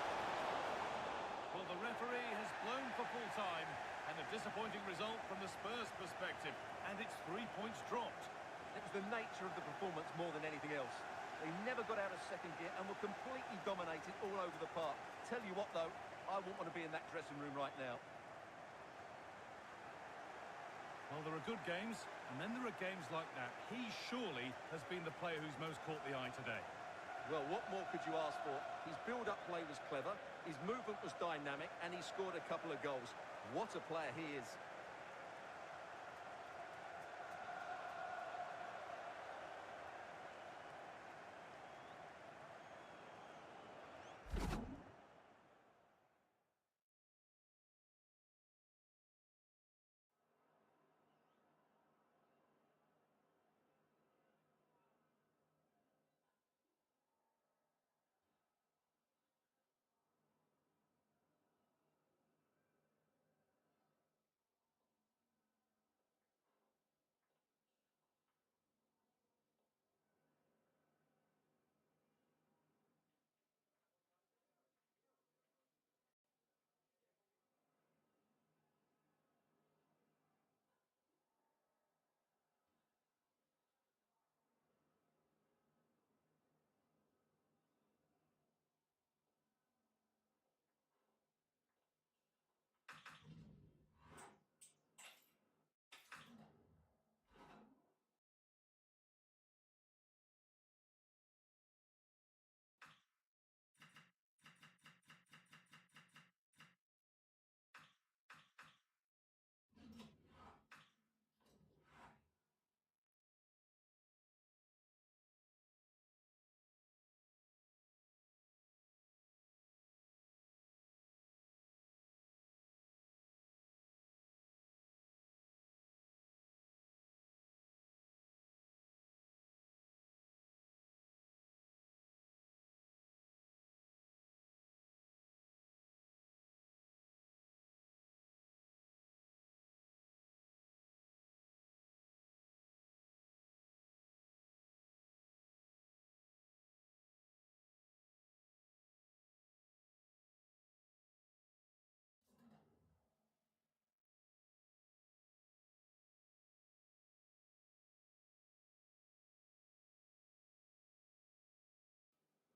Well, the referee has blown for full time, and a disappointing result from the Spurs perspective, and it's 3 points dropped. It was the nature of the performance more than anything else. They never got out of second gear and were completely dominated all over the park. Tell you what, though, I wouldn't want to be in that dressing room right now. Well, there are good games, and then there are games like that. He surely has been the player who's most caught the eye today. Well, what more could you ask for? His build-up play was clever, his movement was dynamic, and he scored a couple of goals. What a player he is.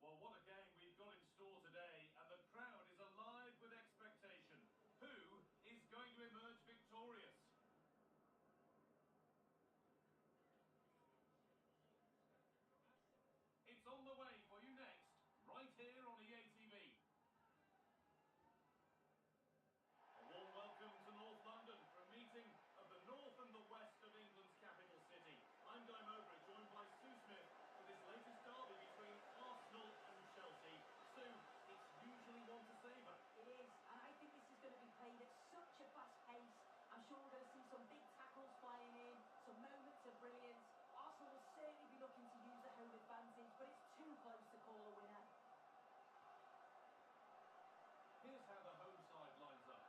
Well, what a game we've got in store today, and the crowd is alive with expectation. Who is going to emerge victorious? It's on the way for you next, right here on EA TV. A warm welcome to North London for a meeting of the North and the West of England's capital city. I'm Guy Mowbray, joined by Sue Smith for this latest derby between Arsenal and Chelsea. Sue, it's usually one to savour. It is, and I think this is going to be played at such a fast pace. I'm sure we're going to see some big tackles flying in, some moments of brilliance. Arsenal will certainly be looking to use the home advantage, but it's too close to call a winner. Here's how the home side lines up.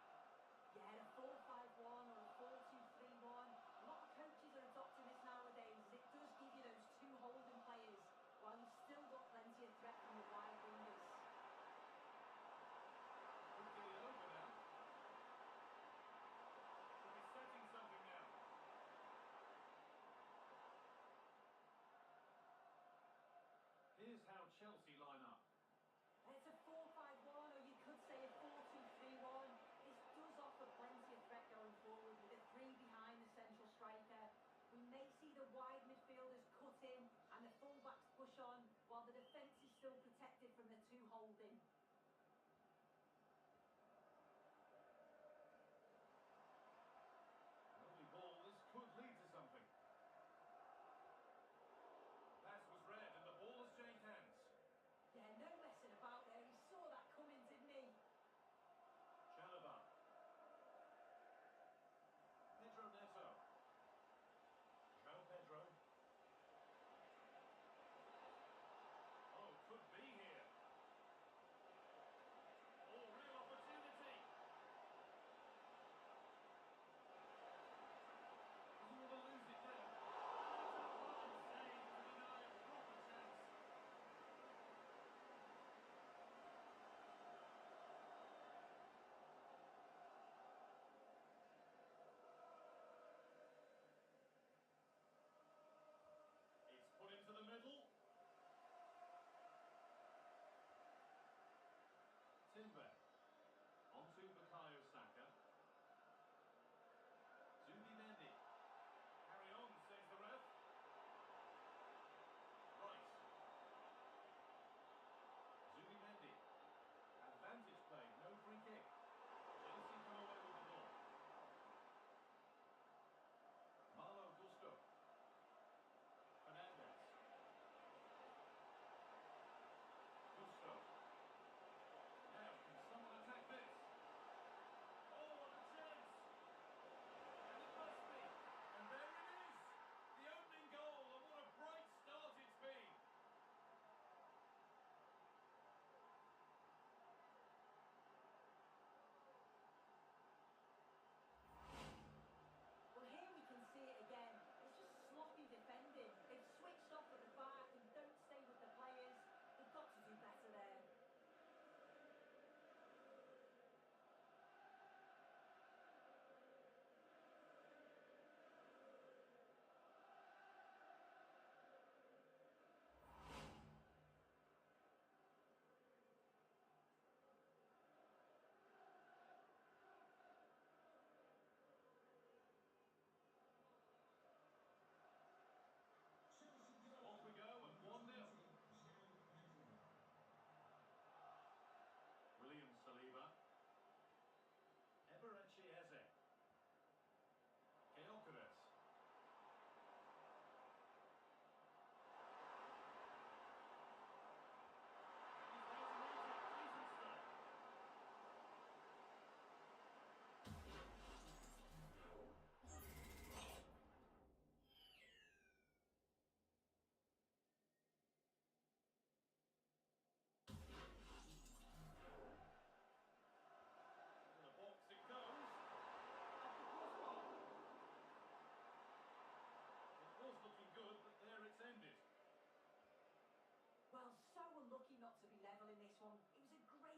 Yeah, a 4-5-1 or a 4-2-3-1. A lot of coaches are adopting this nowadays, as it does give you those two holding players, while you've still got plenty of threat from the wide wingers. Could get it over now. Could be setting something now. Here's how Chelsea line up. It's a 4-5-1, or you could say a 4-2-3-1. This does offer plenty of threat going forward with the three behind the central striker. We may see the wide midfielders cut in and the fullbacks push on, while the defence is still protected from the two holding. Lovely ball. This could lead to something. Pass was read and the ball has changed hands.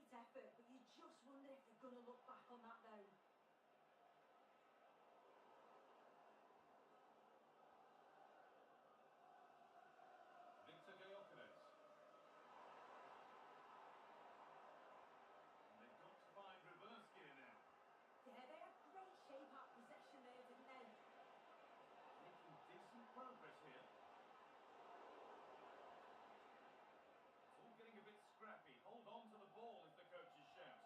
great effort, but you just wonder if they're going to look back on that now. Victor Gyökeres. And they've got to find reverse gear now. Yeah, they had great shape out possession there, didn't they? Making decent progress here. It's all getting a bit scrappy. Hold on to the ball is the coach's shout.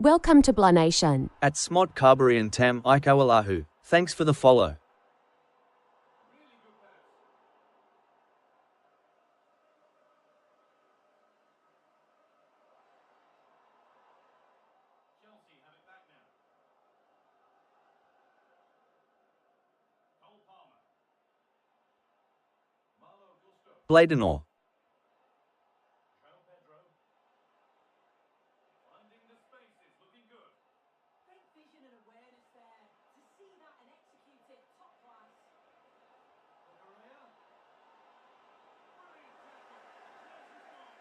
Welcome to Blah Nation. At Smod Carberry and Tam Ikawalahu, thanks for the follow. Really good pass. Chelsea have it back now. Cole Palmer. Marlo Gusto. Bladenor. João Pedro. Finding the spaces, looking good. Great vision and awareness there. To see that and execute it, top class. Correa. Brilliant tackle. Chelsea's gone.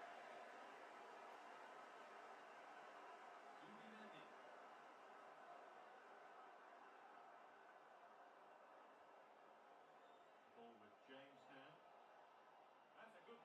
Zubimendi. Ball with James now. That's a good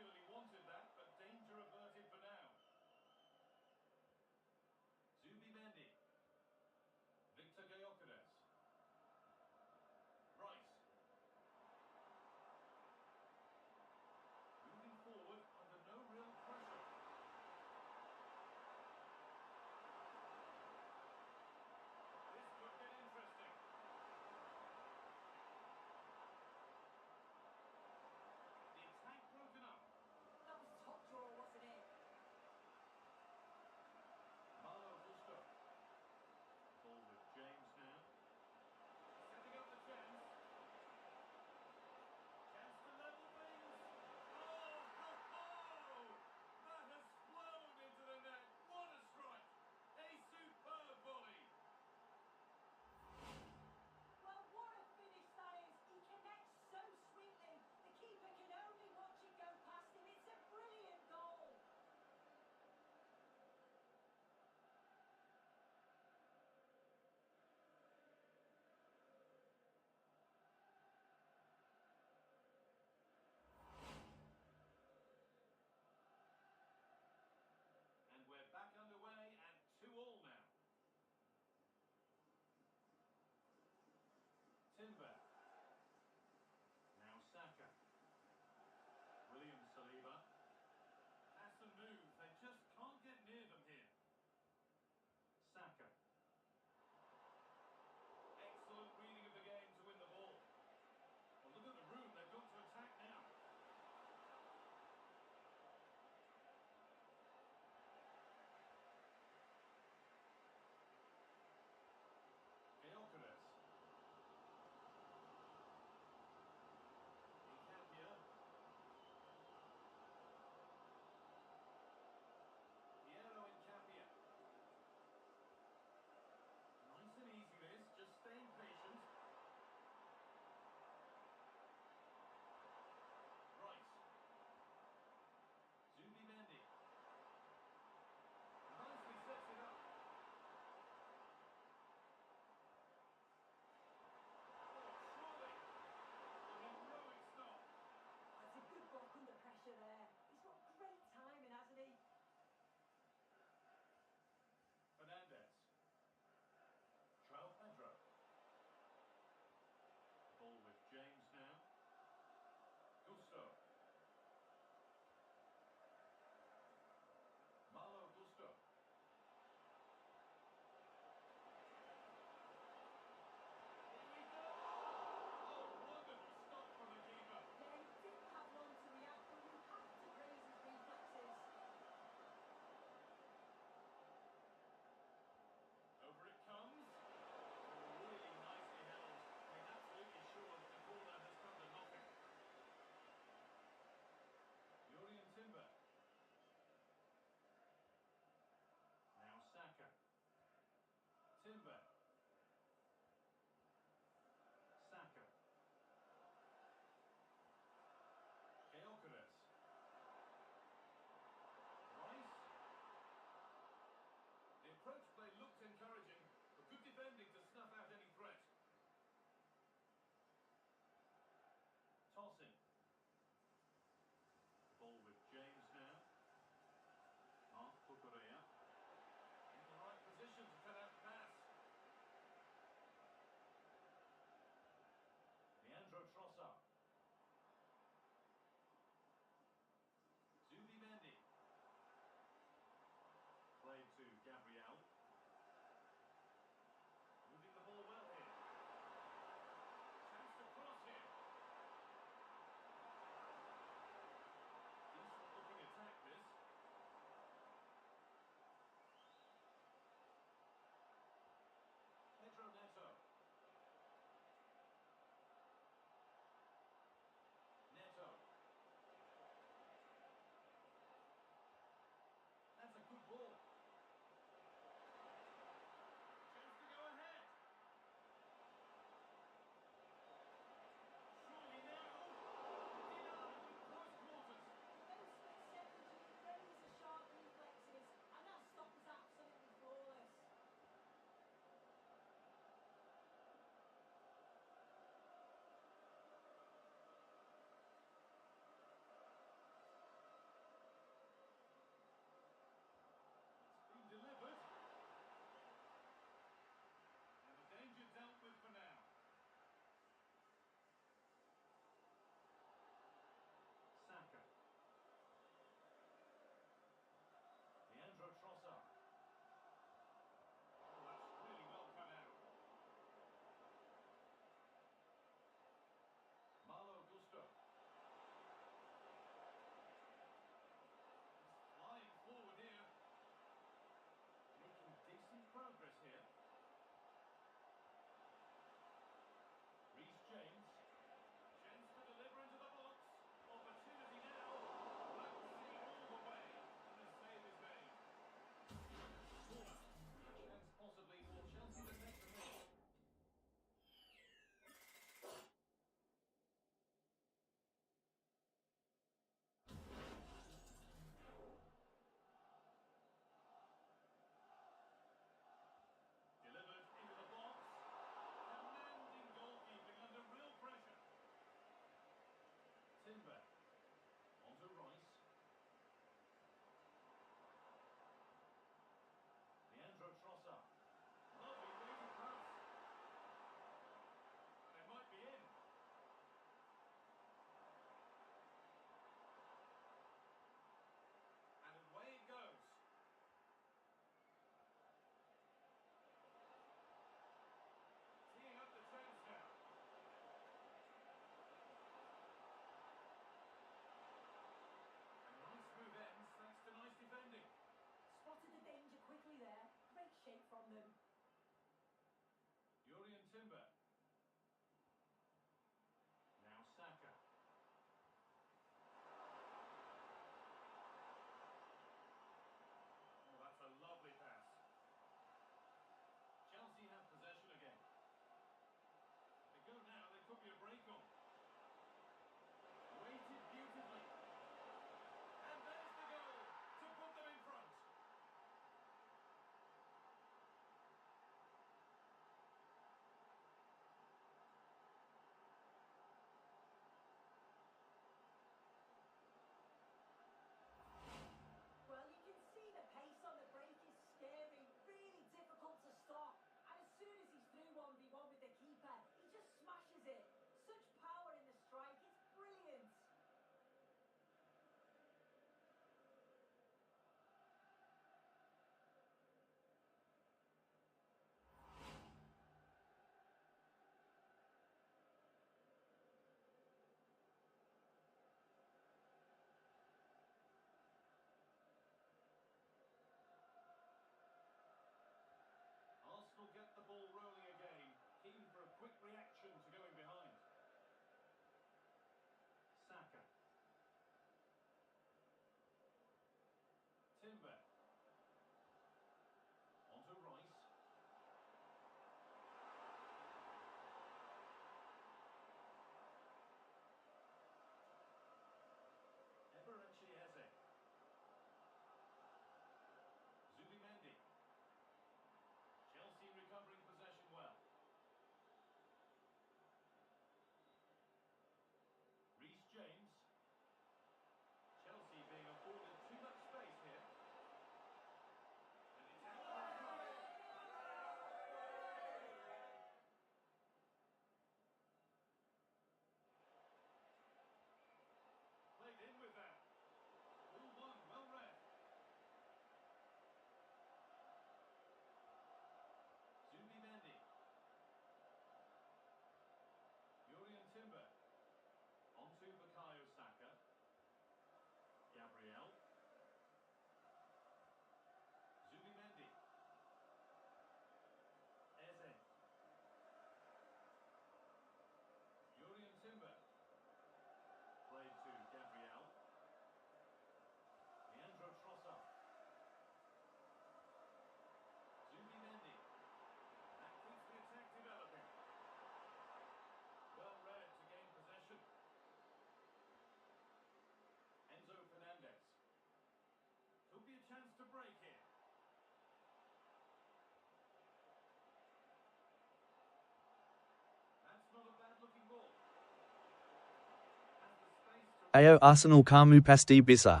Ayo Arsenal kamu pasti bisa.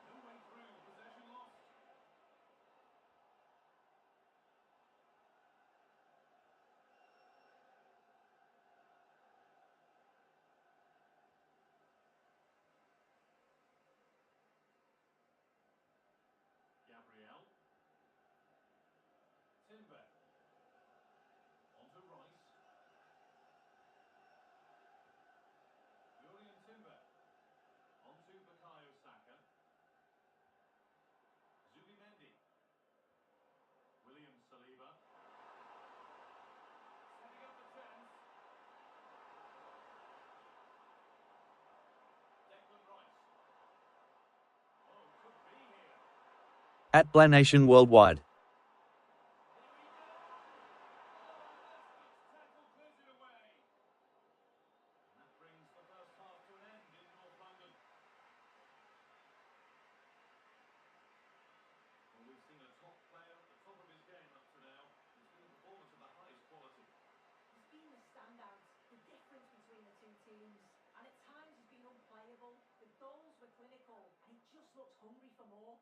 No way through, possession lost. Gabriel. Timber. Onto Rice. Julian Timber. Onto Bukayo Saka. Zubimendi. William Saliba. Setting up the chance. Declan Rice. Oh, could be here. At Blanation Worldwide. Tackle clears it away. And that brings the first half to an end in North London. Well, we've seen a top player at the top of his game up to now. It's been a performance of the highest quality. He's been the standout, the difference between the two teams. And at times he's been unplayable. The goals were clinical and he just looks hungry for more.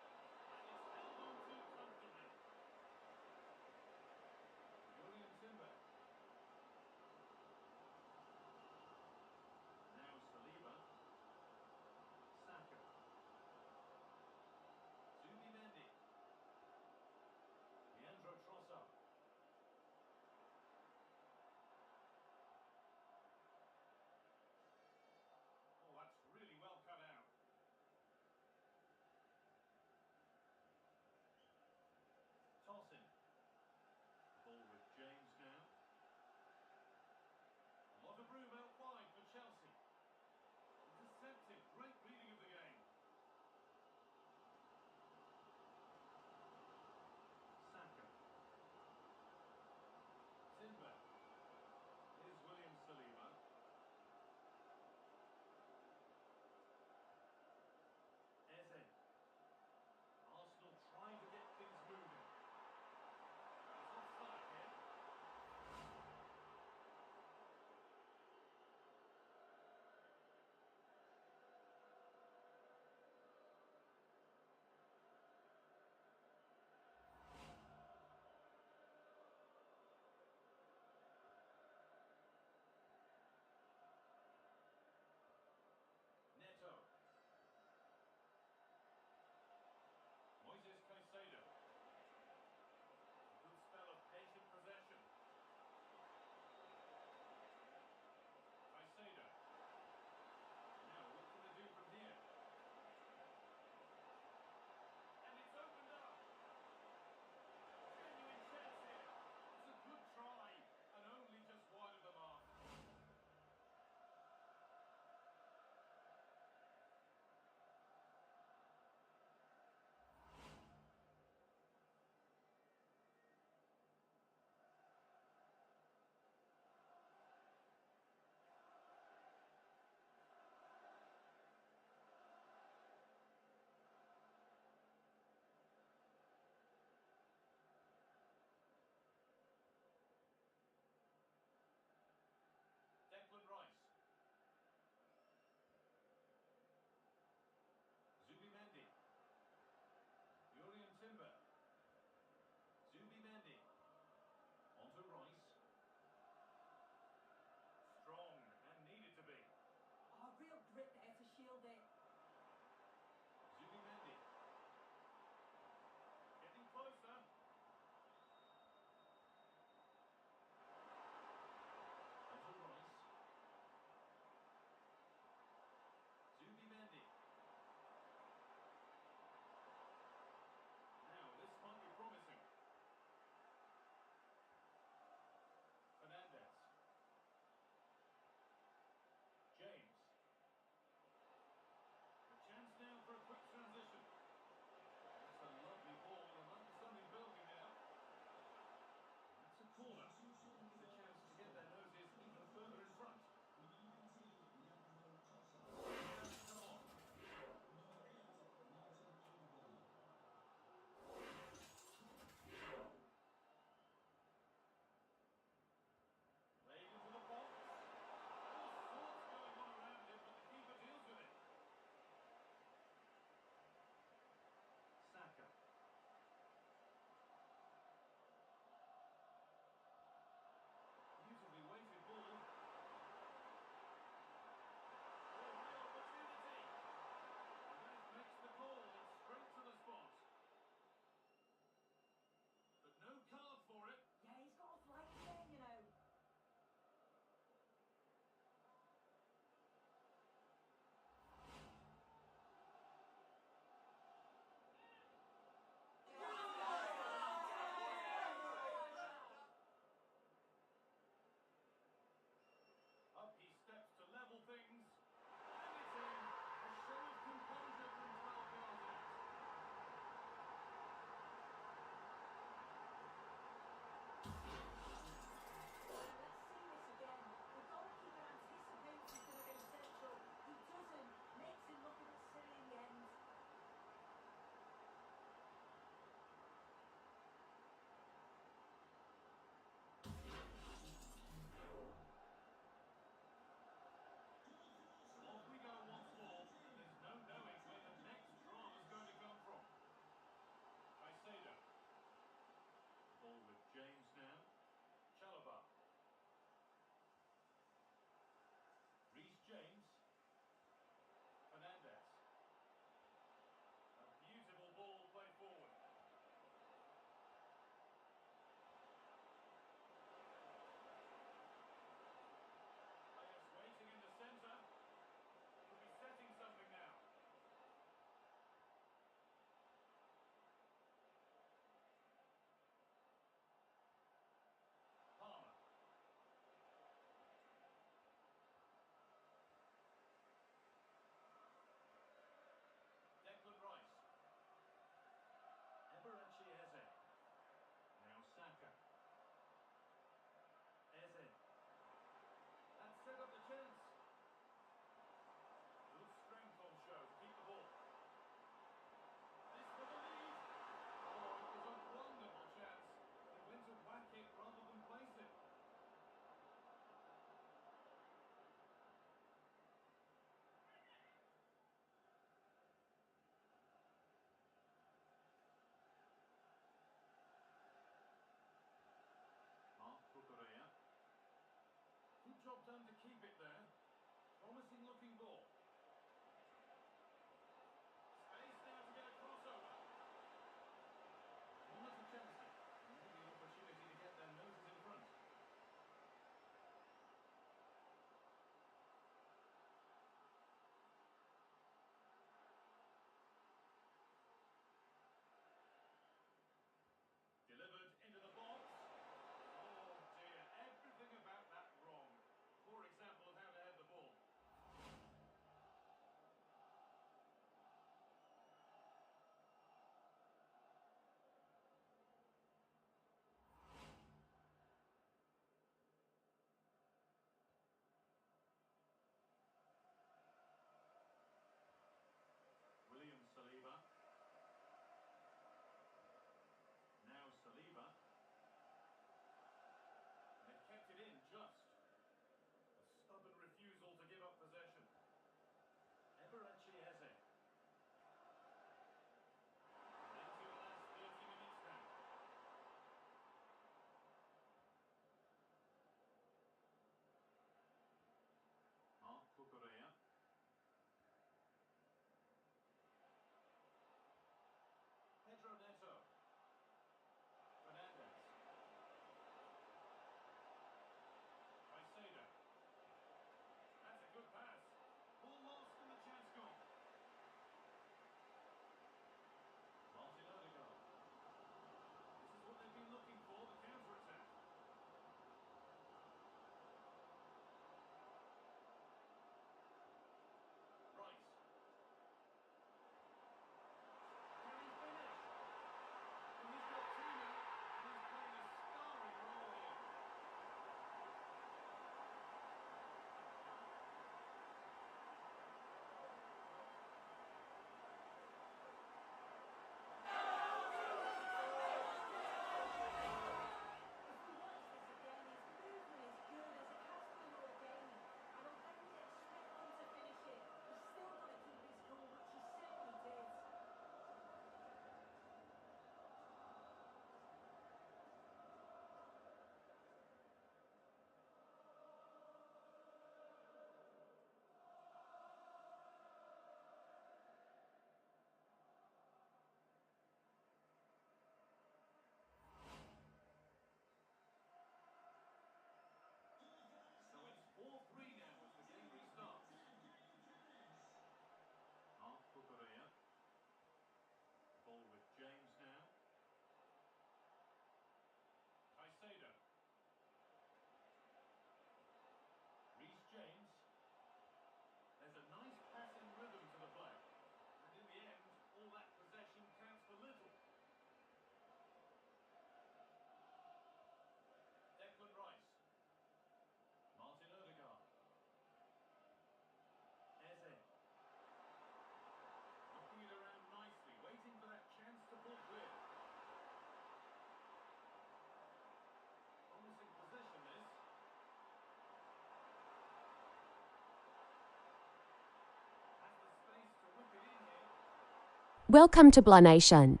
Welcome to Blah Nation.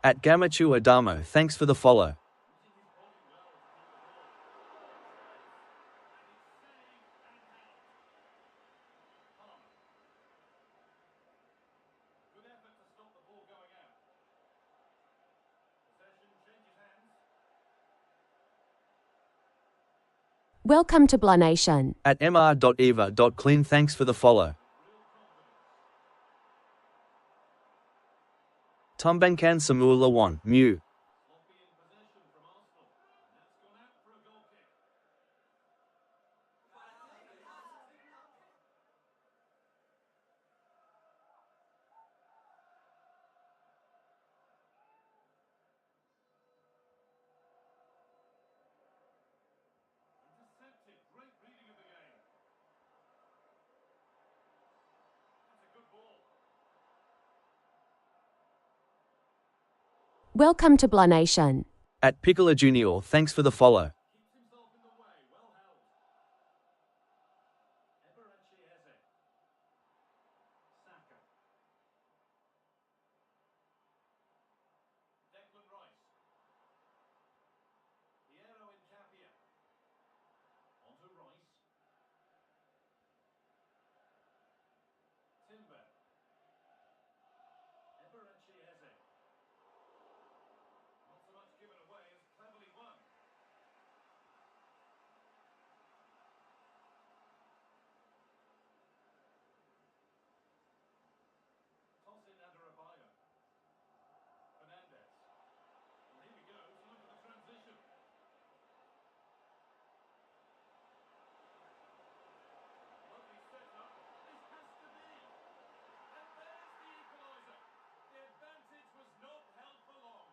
At Gamachu Adamo, thanks for the follow. Good effort to stop the ball going out. Possession changes hands. Welcome to Blah Nation. At mr.eva.clean, thanks for the follow. Tumbankan Samula 1, Mew. Sloppy in possession from Arsenal. And that's gone out for a goal kick. Intercepted. Great reading of the game. That's a good ball. Welcome to Blah Nation. At Piccolo Junior, thanks for the follow. Keeps himself in the way. Well held. Eberechi Eze. Saka. Declan Rice. Piero Incapia. Onto Rice. Timber. Eberechi Eze. Not so much given away as cleverly won. Toss in Adarabioyo. Fernandez. Well, here we go. Time for the transition. Lovely setup. This has to be. And there's the equaliser. The advantage was not held for long.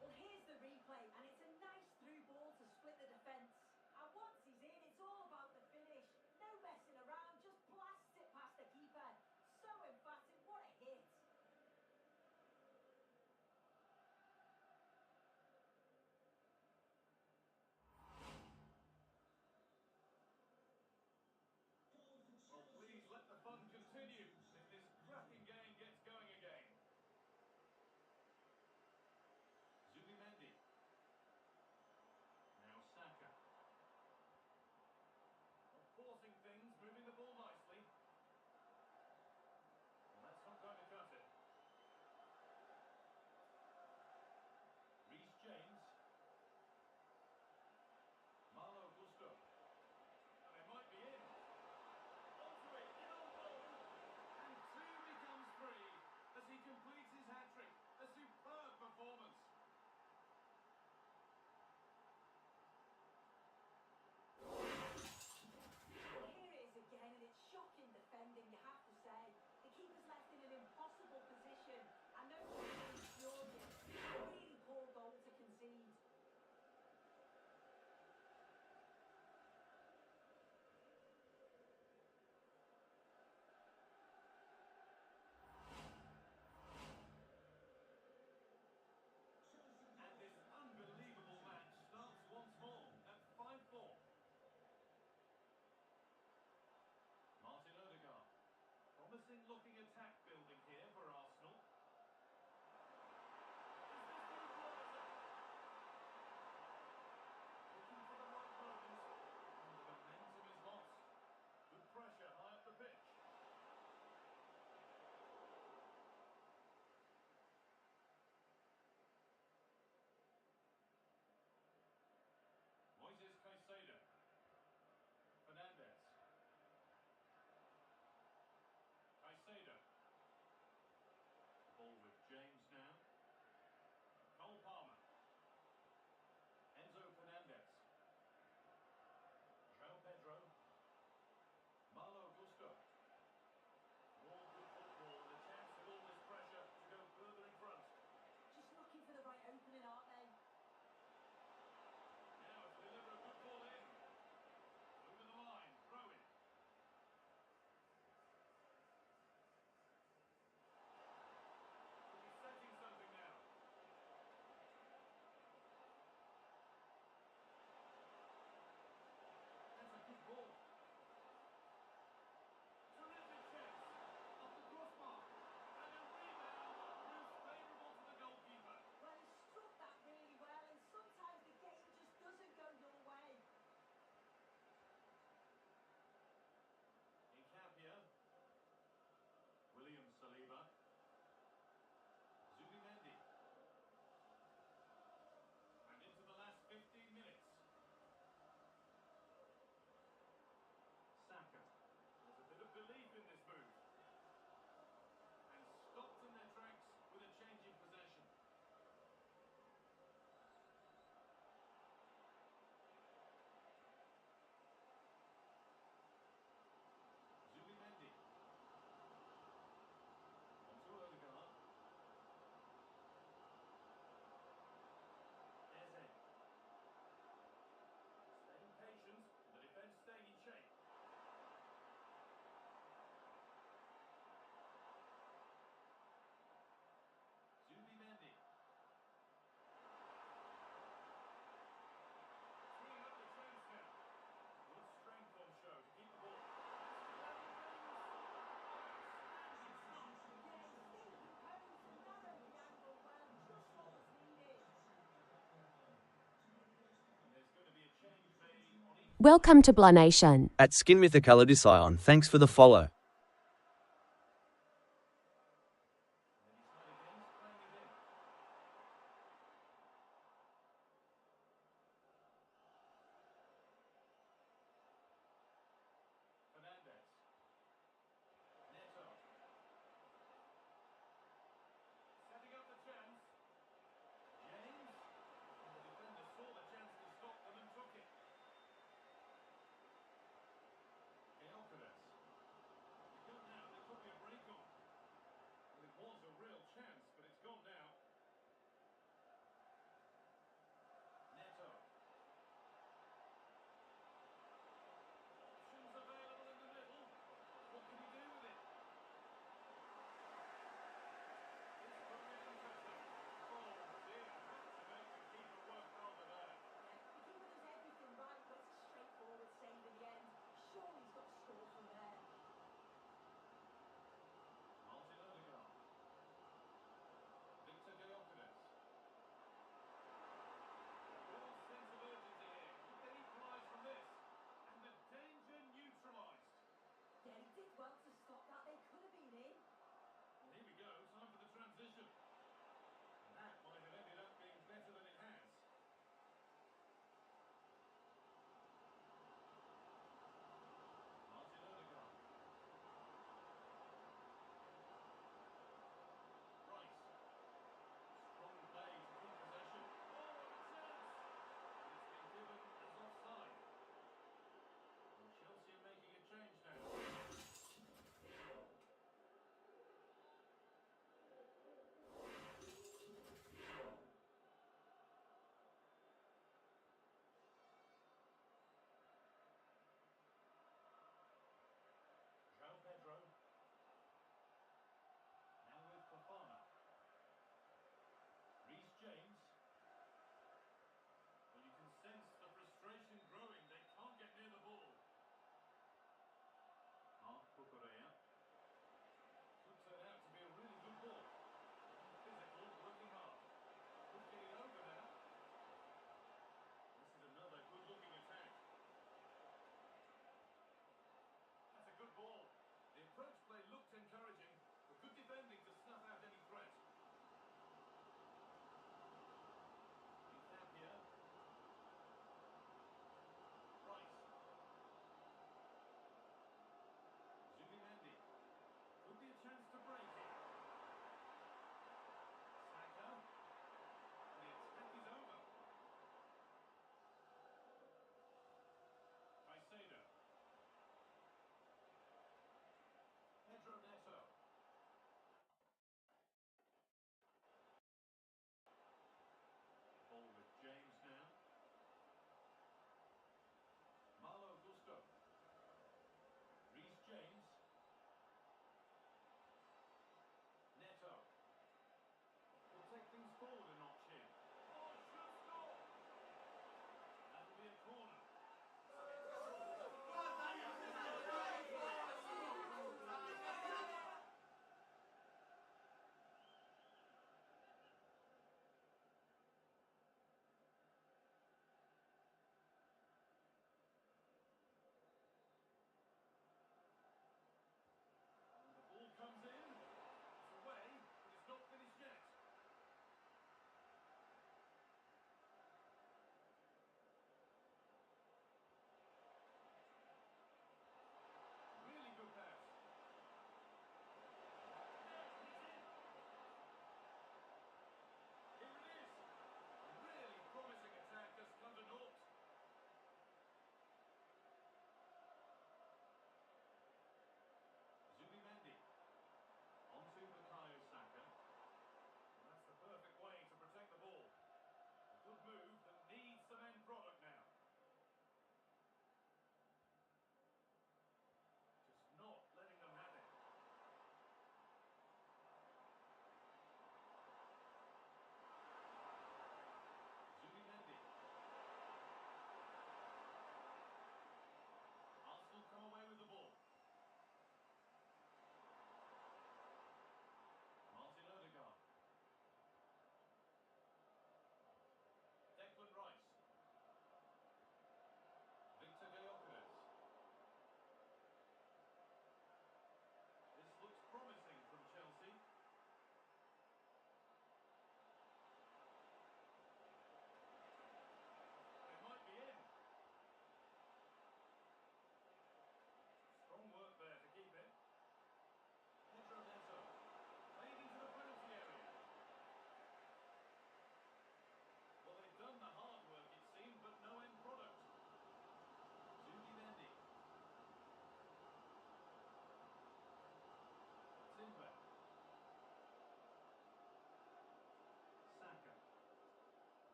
Well, here's the replay, and it's a nice through ball to split the defence. And once he's in, it's all about the finish. No messing around, just blasts it past the keeper. So emphatic, what a hit. Well, please let the fun continue if this cracking game gets going again. Zubimendi. Now Saka. Not forcing things, moving the ball nicely. Well, that's not going to cut it. Reece James. Malo Gusto. And it might be in. Onto it, in on goal. And two becomes three as he completes his hat-trick. A superb performance. Well, here it is again, and it's shocking defending, you have to say. The keeper's left in an impossible position. I know he's furious. A really poor goal to concede. And this unbelievable match starts once more at 5-4. Martin Odegaard. Promising looking attack building here for Arsenal. Is this the equaliser? Looking for the right moment. And the momentum is lost. Good pressure high up the pitch. Moises Caicedo. Fernandez. Caicedo. Welcome to Blah Nation. At Skin with the Colour Decion, thanks for the follow. Fernandez. Neto. Setting up the chance. James. And the defender saw the chance to stop them and took it. Alcaraz.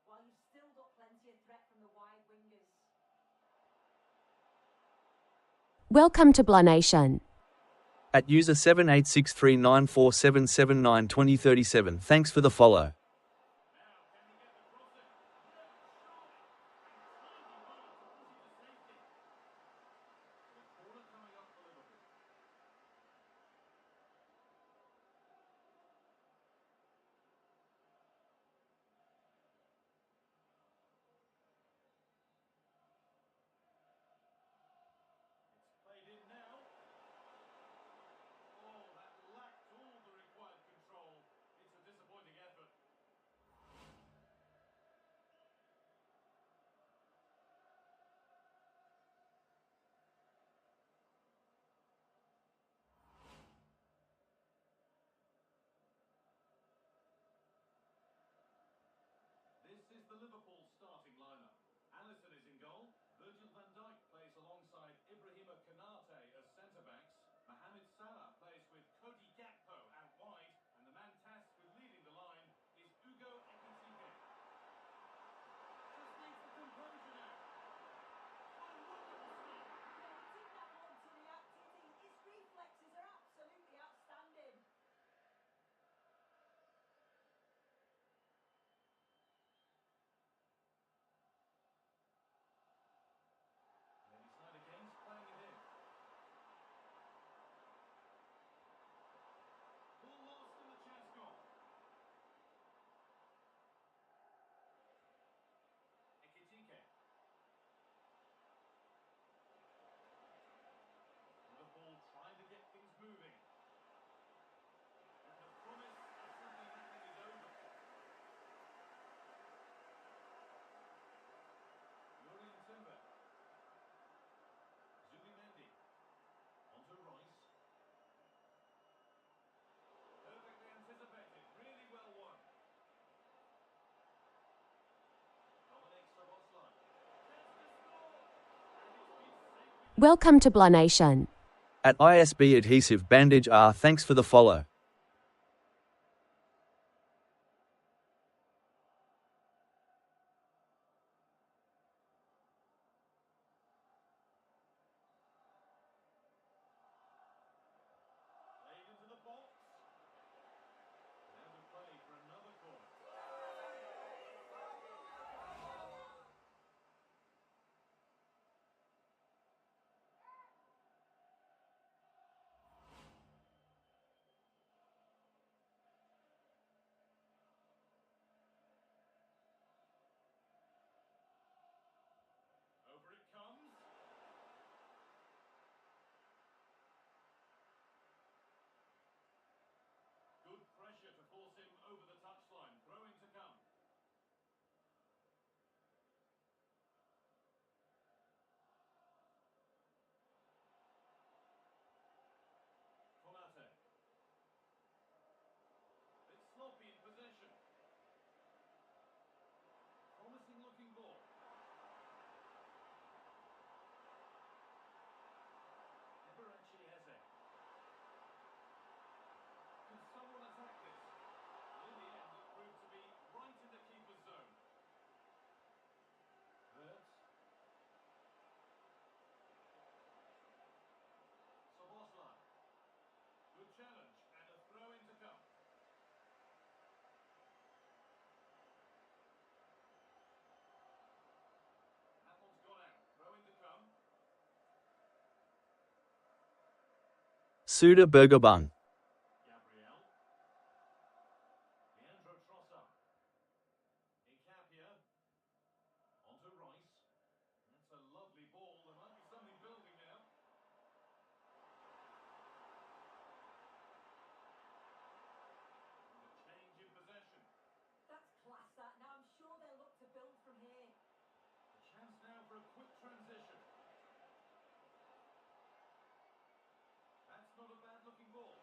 while you've still got plenty of threat from the wide wingers. Welcome to Blah Nation. At user 78639477792037, thanks for the follow. Now, can he get the cross in? No, surely. And tidy work to put it to safety. The corner coming up for Liverpool. It's played in now. Oh, that lacked all the required control. It's a disappointing effort. This is the Liverpool starting lineup. Alisson is in goal. Virgil van Dijk plays alongside Ibrahima Konate as centre-backs. Mohamed Salah plays with Cody Gakpo out wide. And the man tasked with leading the line is Ugo Ekitike. Just needs the composure now. Oh, wonderful stop. Yeah, he took that one to react. His reflexes are absolutely outstanding. Maybe side against playing it in. Ball lost and the chance gone. Ekitike. Liverpool trying to get things moving. And the promise of something happening is over. Jurrien Timber. Zubimendi. Onto Rice. Perfectly anticipated. Really well won. Dominic Szoboszlai. Chance to score. And it's been safely... Welcome to Blah Nation. At ISB Adhesive Bandage R, thanks for the follow. Played into the box. Now to play for another corner. Over it comes. Good pressure to force him over the touchline. Throw-in to come. Konate. Bit sloppy in possession. Promising looking ball. Eberechi Eze. Could someone attack this? In the end, it proved to be right in the keeper's zone. Wirtz. Szoboszlai. Good challenge and a throw-in to come. That one's gone out. Throw-in to come. Suda Burgerbung. Gabriel. Leandro Trossard. Incapia. Onto Rice. That's a lovely ball. There might be something building now. And a change in possession. That's class, that. Now I'm sure they'll look to build from here. A chance now for a quick transition. That's not a bad looking ball.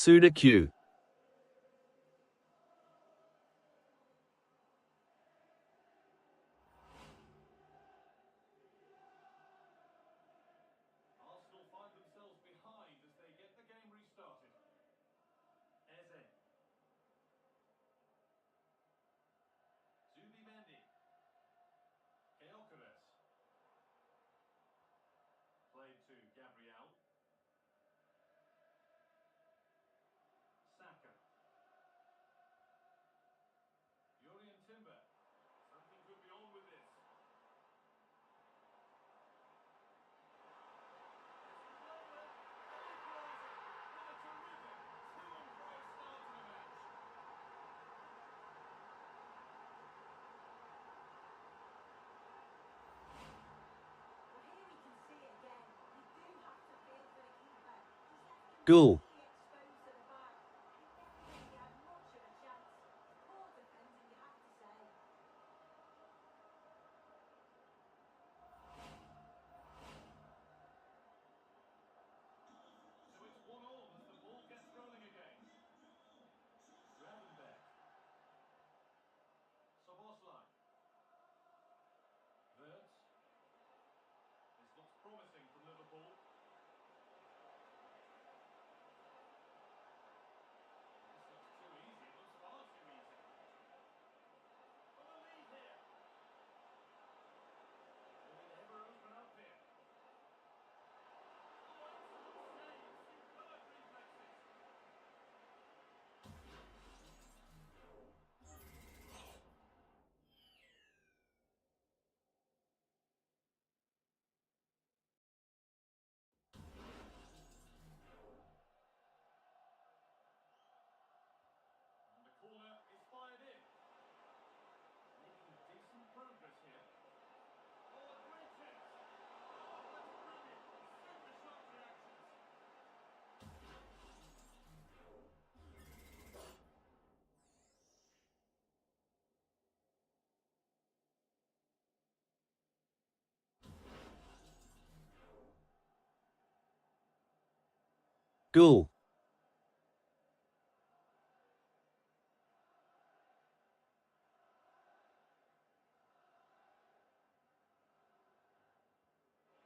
Suda Q. Arsenal find themselves behind as they get the game restarted. Eze. Zubimendi. Keokeres. Played to Gabriel. Saka. Yuri and Timber. Something could be on with this. Well, here we can see it again. You do have to feel for the keeper. He's left Goal. completely exposed at the back. He never really had much of a chance. Poor defending, you have to say. So it's 1-1 as the ball gets rolling again. Gravenberg. Soboslai. Wirtz. This looks promising from Liverpool. This looks too easy. It looks far too easy. For the lead here. Will it ever open up here? Oh, excellent save. Superb reflexes. And the corner is fired in. Making decent progress here. Oh, a great chance. Oh, that's brilliant. Super shot reactions. Goal.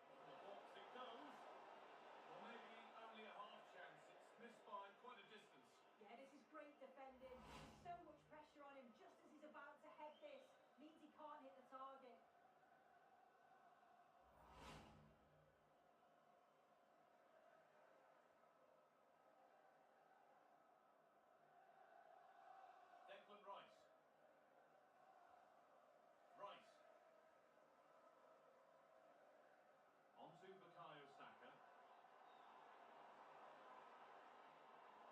The box it goes. Well, maybe only a half chance. It's missed by quite a distance. Yeah, this is great defending. There's so much pressure on him just as he's about to head this. Means he can't hit the target. Declan Rice. Rice. Onto Bukayo Saka.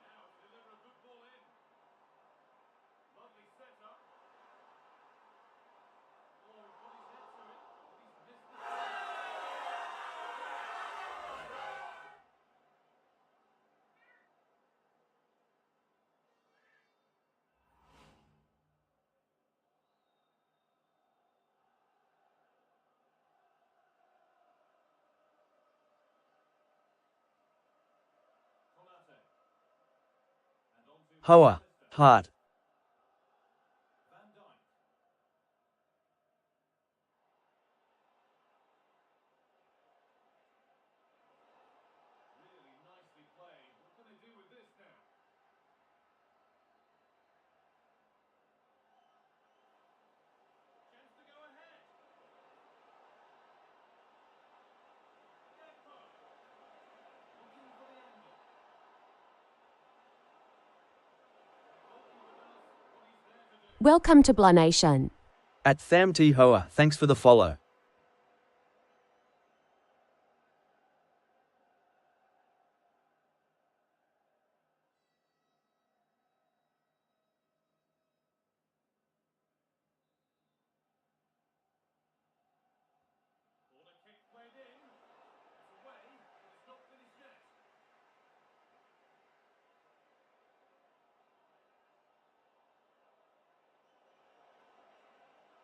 Now to deliver a good ball in. Lovely setup. Oh, he's put his head to it, but he's missed the... Konate. And onto Hoa. Manchester. Hart. Van Dijk. Really nicely played. What can they do with this now? Chance to go ahead. Deco. Looking for the angle. The goalkeeper does what he's there to do. Welcome to Blah Nation. At Tham T Hoa, thanks for the follow. Corner kick played in. It's away, but it's not finished yet.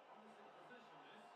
Promising position this.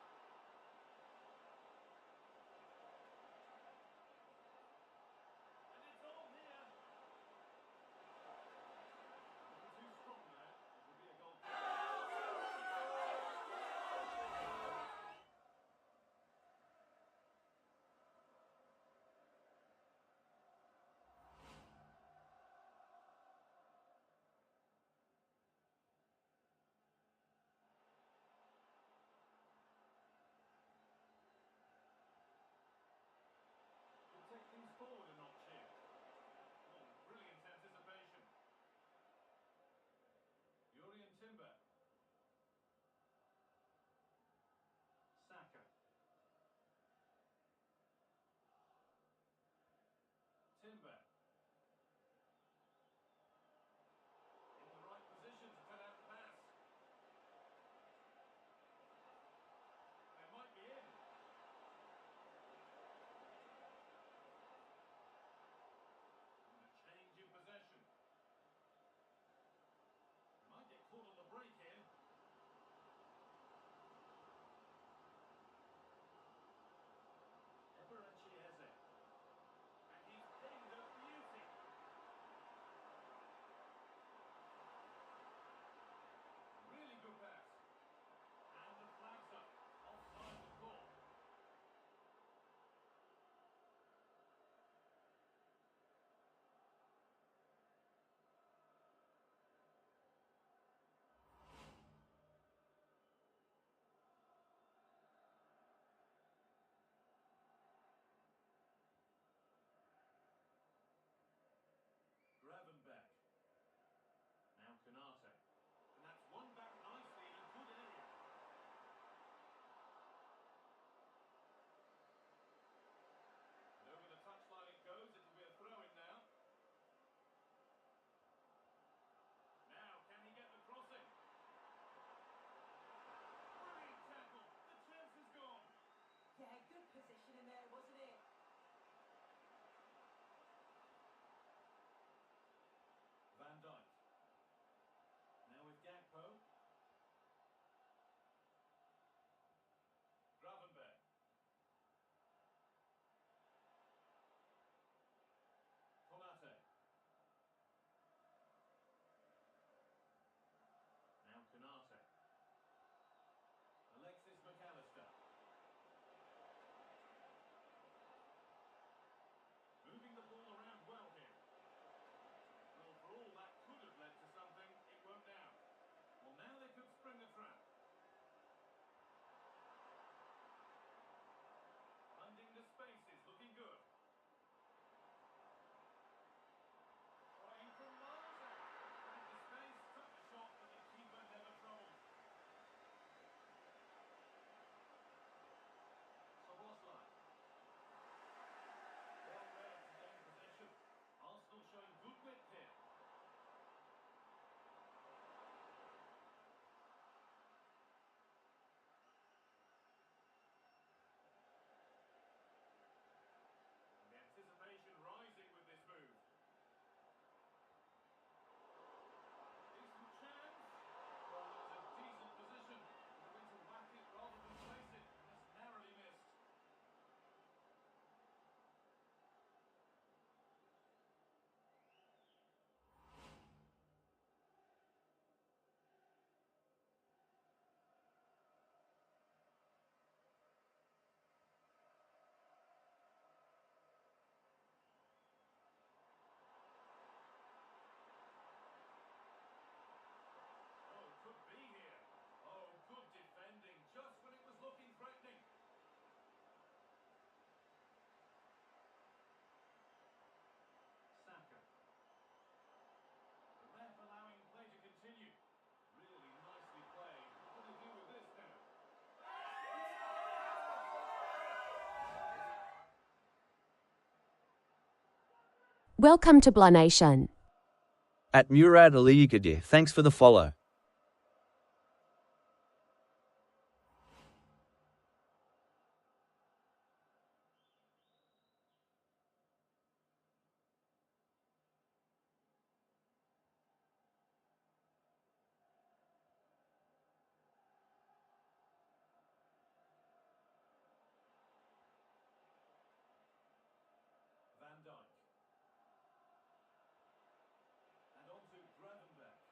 Welcome to Blanation. At Murad Aliyikadir, thanks for the follow. Van Dijk. And on to Gravenberch.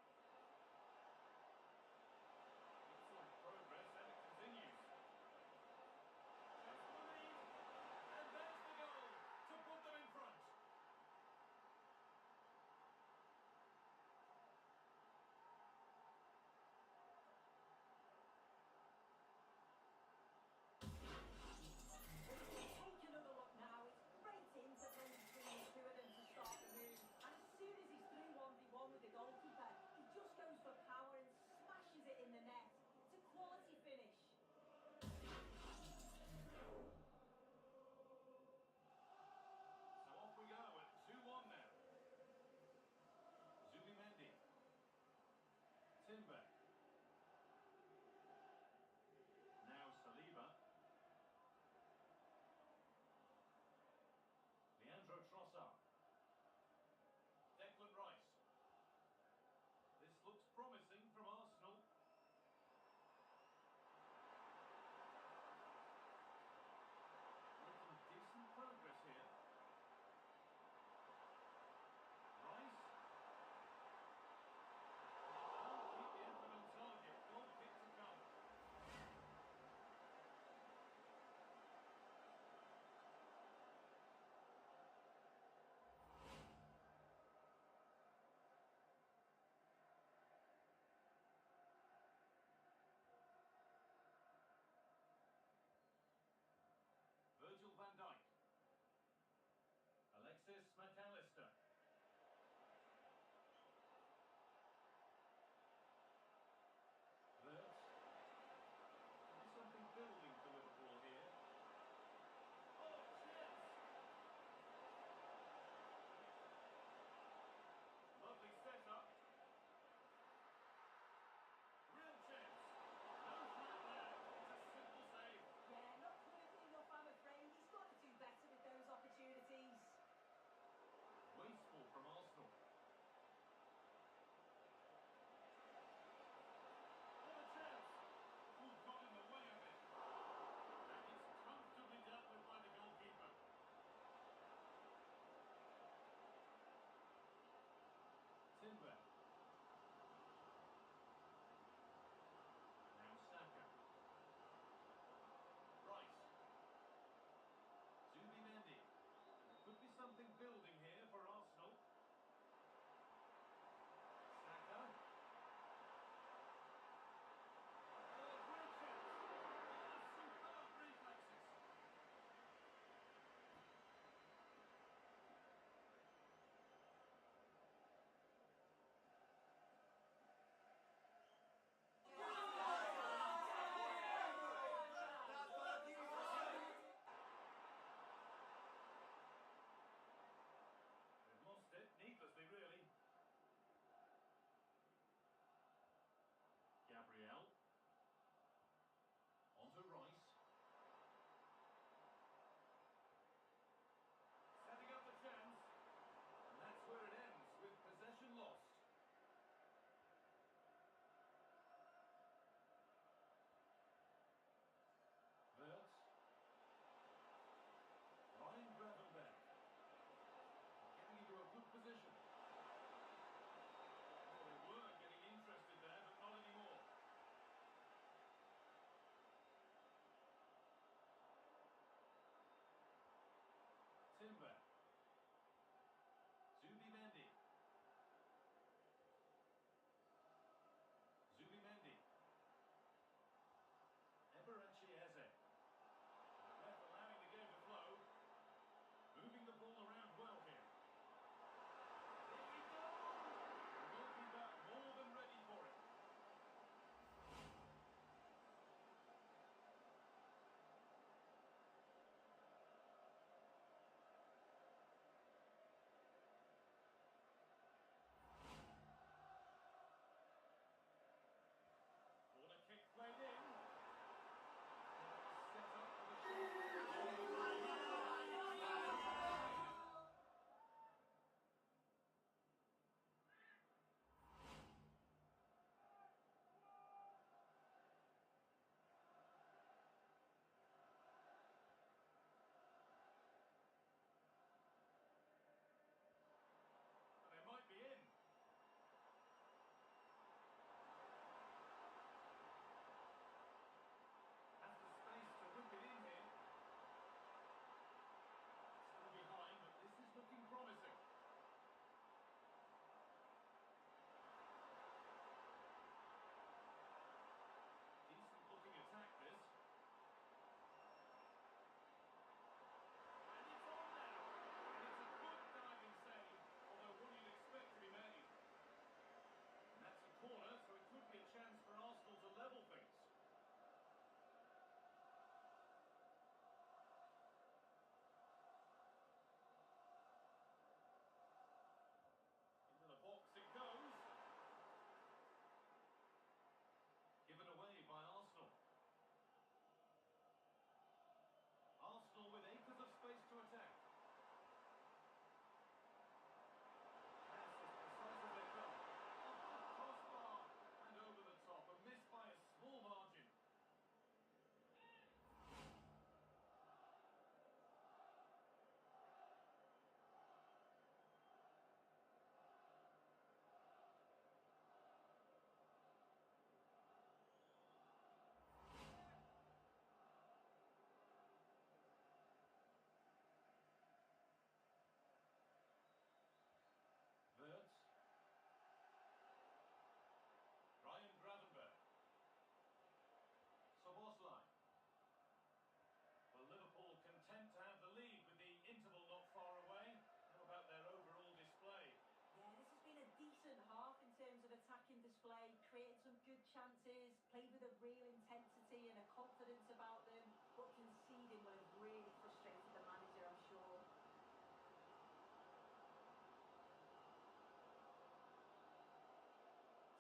chances, played with a real intensity and a confidence about them, but conceding will have really frustrated the manager, I'm sure.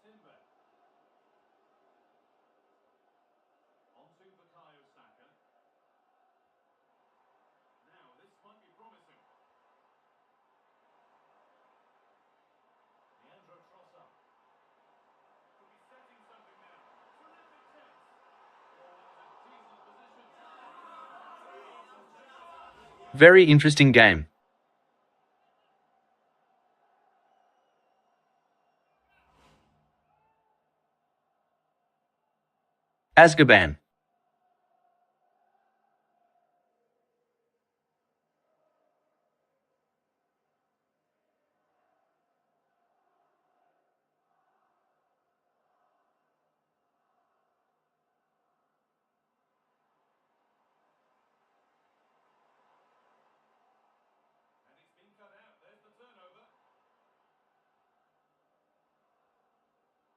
Timber. Onto Bukayo Saka. Now, this might be promising. Leandro Trossard. Could be setting something now. Terrific chance. Oh, that was a decent position. Very interesting game. Azkaban. And it's been cut out. There's the turnover.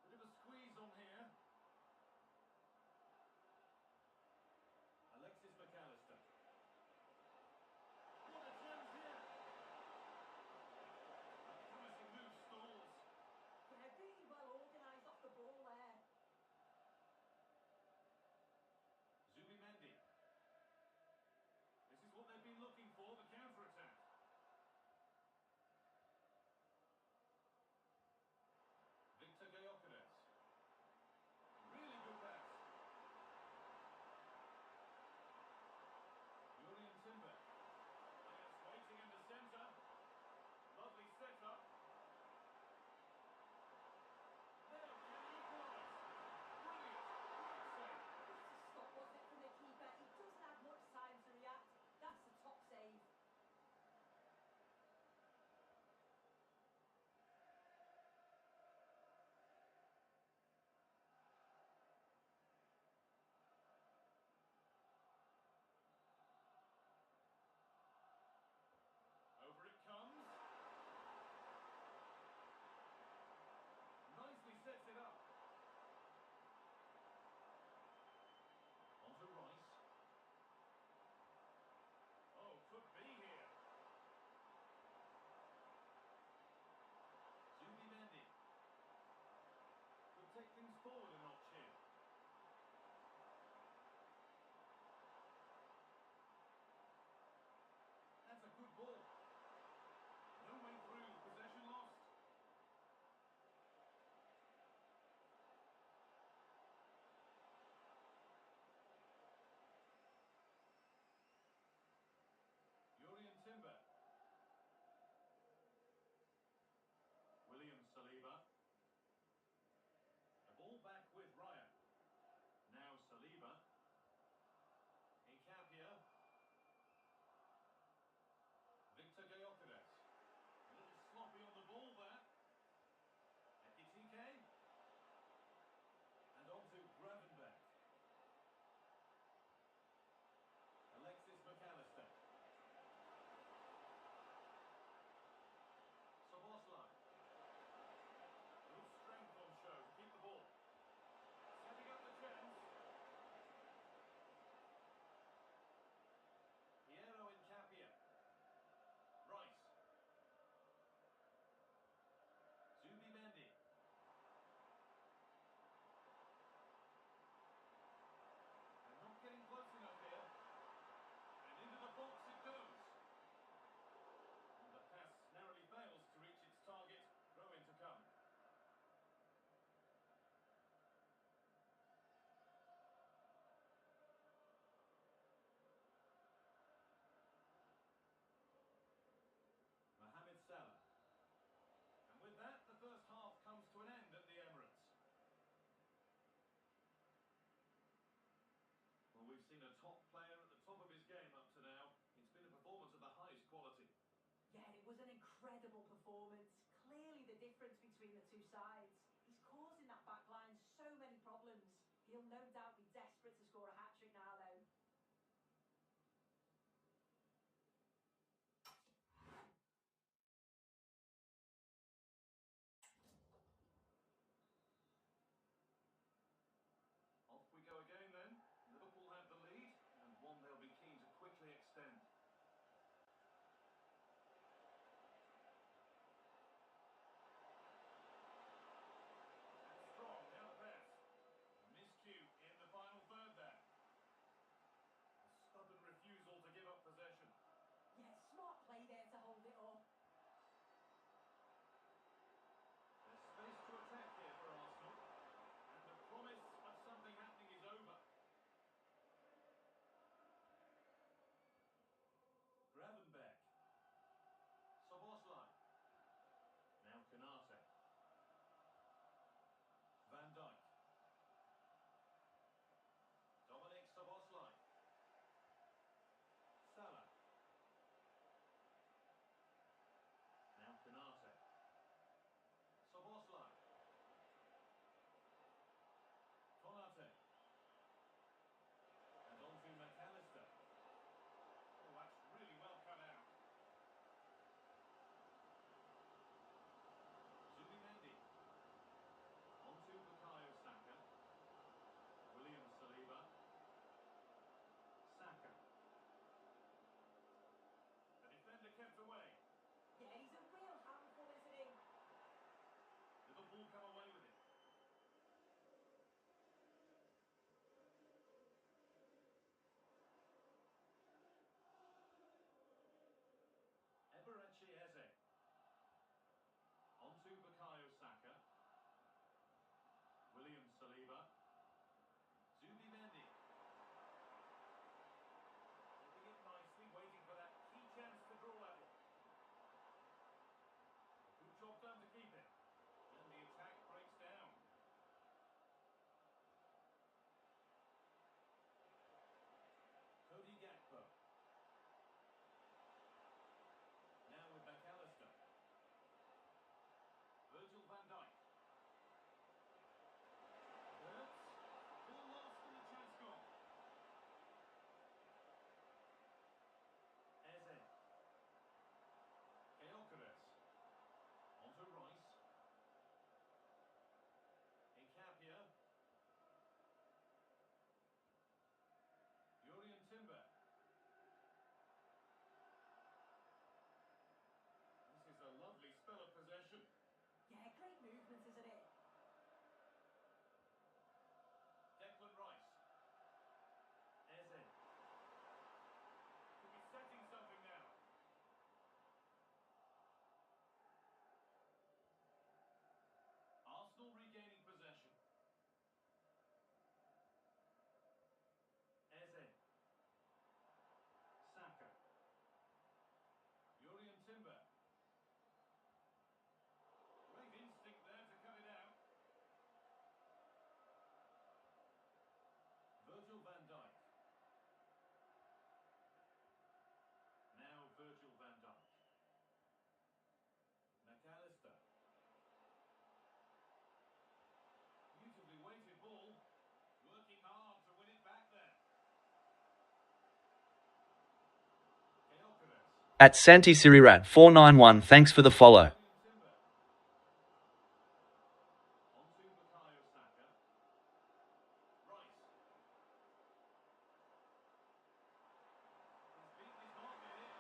Bit of a squeeze on here. Alexis McAllister. What a chance here. A promising move stalls. Yeah, really well organised off the ball there. Zubimendi. This is what they've been looking for, the counter-attack. Victor Gyökeres. Really good pass. Julian Timber. Players waiting in the centre. Lovely setup. Now can he equalise? Brilliant. Great save. What a stop, wasn't it, from the keeper? He doesn't have much time to react. That's the top save. Over it comes. Nicely sets it up. Onto Rice. Oh, could be here. Zubimendi. Could take things forward a notch here. That's a good ball. No way through. Possession lost. Julian Timber. William Saliba. The ball back with Raya. Now Saliba. Incapia. Victor Gyökeres. A little sloppy on the ball there. Ekitike. And on to Gravenberg. Alexis McAllister. Soboslai. Good strength on show to keep the ball. Setting up the chance. Piero Incapia. Rice. Zubimendi. They're not getting close enough here. And into the box it goes. And the pass narrowly fails to reach its target. Throw in to come. Mohamed Salah. And with that, the first half comes to an end at the Emirates. Well, we've seen a top player at the top of his game up to now. It's been a performance of the highest quality. Yeah, it was an incredible performance. Clearly the difference between the two sides. He's causing that back line so many problems. He'll no doubt be desperate to score a hat-trick now, though. extent. And strong, now the pass. A miscue in the final third there. A stubborn refusal to give up possession. Yeah, smart play there to hold it up. There's space to attack here for Arsenal. And the promise of something happening is over. Gravenberg. Soboslai. Now Canate. Van Dijk. Dominic Soboslai. Salah. Now Canate. Soboslai. Konate. And on to McAllister. Oh, that's really well cut out. Zubimendi. On to Bukayo Saka. William Saliba. Saka. The defender kept away. Yeah, he's a real handful, isn't he? Liverpool come away with it. Eberechi Eze. On to Bukayo Saka. William Saliba. Zubimendi. Holding it nicely, waiting for that key chance to draw level. Good job done to keep it. And the attack breaks down. Cody Gakpo. Now with McAllister. Virgil van Dijk. Hurts. Ball lost and the chance gone. Eze. Gyökeres. On to Rice. Nkapia. Jurien Timber. This is a lovely spell of possession. Yeah, great movement, isn't it? Declan Rice. Eze. Could be setting something now. Arsenal regaining possession. Eze. Saka. Jurien Timber. Great instinct there to cut it out. Virgil van Dijk. Now Virgil van Dijk. McAllister. Beautifully weighted ball. Working hard to win it back there. Gyökeres. At Santi Sirirat 491, thanks for the follow. William Timber. On to Bukayo Saka. Rice. He's beaten his marker here.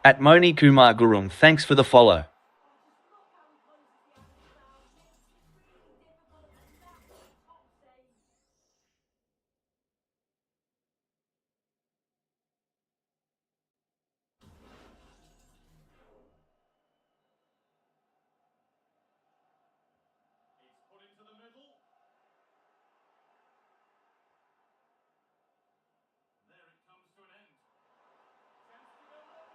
At Moni Kumar Gurung, thanks for the follow. Oh, just look how he closes the angle down. Makes it really difficult, and that's a top save. It's put into the middle. There it comes to an end. Chance to go long.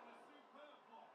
And a superb block.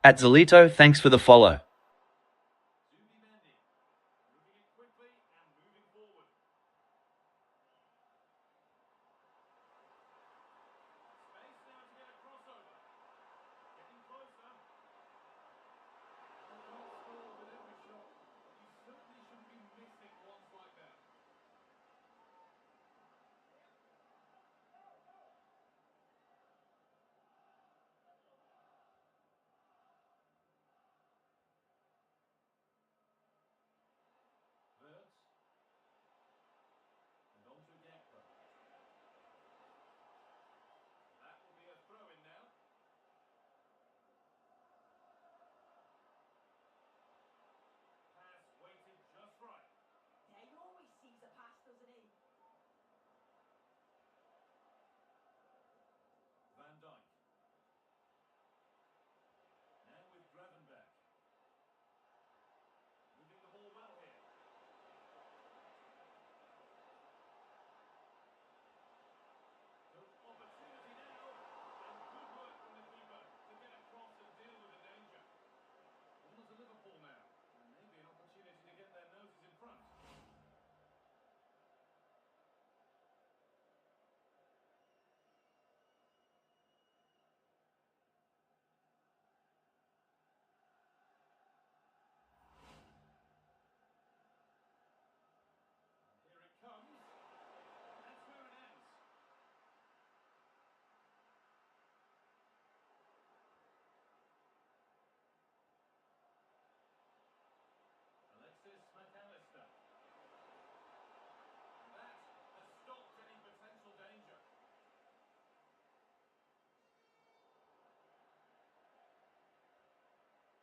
At Zalito, thanks for the follow. Zubimendi, moving it quickly and moving forward. Space now to get a crossover. Getting closer. You can't score with every shot, but you certainly shouldn't be missing ones like that. Verts. And on to Gakpo. That will be a throw-in now. Pass weighted just right. Yeah, he always sees a pass, doesn't he? Van Dijk. Now with Gravenberch. Moving the ball well here. Good opportunity now. And good work from the keeper to get across and deal with the danger. Corner to Liverpool now. And maybe an opportunity to get their noses in front. Here it comes. And that's where it ends. Alexis McAllister. And that has stopped any potential danger.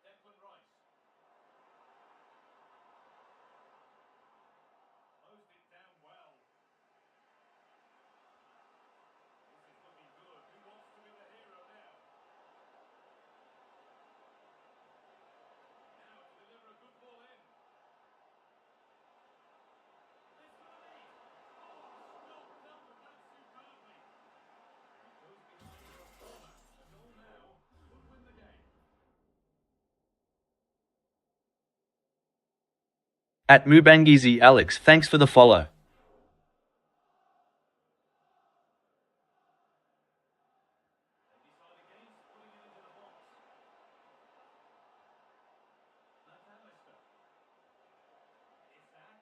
Declan Rice. Closed it down well. This is looking good. Who wants to be the hero now? Now to deliver a good ball in. This for the lead. Oh, stopped up with that superbly. And it goes behind for a corner. A goal now could win the game. At Mubangizi Alex, thanks for the follow. They decide against putting it into the box. McAllister. Isaac.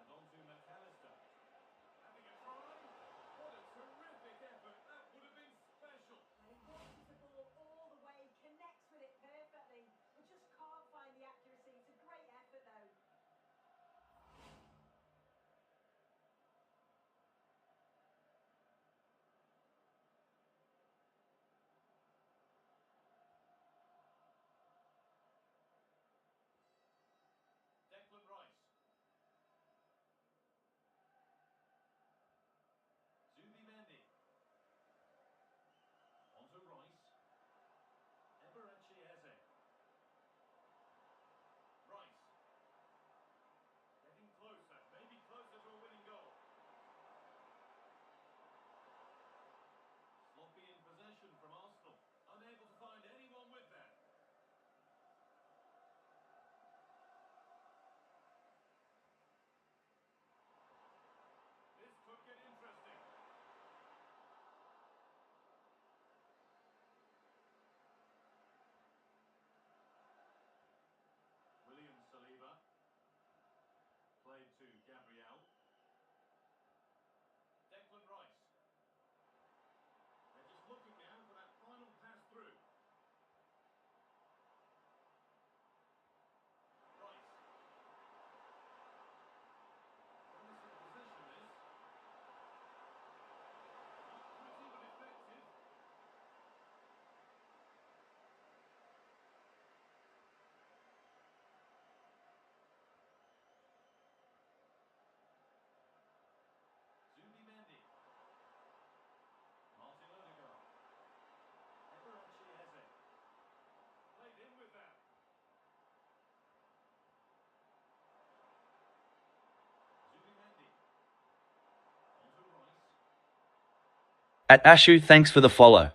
And on to McAllister. Having a try. What a terrific effort. That would have been special. And he watches the ball all the way, connects with it perfectly, but just can't find the accuracy. It's a great effort, though. Declan Rice. Zubimendi. On to Rice. Eberechi Eze. Rice. Getting closer. Maybe closer to a winning goal. Sloppy in possession from Arsenal. Unable to find anyone with that. This could get interesting. William Saliba. Played to Gabriel. Declan Rice. They're just looking now for that final pass through. Rice. Promising possession this. Not pretty but effective. Zubimendi. Martin Odegaard. Eberechi Eze. Played in with that. Zubimendi. On to Rice. At Ashu, thanks for the follow.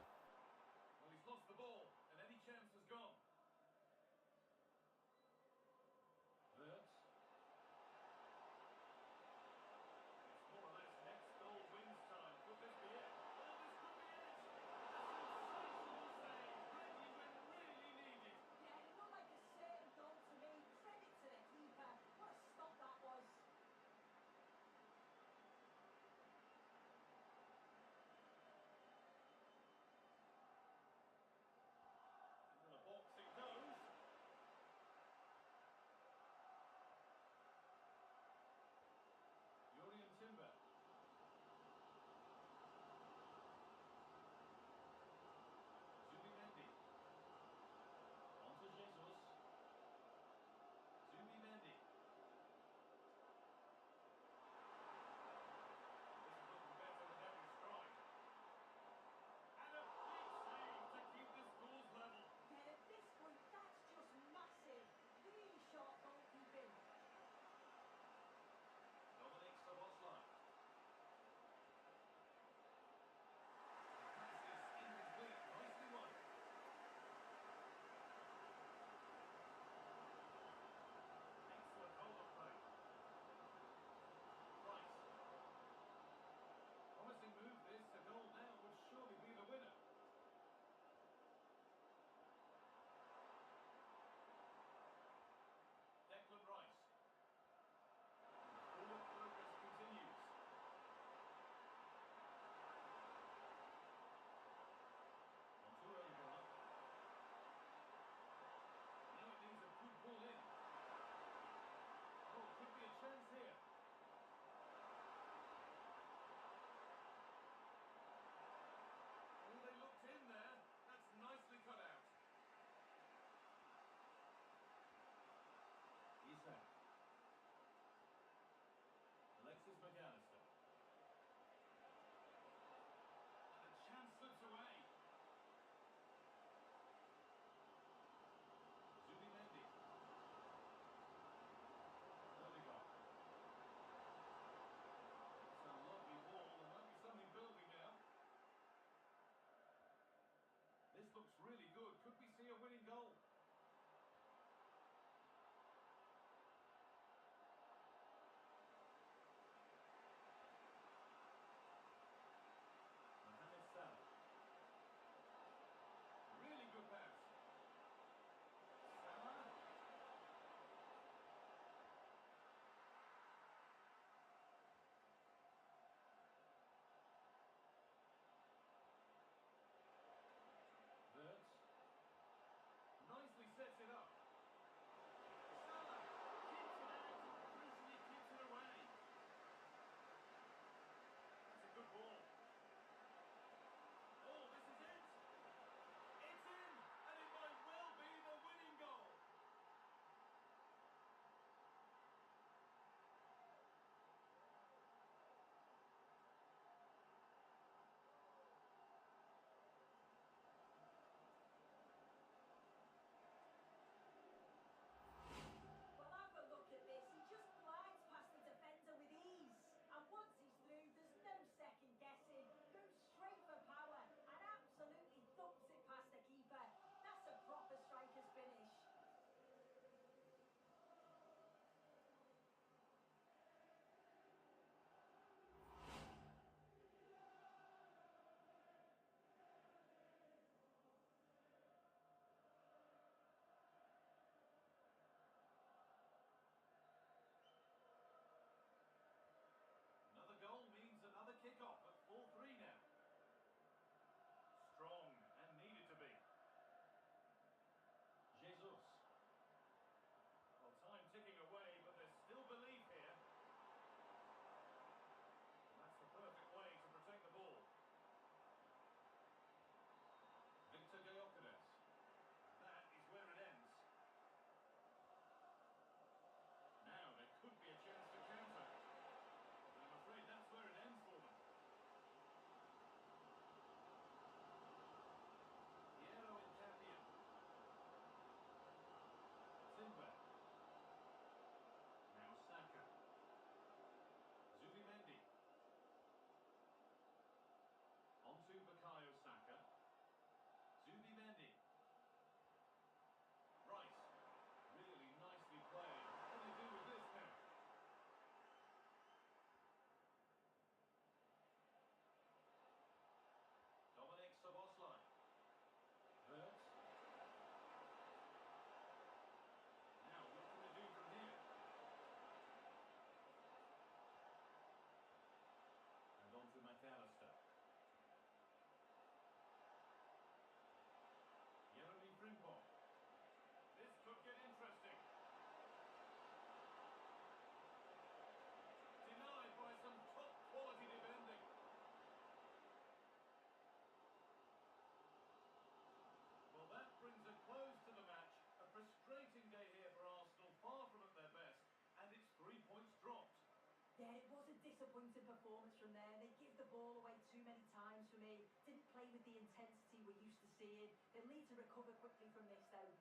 seeing. They'll need to recover quickly from this, though.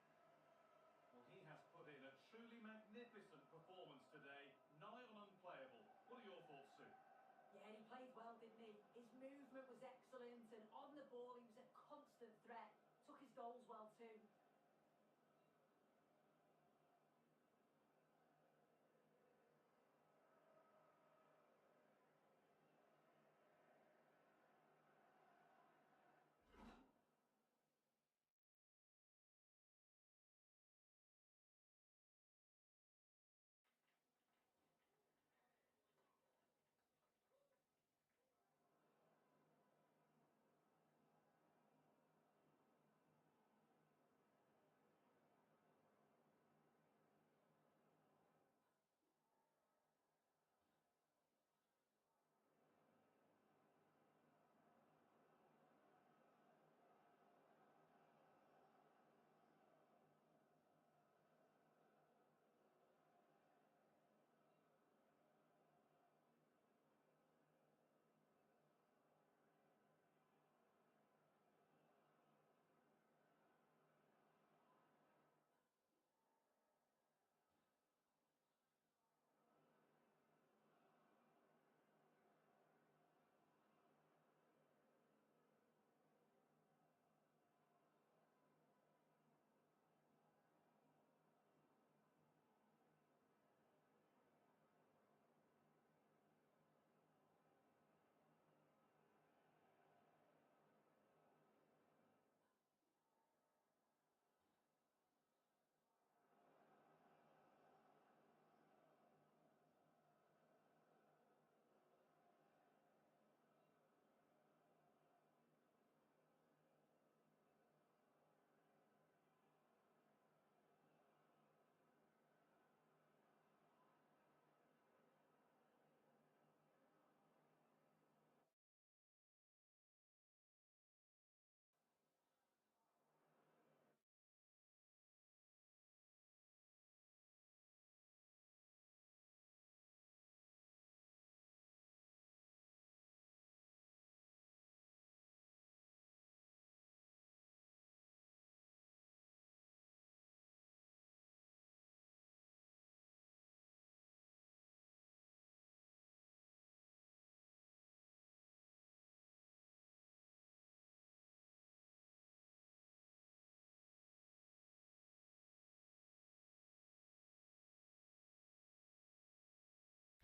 Well, he has put in a truly magnificent performance today, nigh on unplayable. What are your thoughts, Sue? Yeah, he played well, didn't he? His movement was excellent, and on the ball, he was a constant threat. Took his goals well, too.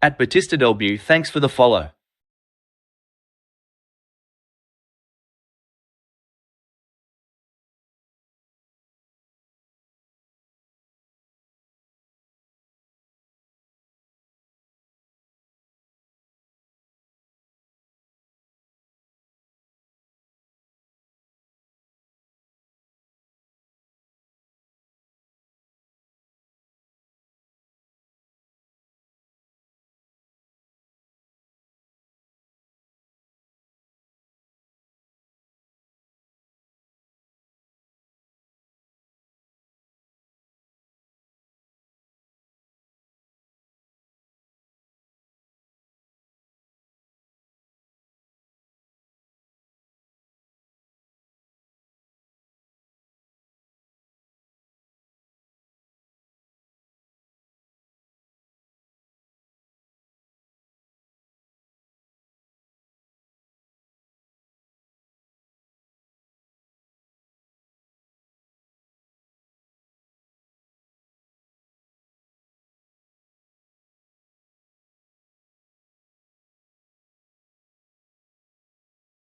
At Batista Dboy, thanks for the follow.